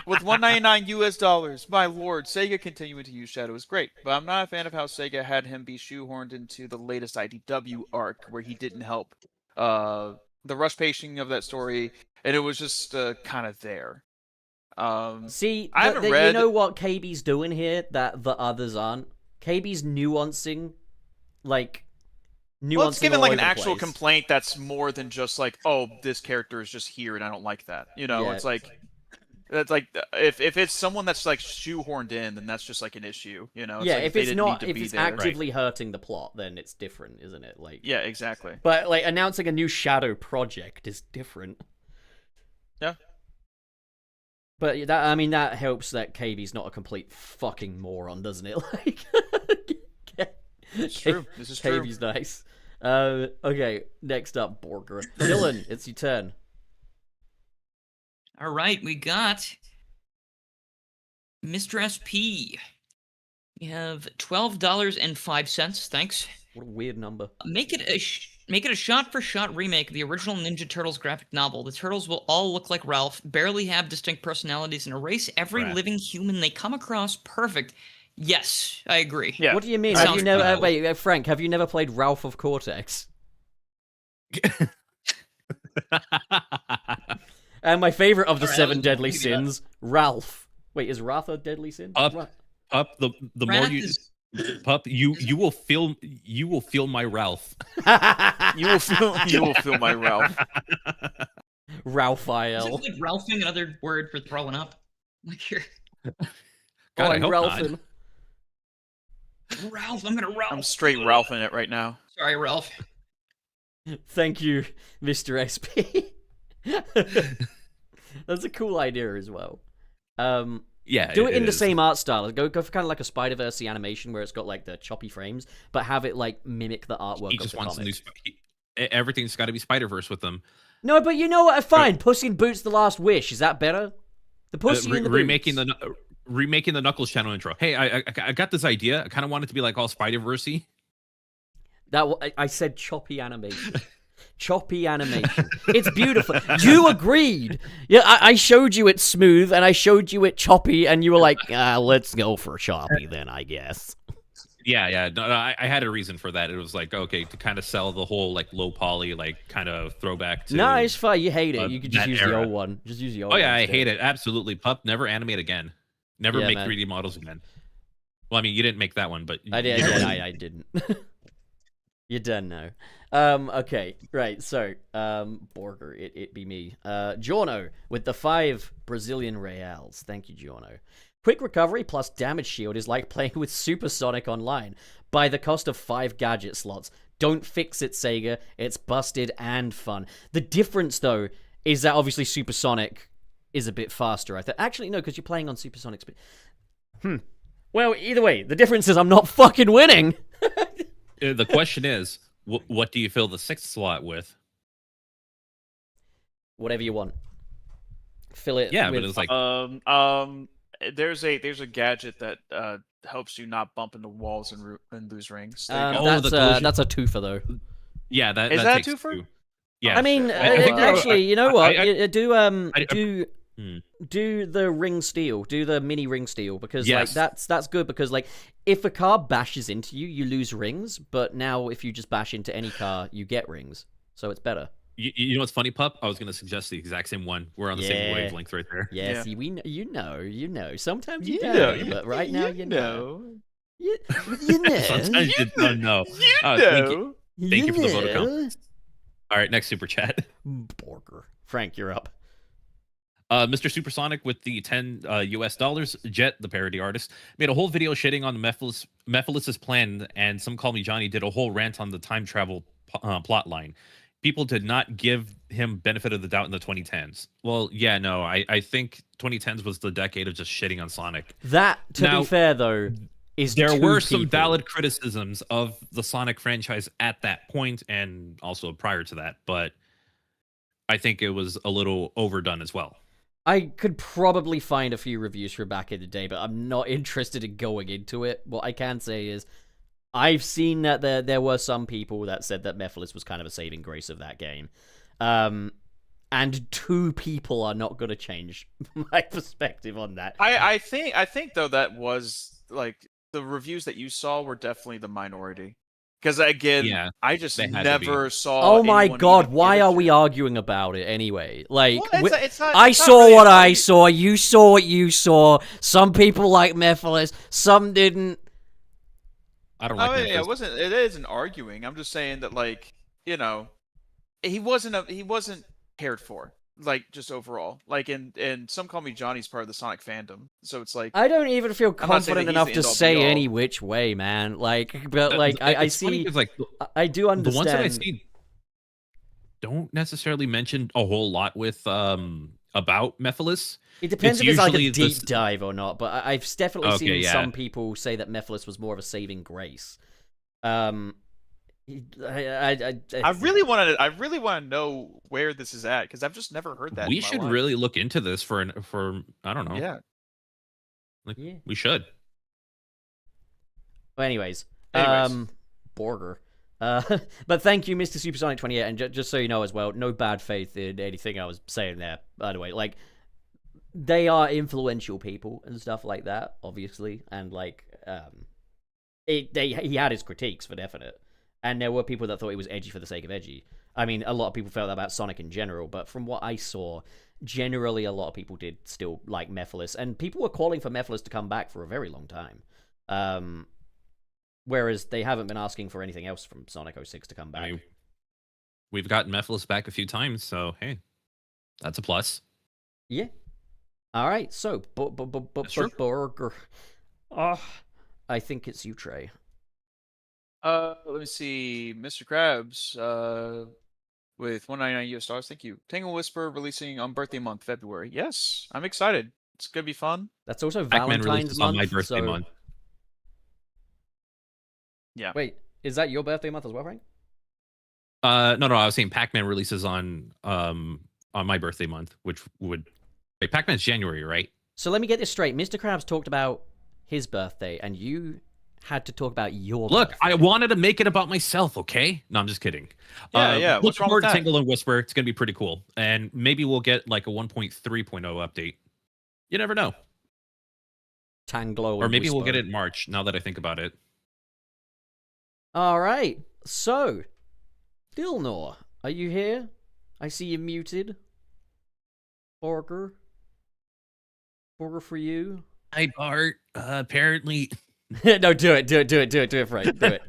With $199 US. My lord, Sega continuing to use Shadow is great, but I'm not a fan of how Sega had him be shoehorned into the latest IDW arc where he didn't help. The rush pacing of that story, and it was just kind of there. See, I haven't read... you know what KB's doing here that the others aren't? KB's nuancing, well, it's given like an actual complaint that's more than just like, oh, this character is just here and I don't like that. You know, it's like if it's someone that's like shoehorned in, then that's just like an issue. You know, it's like if it's actively hurting the plot, then it's different, isn't it? Like, yeah, exactly. But like announcing a new Shadow project is different. Yeah. But that helps that KB's not a complete fucking moron, doesn't it? Like, it's true. This is true. KB's nice. Okay, next up, Borger. Dylan, it's your turn. All right, we got Mr. SP. We have $12.05. Thanks. What a weird number. Make it a shot-for-shot remake of the original Ninja Turtles graphic novel. The Turtles will all look like Ralph, barely have distinct personalities, and erase every living human they come across. Perfect. Yes, I agree. Yeah. What do you mean? Have you never? Wait, Frank, have you never played Ralph of Cortex? And my favorite of the 7 deadly sins, Ralph. Wait, is Wrath a deadly sin? The more you. Pup, you will feel my Ralph. you will feel my Ralph. Ralph-IL. Is it like Ralphing another word for throwing up? Like here. God, I hope Ralphing. not. Ralph, I'm gonna Ralph. I'm straight Ralphing it right now. Sorry, Ralph. Thank you, Mr. SP. That's a cool idea as well. Yeah, do it in the same art style. Go for kind of like a Spider-Verse animation where it's got like the choppy frames, but have it like mimic the artwork. He just wants everything's got to be Spider-Verse with them. No, but you know what? Fine. Puss in Boots: The Last Wish. Is that better? The Pussy in the Boots. Remaking the Knuckles channel intro. Hey, I got this idea. I kind of want it to be like all Spider-Verse-y. I said choppy animation. Choppy animation. It's beautiful. You agreed. Yeah, I showed you it smooth, and I showed you it choppy, and you were like, let's go for choppy then, I guess. Yeah. No, I had a reason for that. It was like, okay, to kind of sell the whole like low poly, like kind of throwback to. No, it's fine. You hate it. You could just that use the era. old one. Just use the old Oh one. yeah, I instead. hate it. Absolutely. Pup, never animate again. Never Yeah, make man. 3D models again. Well, I mean, you didn't make that one, but I did. you know. I didn't. You done know. Okay, right. So, Borger, it be me. Giorno with the 5 Brazilian reals. Thank you, Giorno. Quick recovery plus damage shield is like playing with Supersonic online. By the cost of 5 gadget slots. Don't fix it, Sega. It's busted and fun. The difference, though, is that obviously Supersonic is a bit faster. Actually, no, because you're playing on Supersonic speed. Well, either way, the difference is I'm not fucking winning. The question is, what do you fill the 6th slot with? Whatever you want. Fill it. Yeah, with... but it's like there's a gadget that helps you not bump into walls and lose rings. There you go. That's a twofer though. yeah, that Is that that takes a twofer? 2. Yeah, I mean, I think actually, you know what? I- Do the ring steal, do the mini ring steal, because Yes. like that's good, because like if a car bashes into you, you lose rings, but now if you just bash into any car, you get rings, so it's better. You know what's funny, Pup? I was gonna suggest the exact same one. We're on the same Yeah. wavelength right there. Yeah, Yeah. see, you know. Sometimes you, You don't, know, but right now you know. You Sometimes you don't know. Thank you for the vote of confidence. All right, next super chat. Borger. Frank, you're up. Mr. Supersonic with the $10 Jet, the parody artist, made a whole video shitting on Mephilis's plan, and Some Call Me Johnny did a whole rant on the time travel plot line. People did not give him benefit of the doubt in the 2010s. Well, yeah, no, I think 2010s was the decade of just shitting on Sonic. That, to Now, be fair, though, is there two were some people. valid criticisms of the Sonic franchise at that point and also prior to that, but I think it was a little overdone as well. I could probably find a few reviews from back in the day, but I'm not interested in going into it. What I can say is I've seen that there were some people that said that Mephilis was kind of a saving grace of that game. And 2 people are not going to change my perspective on that. I think though that was like the reviews that you saw were definitely the minority. Because again, Yeah, I just they had to never saw. Oh my anyone god, even why give a are we shit. arguing about it anyway? Like, Well, it's not- I it's not saw really what an I argument. saw, you saw what you saw. Some people like Mephilis, some didn't. I don't Oh like yeah, Memphis. it isn't arguing. I'm just saying that like, you know, he wasn't cared for. Like just overall. Like and Some Call Me Johnny's part of the Sonic fandom. So it's like I don't even feel I'm not saying confident that he's enough the to end-all, say be-all. any which way, man. Like, but like, I It's funny see, 'cause, like, I do the understand. ones that I see don't necessarily mention a whole lot with about Mephilis. It depends it's if it's like a usually deep this- dive or not, but I've definitely Okay, seen yeah. some people say that Mephilis was more of a saving grace. I I really want to know where this is at because I've just never heard that. We in my should life. really look into this for I don't know. Yeah. Like, Yeah. we should. Well, anyways, Anyways. Borger. But thank you, Mr. Supersonic 28, and just so you know as well, no bad faith in anything I was saying there. By the way, like they are influential people and stuff like that, obviously, and like he had his critiques for definite, and there were people that thought he was edgy for the sake of edgy. I mean, a lot of people felt that about Sonic in general, but from what I saw, generally a lot of people did still like Mephilis, and people were calling for Mephilis to come back for a very long time. Whereas they haven't been asking for anything else from Sonic 06 to come back. I mean, we've gotten Mephilis back a few times, so hey, that's a plus. Yeah. All right. So, true. Burger. I think it's you, Trey. Let me see, Mr. Krabs, with 199 US dollars. Thank you. Tangle Whisper releasing on birthday month, February. Yes, I'm excited. It's gonna be fun. That's also Pac-Man Valentine's releases month. on my birthday so... month. Yeah. Wait, is that your birthday month as well, Frank? No, I was saying Pac-Man releases on my birthday month, which would wait. Pac-Man's January, right? So let me get this straight. Mr. Krabs talked about his birthday, and you had to talk about your Look, birthday. I wanted to make it about myself, okay? No, I'm just kidding. Yeah. Look What's wrong forward with to that? Tangle and Whisper. It's gonna be pretty cool, and maybe we'll get like a 1.3.0 update. You never know, Tanglo or and maybe we'll Whisper. get it in March. Now that I think about it, All right. So, Dilnor, are you here? I see you muted. Borger for you. Hi, Bart. Apparently, No, do it, Frank. Do it.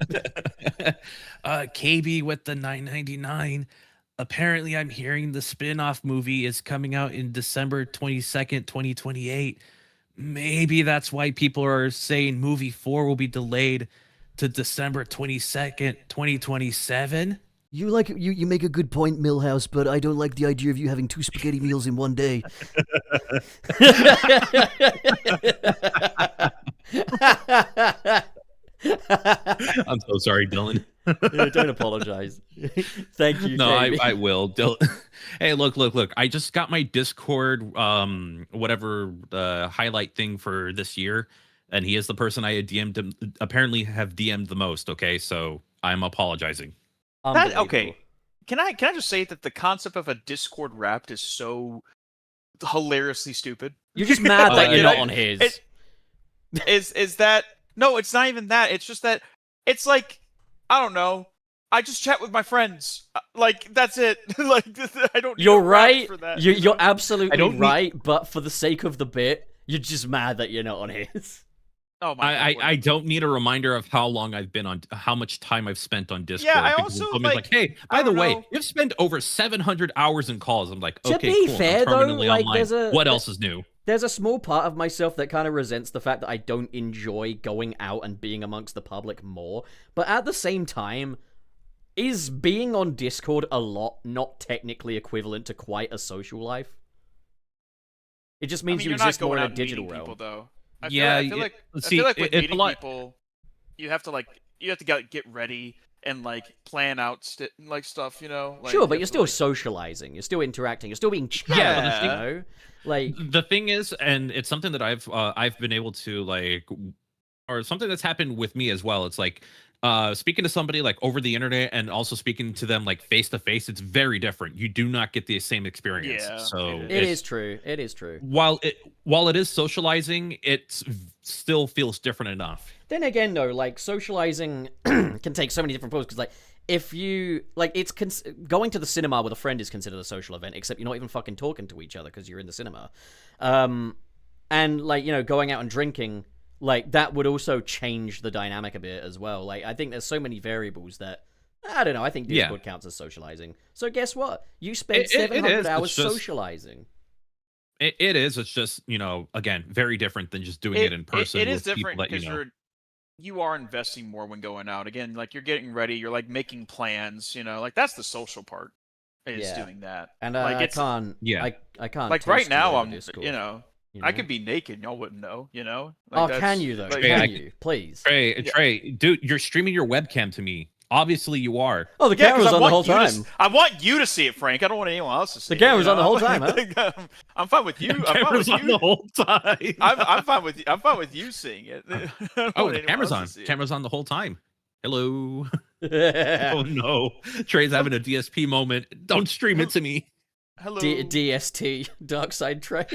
KB with the 9.99. Apparently, I'm hearing the spin-off movie is coming out in December 22nd, 2028. Maybe that's why people are saying movie 4 will be delayed to December 22nd, 2027. You make a good point, Millhouse, but I don't like the idea of you having 2 spaghetti meals in one day. I'm so sorry, Dylan. Don't apologize. Thank you. No, Jamie. I will. Hey, look. I just got my Discord, whatever highlight thing for this year, and he is the person I had apparently have DM'd the most. Okay, so I'm apologizing. Okay. Can I just say that the concept of a Discord Wrapped is so hilariously stupid? You're just mad that you're not on his. Is that no? It's not even that. It's just that it's like I don't know. I just chat with my friends. Like that's it. Like I don't. Need You're a Wrapped right. For that, You're absolutely don't right. But for the sake of the bit, you're just mad that you're not on his. Oh my! I don't need a reminder of how long I've been on, how much time I've spent on Discord. Yeah, I because also, when somebody's like, hey, I by the don't way, know. you've spent over 700 hours in calls. I'm like, To okay, be cool. fair, I'm though, permanently like, online. What else is new? There's a small part of myself that kind of resents the fact that I don't enjoy going out and being amongst the public more. But at the same time, is being on Discord a lot not technically equivalent to quite a social life? It just means you you're not exist more going in a out and digital meeting realm. people, though. I feel like with it's a meeting lot. people, you have to get ready and like plan out stuff. You know. Like, Sure, you but have you're to, still like- socializing. You're still interacting. You're still being chatted. Yeah. You know, like The thing is, and it's something that I've been able to like, or something that's happened with me as well. It's like speaking to somebody like over the internet and also speaking to them like face to face. It's very different. You do not get the same experience. Yeah, So it is true. It is true. While it is socializing, it still feels different enough. Then again, though, like socializing can take so many different forms. Because like, if you like, it's going to the cinema with a friend is considered a social event, except you're not even fucking talking to each other because you're in the cinema. And like going out and drinking, like that would also change the dynamic a bit as well. Like I think there's so many variables that I don't know. I think Discord counts as socializing. So guess what? You spent 700 hours socializing. It is. It's just again very different than just doing it in person. It is with different people that because you are investing more when going out. Again, like you're getting ready. You're like making plans. Like that's the social part. Is doing that. And like, I can't. Yeah. I can't. Like toast right you now, over I'm. Discord, I could be naked. Y'all wouldn't know. Oh, Like, can you though? like- Can you? Please. Trey, dude, you're streaming your webcam to me. Obviously, you are. Oh, the Yeah, 'cause camera's I on the want whole you to time. I want you to see it, Frank. I don't want anyone else to see it. The camera's on the whole time, huh? I'm fine with you. I'm fine Camera's with on you. the whole time. I'm fine with you. I'm fine with you seeing it. I don't Oh, want the anyone camera's else on. to see it. Camera's on the whole time. Hello. Oh no, Trey's having a DSP moment. Don't stream it to me. Hello. DST, Dark Side Trey.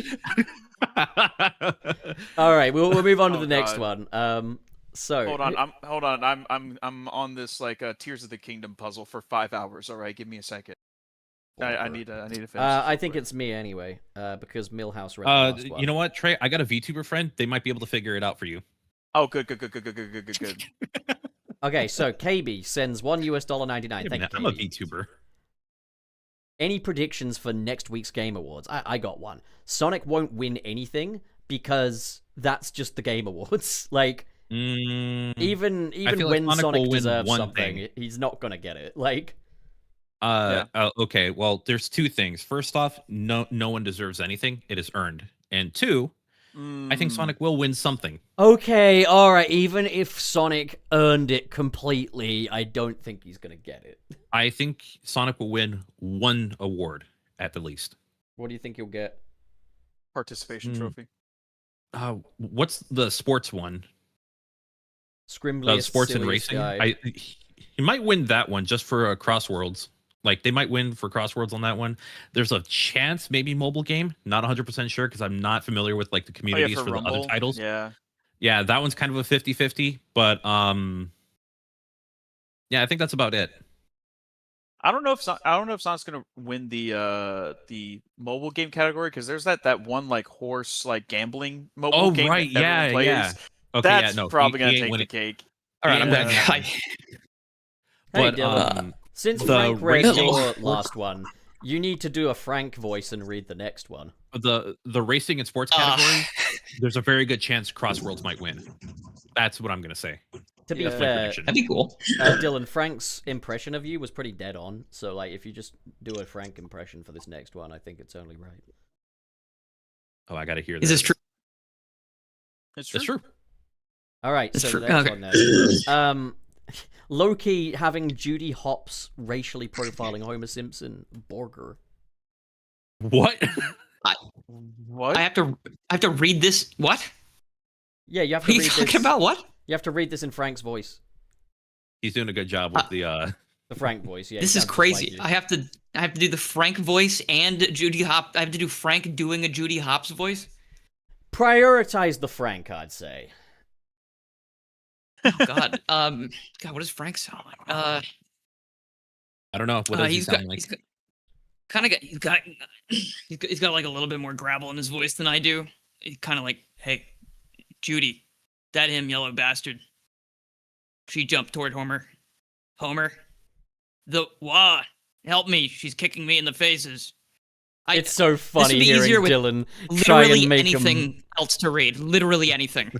All right, we'll move on to Oh, the next God. one. So Hold on. I'm on this like Tears of the Kingdom puzzle for 5 hours. All right, give me a second. I need to finish. This I real think quick. it's me anyway, because Millhouse read the last one. You know what, Trey? I got a VTuber friend. They might be able to figure it out for you. Oh, good. Okay, so KB sends $1 $99. Wait a Thank you, minute, I'm a KB. VTuber. Any predictions for next week's Game Awards? I got one. Sonic won't win anything because that's just the Game Awards. Like, even feel like when Sonic Sonic will win deserves one something, thing. he's not gonna get it. Like, Okay. Well, there's two things. First off, no one deserves anything. It is earned. And two, I think Sonic will win something. okay, all right. Even if Sonic earned it completely, I don't think he's gonna get it. I think Sonic will win one award at the least. What do you think he'll get? Participation trophy. What's the sports one? Scrimbliest, Sports and silliest racing. guy. He might win that one just for Crossworlds. Like they might win for Crossworlds on that one. There's a chance maybe mobile game. Not 100% sure because I'm not familiar with like the communities for the other titles. Yeah. Yeah, that one's kind of a 50-50, but Yeah, I think that's about it. I don't know if Sonic's gonna win the mobile game category because there's that one like horse like gambling mobile game right, that everyone plays. yeah. Okay, That's no, probably he gonna ain't take the winning. cake. All right, Yeah, I'm well, gonna. yeah. Hey, But Dylan, since the Frank read racing- your last one, you need to do a Frank voice and read the next one. the racing and sports category, there's a very good chance Crossworlds might win. That's what I'm gonna say. To be Yeah. That's my fair, prediction. That'd be cool. Dylan, Frank's impression of you was pretty dead on. So, like, if you just do a Frank impression for this next one, I think it's only right. Oh, I gotta hear Is this true? It's true. That's true. All right, It's so true. the next Okay. one then. Loki having Judy Hopps racially profiling Homer Simpson. Borger. What? What? I have to read this. What? Yeah, you have What to are you read talking this. about? What? You have to read this in Frank's voice. He's doing a good job with the. The Frank voice. Yeah. This he is sounds just crazy. like you. I have to do the Frank voice and Judy Hop. I have to do Frank doing a Judy Hopps voice. Prioritize the Frank, I'd say. Oh God. God, what does Frank sound like? I don't know. What does he he's sound got, like? he's got like a little bit more gravel in his voice than I do. He's kind of like, hey, Judy, that him yellow bastard. She jumped toward Homer. Homer, help me! She's kicking me in the faces. It's so would funny be hearing easier with Dylan try literally and make anything him. else to read. Literally anything.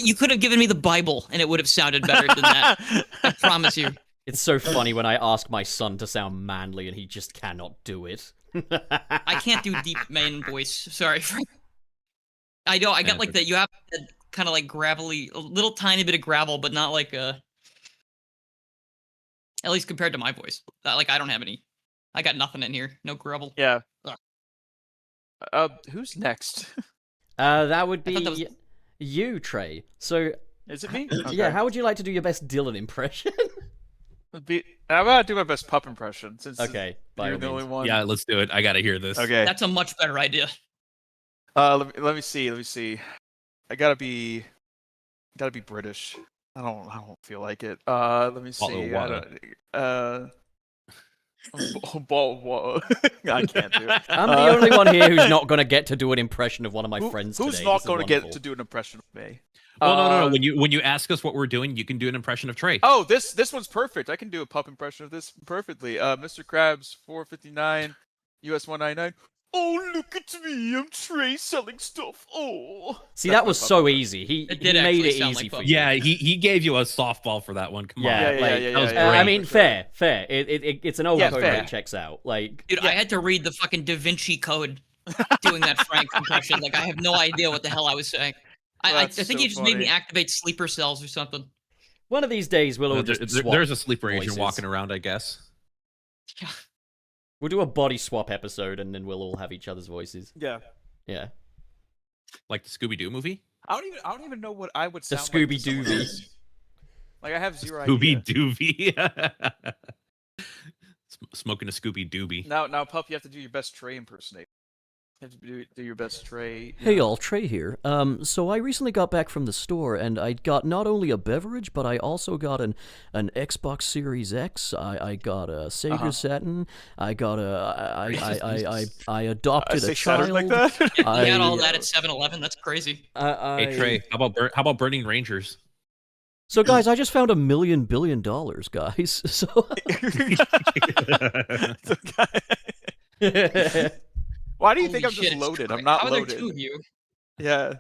You could have given me the Bible and it would have sounded better than that. I promise you. It's so funny when I ask my son to sound manly and he just cannot do it. I can't do deep main voice. Sorry, Frank. I know. I got like that. You have that kind of like gravelly, a little tiny bit of gravel, but not like a. At least compared to my voice, like I don't have any. I got nothing in here. No gravel. Yeah. Ugh. Who's next? That would I thought be that was- you, Trey. So, Is it me? yeah, Okay. how would you like to do your best Dylan impression? I'm gonna do my best pup impression since Okay, by you're all the only means. one. Yeah, let's do it. I gotta hear this. Okay. That's a much better idea. Let me see. I gotta be British. I don't feel like it. Let me see. I can't do it. I'm the only one here who's not going to get to do an impression of one of my friends Who's today. not This is going to get wonderful. to do an impression of me? Well, no. When you ask us what we're doing, you can do an impression of Trey. Oh, this one's perfect. I can do a pup impression of this perfectly. Mr. Krabs 459, US 199. Oh, look at me! I'm Trey selling stuff. Oh. See, That's that my was pup so impression. easy. He did made actually it sound easy like for fun. you. Yeah, he gave you a softball for that one. Come on. Yeah, Like, that was yeah, great. I mean, for sure. fair. It's an old Yeah, code fair. that checks out. Like, Dude, I had to read the fucking Da Vinci Code doing that Frank impression. Like, I have no idea what the hell I was saying. I That's think so you just made me funny. activate sleeper cells or something. one of these days we'll all just swap. There's a sleeper agent voices. walking around, I guess. Yeah. We'll do a body swap episode, and then we'll all have each other's voices. Yeah. Yeah. Like the Scooby Doo movie. I don't even know what I would The sound like to Scooby someone Doovie. else. Like I have zero Scooby idea. Doovie. Smoking a Scooby Doobie. Now, pup, you have to do your best Trey impersonate. You have to do your best Trey. Hey all, Trey here. So I recently got back from the store, and I got not only a beverage, but I also got an Xbox Series X. I got a Sega Saturn. I got I adopted say a Saturn child. like that? You I- had all that at 7-Eleven. That's crazy. Hey Trey, how about Burning Rangers? So guys, I just found $1 million billion, guys. So Why do you think Holy I'm shit, just it's loaded? Trey. I'm not How are there loaded. two of you? Yeah.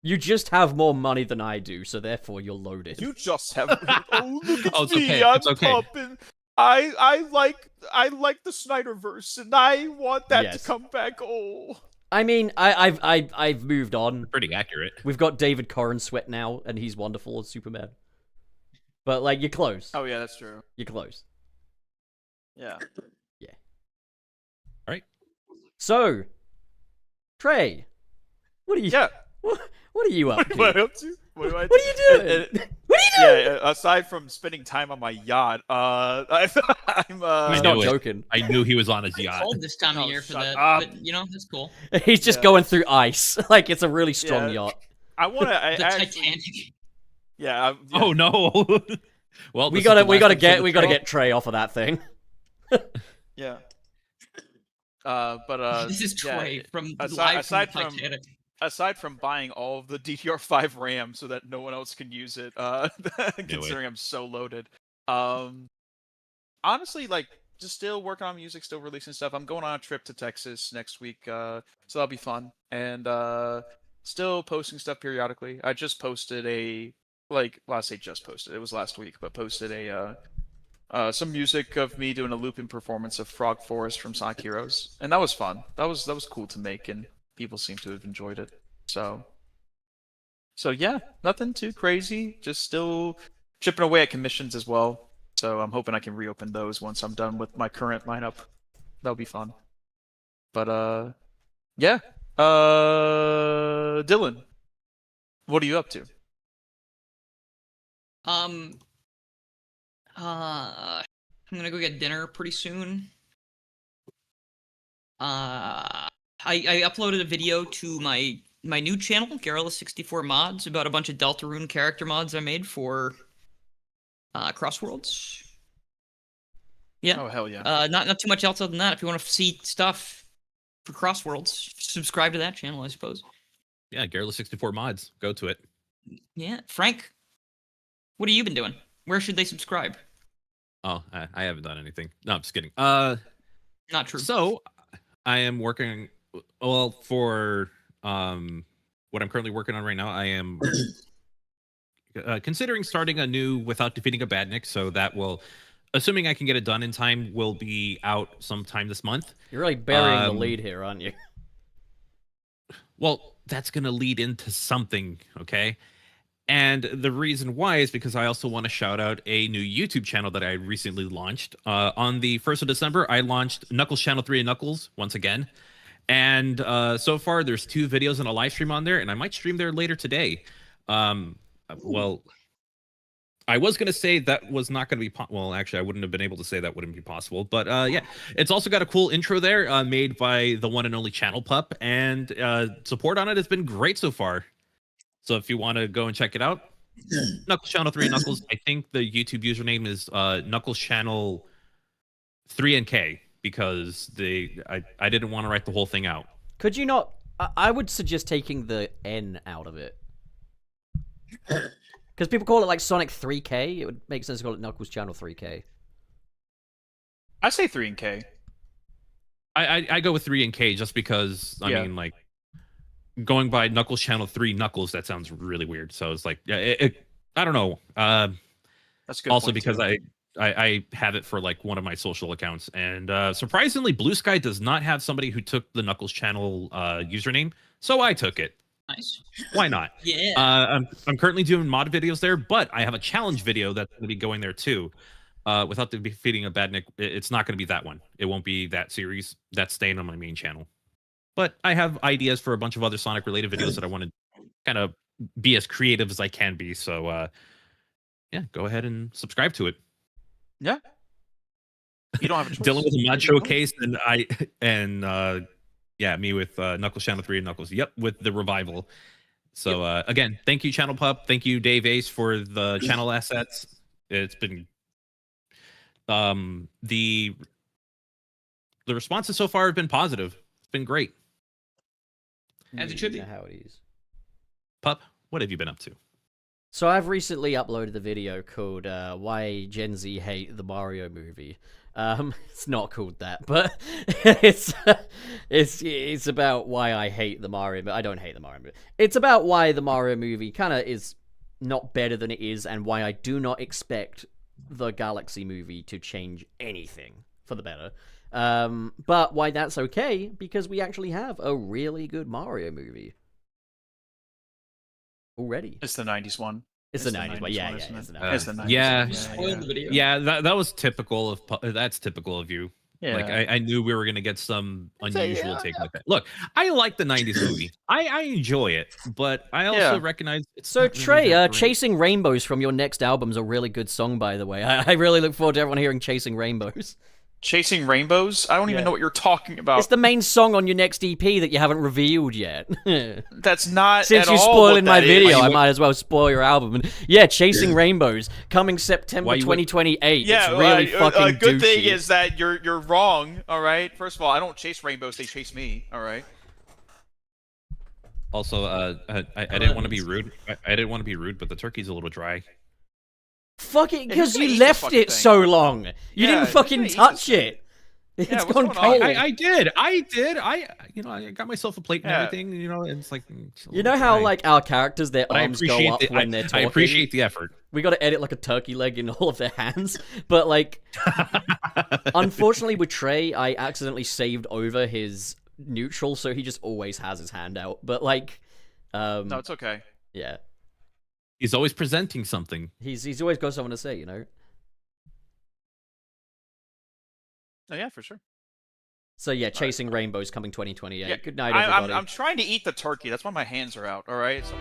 You just have more money than I do, so therefore you're loaded. You just have. Oh, look at Oh, it's me! okay, I'm it's okay. pumping. I like the Snyderverse, and I want that Yes. to come back. Oh. I mean, I've moved on. Pretty accurate. We've got David Corn Sweat now, and he's wonderful as Superman. But like, you're close. Oh yeah, that's true. You're close. Yeah. So, Trey, what are you? Yeah. What are you up to? What up to? What do I? What are you doing? What are you doing? Yeah. Aside from spending time on my yacht, I'm He's I not knew it. joking. I knew he was on his It's yacht. cold this time of Oh, year for shut that, up. but you know that's cool. He's just Yeah. going through ice. Like it's a really strong Yeah. yacht. I want to. I The actually. Titanic. Yeah. Oh no. Well, We this is the gotta last episode of the show. get Trey off of that thing. Yeah. This is yeah, Trey from aside, live from the aside from Titanic. aside from buying all of the DDR5 RAM so that no one else can use it, considering I'm so loaded. Honestly, like, just still working on music, still releasing stuff. I'm going on a trip to Texas next week, so that'll be fun. And still posting stuff periodically. I just posted well, I say just posted. It was last week, but posted some music of me doing a looping performance of Frog Forest from Sonic Heroes, and that was fun. That was cool to make, and people seem to have enjoyed it. So yeah, nothing too crazy. Just still chipping away at commissions as well. So I'm hoping I can reopen those once I'm done with my current lineup. That'll be fun. But yeah. Dylan, what are you up to? I'm gonna go get dinner pretty soon. I uploaded a video to my new channel, Garrula64 Mods, about a bunch of Deltarune character mods I made for Crossworlds. Yeah. Oh hell yeah. Not too much else other than that. If you want to see stuff for Crossworlds, subscribe to that channel, I suppose. Yeah, Garrula64 mods. Go to it. Yeah. Frank, what have you been doing? Where should they subscribe? Oh, I haven't done anything. No, I'm just kidding. Not true. So I am working. Well, for what I'm currently working on right now, I am considering starting a new Without Defeating a Badnik. So that will, assuming I can get it done in time, will be out sometime this month. You're really burying the lead here, aren't you? Well, that's going to lead into something, okay? And the reason why is because I also want to shout out a new YouTube channel that I recently launched. On the 1st of December, I launched Knuckles Channel 3 and Knuckles once again. And so far, there's 2 videos and a live stream on there, and I might stream there later today. Well, I was going to say that was not going to be well, actually, I wouldn't have been able to say that wouldn't be possible. But yeah, it's also got a cool intro there made by the one and only Channel Pup, and support on it has been great so far. So if you want to go and check it out, Knuckles Channel 3 and Knuckles, I think the YouTube username is Knuckles Channel 3 and K, because I didn't want to write the whole thing out. Could you not? I would suggest taking the N out of it. Because people call it like Sonic 3K, it would make sense to call it Knuckles Channel 3K. I say 3 and K. I go with 3 and K just because, I mean, like, going by Knuckles Channel 3 Knuckles, that sounds really weird. So it's like, yeah, I don't know. That's good. Also because I have it for like one of my social accounts, and surprisingly, Blue Sky does not have somebody who took the Knuckles Channel username, so I took it. Nice. Why not? Yeah. I'm currently doing mod videos there, but I have a challenge video that's going to be going there too. Without defeating a Badnik, it's not going to be that one. It won't be that series. That's staying on my main channel. But I have ideas for a bunch of other Sonic related videos that I want to kind of be as creative as I can be. So yeah, go ahead and subscribe to it. Yeah. You don't have a choice. Dylan with a mod showcase, and yeah, me with Knuckles Channel 3 and Knuckles. Yep, with the revival. So again, thank you, Channel Pup. Thank you, Dave Ace, for the channel assets. It's been the responses so far have been positive. It's been great. As it should be. How it is. Pup, what have you been up to? So I've recently uploaded a video called "Why Gen Z Hate the Mario Movie." It's not called that, but it's about why I hate the Mario. I don't hate the Mario movie. It's about why the Mario movie kind of is not better than it is, and why I do not expect the Galaxy movie to change anything for the better. But why that's okay, because we actually have a really good Mario movie already. It's the 90s one. It's the 90s one, yeah, isn't it? it's the 90s. It's the 90s. Yeah, Spoiled the video. yeah, that was typical of that's typical of you. Yeah. Like I knew we were gonna get some unusual take like that. Look, I like the '90s movie. I enjoy it, but I also recognize it's So not really Trey, that great. "Chasing Rainbows" from your next album is a really good song, by the way. I really look forward to everyone hearing "Chasing Rainbows." Chasing Rainbows? I don't even know what you're talking about. It's the main song on your next EP that you haven't revealed yet. That's not Since at you're all spoiling what my that video, is. I might as well spoil your album. And yeah, Chasing Rainbows, coming September 2028. Yeah, it's really fucking a good douchey. thing is that you're wrong. All right. First of all, I don't chase rainbows; they chase me. All right. Also, I didn't want to be rude. I didn't want to be rude, but the turkey's a little dry. Fuck it, who's because gonna you eat the left fucking it thing? so long. You Yeah, didn't who's fucking gonna eat touch this it. It's what's gone going on? cold. I did. I got myself a plate and Yeah. everything. And it's like it's a You know little how dry. like our characters, their But I arms go appreciate up the, when they're I talking? appreciate the effort. We got to edit like a turkey leg in all of their hands. But like, unfortunately with Trey, I accidentally saved over his neutral, so he just always has his hand out. But like, No, it's okay. yeah, He's always presenting something. he's always got something to say, you know. Oh yeah, for sure. So yeah, Chasing Rainbows coming 2028. Yeah, Good night, everybody. I'm trying to eat the turkey. That's why my hands are out. All right. So